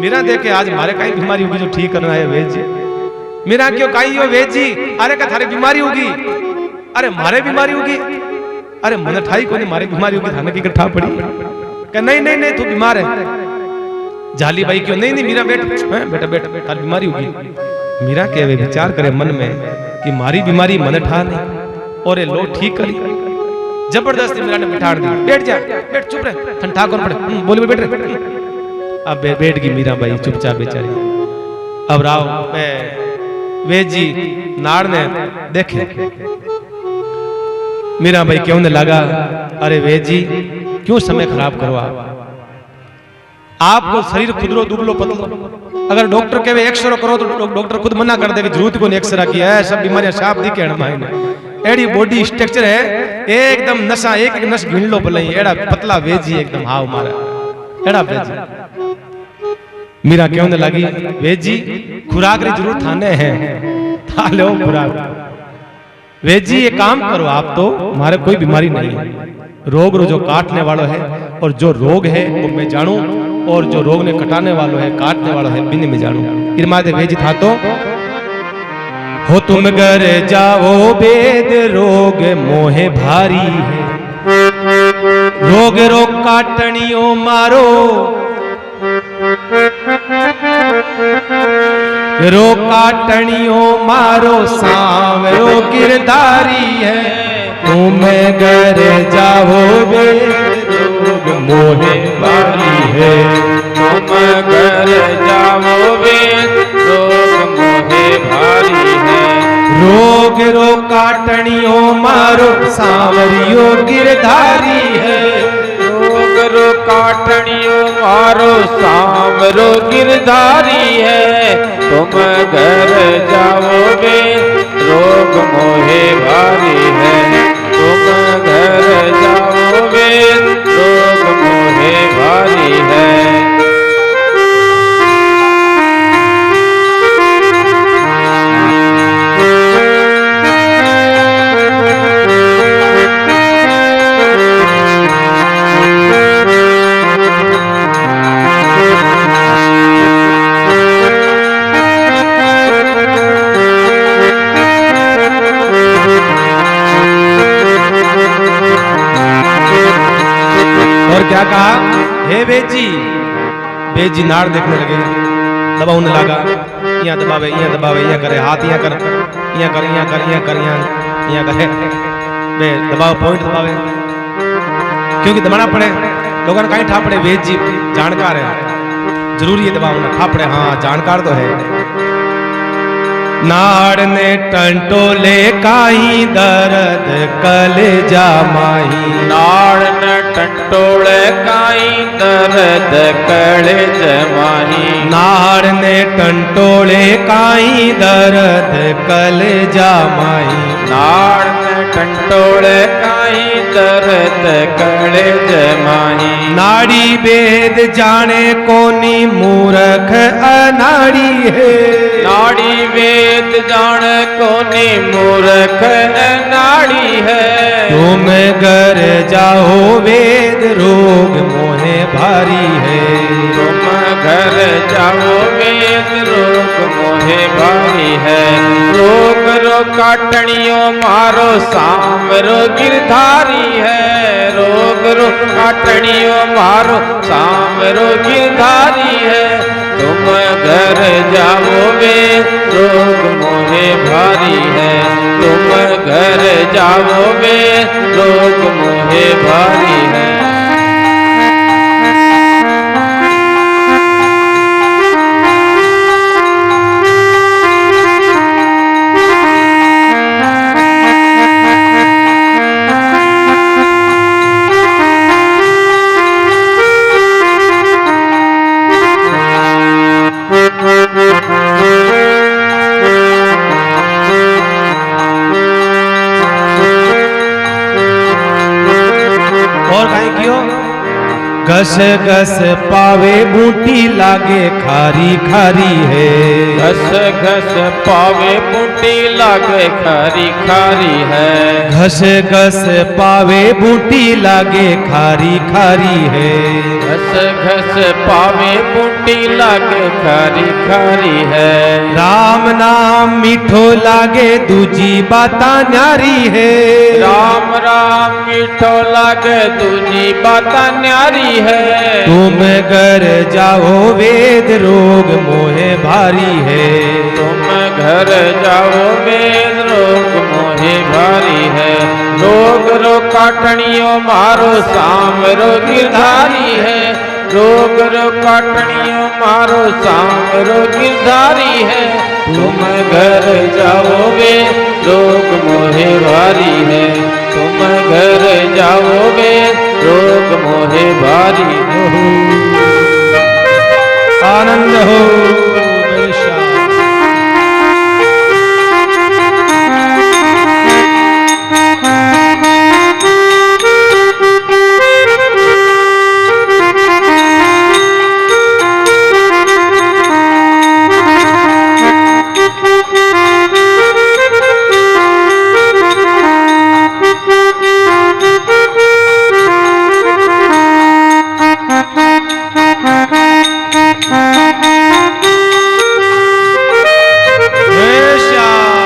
मीरा देखे आज हमारे कई बीमारी होगी जो ठीक करना है वेद जी। मीरा क्यों कही हो वेद जी? अरे का थारी बीमारी होगी, अरे मारे बीमारी होगी, अरे मन ठाई को नहीं मारे बीमारी होगी, थाने की इकट्ठा पड़ी। कह नहीं तू बीमार है। जाली भाई क्यों? नहीं मीरा बैठ, बेटा बैठ, थारी बीमारी होगी। मीरा के वे विचार करे मन में कि मारी बीमारी मन ठा नहीं, और ये लोग ठीक करी। जबरदस्ती मीरा ने बिठा दी, बैठ जा, बैठ चुप रहे, ठंडा कौन पड़े, बोले बैठ रहे। अब बैठ गई मीरा बाई चुपचाप बेचारी। अब राव वेद जी नाड़ ने देखे मीरा भाई क्यों ने लगा, अरे वेद जी क्यों समय खराब करो आपको शरीर खुदरो दुबलो पतलो। अगर डॉक्टर कहे एक्सरे करो तो डॉक्टर खुद मना कर दे कि जरूरत को एक्सरा किया है, सब बीमारियां साफ दी कहना मायने। एडी बॉडी स्ट्रक्चर है एकदम नशा, एक नस गिन लो भले एड़ा पतला वेद जी एकदम हाव मारा एड़ा वेद जी। मीरा क्यों ने लगी, वेद जी खुराक री जरूरत थाने है, था लो खुराक। वेद जी ये काम करो आप तो, हमारे कोई बीमारी नहीं है, रोग जो काटने वालों है, और जो रोग है वो मैं जानू, और जो रोग ने कटाने वालों है काटने वालों है बिन में जानू। इरमादे वेद जी था तो हो तुम घर जाओ वेद रोग मोहे भारी है, रोग काटनियो मारो, काटनियो मारो सांवरो गिरधारी है। तुम घर जाओ वेद रोग मोहे भारी है, तुम घर जाओ वेद रोग मोहे भारी है। रोग काटनियो मारो सांवरियो गिरधारी है, रोग काटनियो मारो सांवरो गिरधारी है। तुम घर जाओ वेद रोग मोहे भारी है, तुम घर जाओ वेद रोग मोहे भारी है। क्या कहा, हे वेद जी नाड़ देखने लगे, दबाने लगा, यहाँ दबावे, यहाँ दबावे, यहाँ करे हाथ, यहाँ कर, यहाँ कर, यहाँ कर, यहाँ कर, यहाँ करे बे दबाव पॉइंट दबावे, क्योंकि दबाना पड़े, लोगों ने कहीं ठा पड़े। वेद जी जानकार है, जरूरी है दबावना, ठा पड़े, हाँ जानकार तो है। नाड़ ने टंटोले काई दर्द कलेजा माही नाड़ न टंटोले काई दर्द कलेज माही नाड़ ने टंटोले काई दर्द कलेजा माही नाड़ न टंटोले काई दर्द कलेज माही नाड़ी वेद जाने कोनी मूर्ख अनाड़ी है नाड़ी वेद जान कोनी मूर्ख नाड़ी है तुम घर जाओ वेद रोग मोहे भारी है तुम घर जाओ वेद रोग मोहे भारी है रोग रो काटनियो मारो सामरो गिरधारी है रोग रो काटनियो मारो सामरो गिरधारी है तुम घर जाओ वेद रोग मोहे भारी है तुम घर जाओ वेद रोग मोहे भारी है घस घस पावे बूटी लागे खारी खारी है घस घस पावे बूटी लागे खारी खारी है घस घस पावे बूटी लागे खारी खारी है घस घस पावे बूटी लागे खारी खारी है राम नाम मीठो लागे दूजी बाता न्यारी है राम राम मीठो लागे दूजी बाता न्यारी है तुम घर जाओ वेद रोग मोहे भारी है तुम घर जाओ वेद रोग मोहे भारी है रोग रो काटनियो मारो सामरो गिरधारी है रोग रो काटनियो मारो सामरो गिरधारी है तुम घर जाओ वेद रोग मोहे भारी है तुम घर जाओ वेद रोग मोहे भारी हो आनंद हो मेरे श्याम।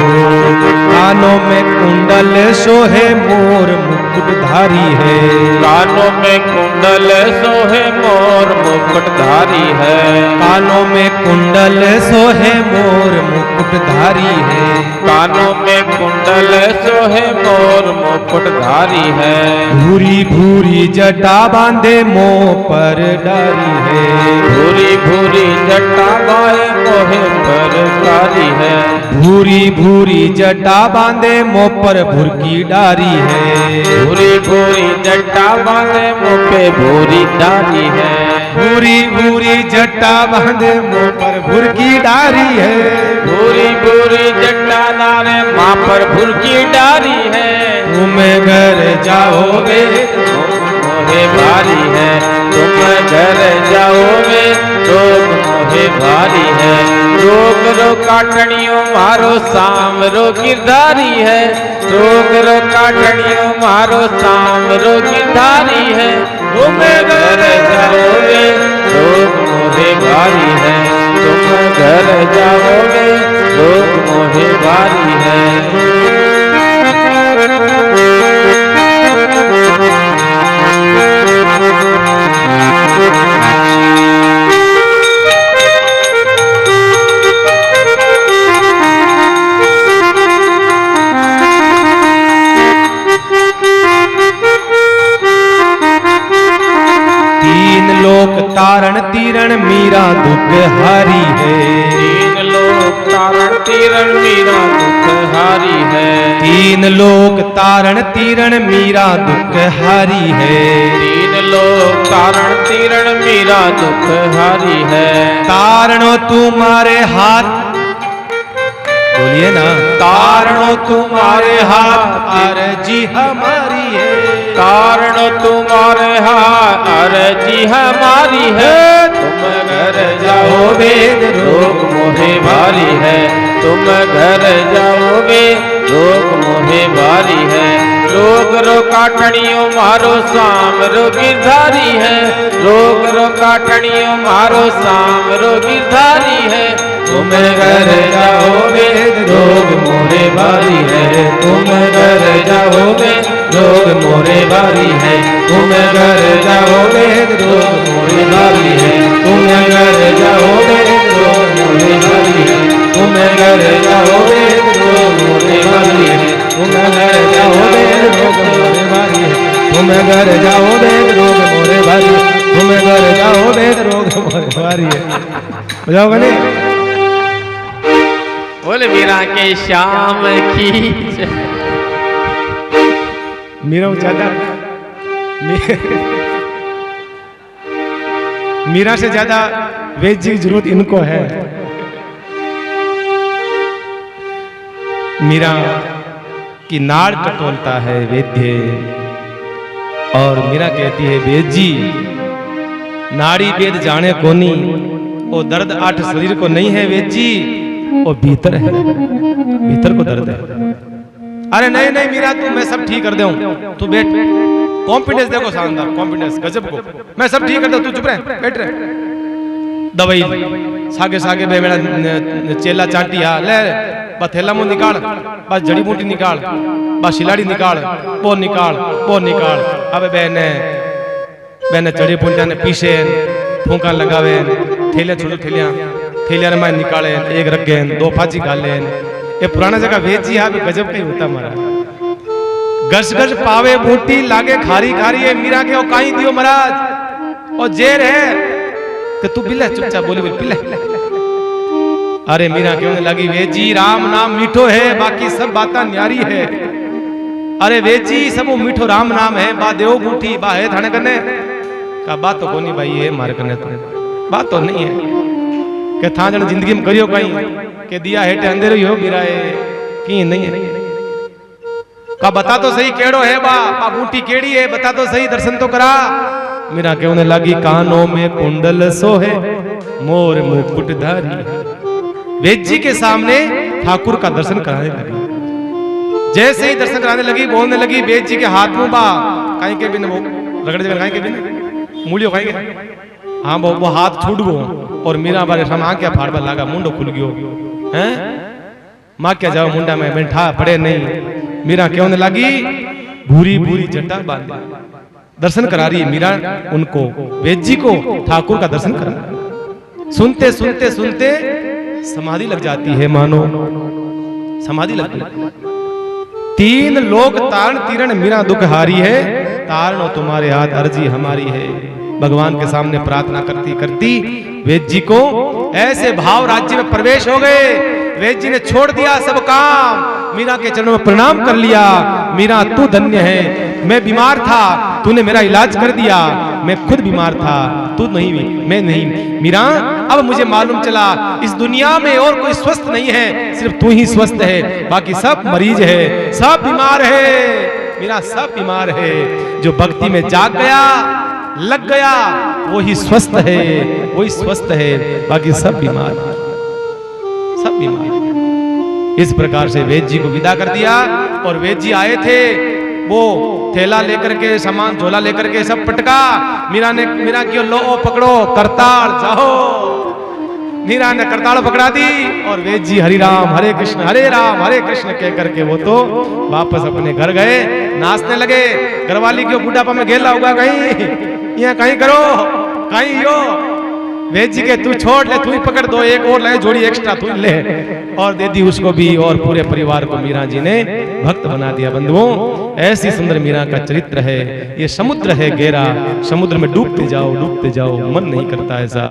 कानों में कुंडल सोहे मोर मुकुटधारी है कानों में कुंडल सोहे मोर मुकुटधारी है कानों में कुंडल सोहे मोर मुकुटधारी है कानों में कुंडल सोहे मोर मुकुटधारी है भूरी भूरी जटा बांधे मोह पर डारी है भूरी भूरी जटा बाए मोहे पर कारी है भूरी भूरी जटा बांधे मोह पर भुरकी डारी है भूरी भूरी जटा बांधे मुँह पे भूरी डाली है भूरी भूरी जटा बांधे मुँह पर भुरकी डारी है भूरी भूरी जटा नारे माँ पर भुरकी डाली है तुम घर जाओगे मोहे भारी है तुम घर जाओगे रोग मोहे भारी है रोग रो काटनियो मारो सामरो गिरधारी है रोग रो काटनियो मारो सामरो गिरधारी है तुम घर जाओगे रोग मोहे भारी है तुम घर जाओगे रोग मोहे भारी है तारण तीरण तीरण मीरा दुख हारी है। तीन लोक तारण तीरण मीरा दुख हारी है। तीन लोक तारण तीरण मीरा दुख हारी है। तीन लोक तारण तीरण मीरा दुख हारी है। तारणो तुम्हारे हाथ, बोलिए ना, तारणो तुम्हारे हाथ अर्जी हमारी है। तारण तुम्हारे हाथ अर्जी हमारी है। तुम घर जाओगे रोग मोहे भारी है। तुम घर जाओगे रोग मोहे भारी है। रोग रो काटणियों मारो साम रो गिरधारी है। रोग रो काटणियों मारो साम रो गिरधारी है। तुम घर जाओगे रोग मोरे भारी है। तुम घर जाओगे रोग मोरे भारी है। तुम घर जाओगे रोग मोरे भारी है। तुम घर जाओगे रोग मोरे भारी है। तुम घर जाओगे रोग मोरे भारी है। तुम घर जाओगे रोग मोरे भारी है। तुम घर जाओगे रोग मोरे भारी है। तुम घर जाओगे रोग मोरे भारी है। हो जाओगे नहीं? बोले मीरा के श्याम की मीरा ज्यादा मीरा से ज्यादा वेद जी की जरूरत इनको है। मीरा की नाड़ टटोलता है वेद्य, और मीरा कहती है वेद जी नाड़ी वेद जाने कोनी, वो दर्द आठ शरीर को नहीं है वेद जी, वो भीतर है, भीतर को दर्द है। अरे नहीं नहीं मीरा तू, मैं सब ठीक कर दूं, तू बैठ। कॉन्फिडेंस देखो शानदार, कॉन्फिडेंस गजब को, मैं सब ठीक कर दूं, तू चुप रह, बैठ रहे। दवाई सागे सागे बे मेरा चेला चाटिया ले, बस थैला मुंह निकाल, बस जड़ी बूटी निकाल, बस शिलाड़ी निकाल, वो निकाल, वो निकाल। अबे बहने जड़ी बूटिया ने पीछे फूंका लगावे, थैले छोड़ो थैलियां, थैलियां में निकाले, एक रखे, दो फाची गाले। ये पुराना जगह वेद जी यहाँ पे गजब का ही होता हमारा। गज गज पावे बूटी लागे खारी खारी है, मीरा के ओ काई दियो महाराज, और जेर है कि तू पिले, चुपचाप बोली बोली पिले। अरे मीरा क्यों लगी वेद जी राम नाम मीठो है, बाकी सब बातें न्यारी है। अरे वेद जी सब वो मीठो राम नाम है, बा देव बूटी बा है थाने करने का बात तो कोनी भाई है मार करने, तो बात तो नहीं है के था जन जिंदगी में करियो कहीं के दिया हेटे अंधेरो ही हो मीरा है की नहीं है का बता तो सही केड़ो है बा बूटी केड़ी है, बता तो सही, दर्शन तो करा। मीरा के उन्हें लगी कानों में कुंडल सोहे मोर मुकुटधारी। वेद जी के सामने ठाकुर का दर्शन कराने लगी। जैसे ही दर्शन कराने लगी बोलने लगी वेद जी के हाथ में बा कहीं के बिन वो रगड़ जगह कहीं के बिन मूलियो कहीं के, हाँ वो हाथ छूट गो, और मीरा बारे हम आ क्या फाड़बा लागा, मुंडो खुल गयो हैं, मां क्या जाओ मुंडा में बैठा पड़े नहीं। मीरा क्यों ने लगी भूरी भूरी जटा बांधे, दर्शन करा रही है मीरा उनको, वेद जी को ठाकुर का दर्शन करा। सुनते सुनते सुनते समाधि लग जाती है, मानो समाधि लगती है। तीन लोक तारण तीरण मीरा दुख हारी है, तारणो तुम्हारे हाथ अर्जी हमारी है। भगवान के सामने प्रार्थना करती करती वेद जी को ऐसे भाव राज्य में प्रवेश हो गए। वेद जी ने छोड़ दिया सब काम, मीरा के चरणों में प्रणाम कर लिया। मीरा तू धन्य है, मैं बीमार था तूने मेरा इलाज कर दिया, मैं खुद बीमार था तू नहीं, मैं नहीं। मीरा अब मुझे मालूम चला इस दुनिया में और कोई स्वस्थ नहीं है, सिर्फ तू ही स्वस्थ है, बाकी सब मरीज है, सब बीमार है। मीरा सब बीमार है, जो भक्ति में जाग गया लग गया वही स्वस्थ है, वही स्वस्थ है, बाकी सब बीमार, सब बीमार। इस प्रकार से वेद जी को विदा कर दिया, और वेद जी आए थे वो थैला लेकर के, सामान झोला लेकर के सब पटका। मीरा की लो ओ पकड़ो करताल जाओ। मीरा ने करताल पकड़ा दी, और वेद जी हरि राम हरे कृष्ण कह करके वो तो वापस अपने घर गए, नाचने लगे। घरवाली क्यों बुढ़ापा में गेला होगा कहीं, यहाँ कहीं करो कहीं यो। वेद जी के तू छोड़ ले, तू ही पकड़ दो, एक और ले जोड़ी एक्स्ट्रा तू ले, और दे दी उसको भी, और पूरे परिवार को मीरा जी ने भक्त बना दिया। बंधुओं ऐसी सुंदर मीरा का चरित्र है। ये समुद्र है गहरा, समुद्र में डूबते जाओ मन नहीं करता ऐसा।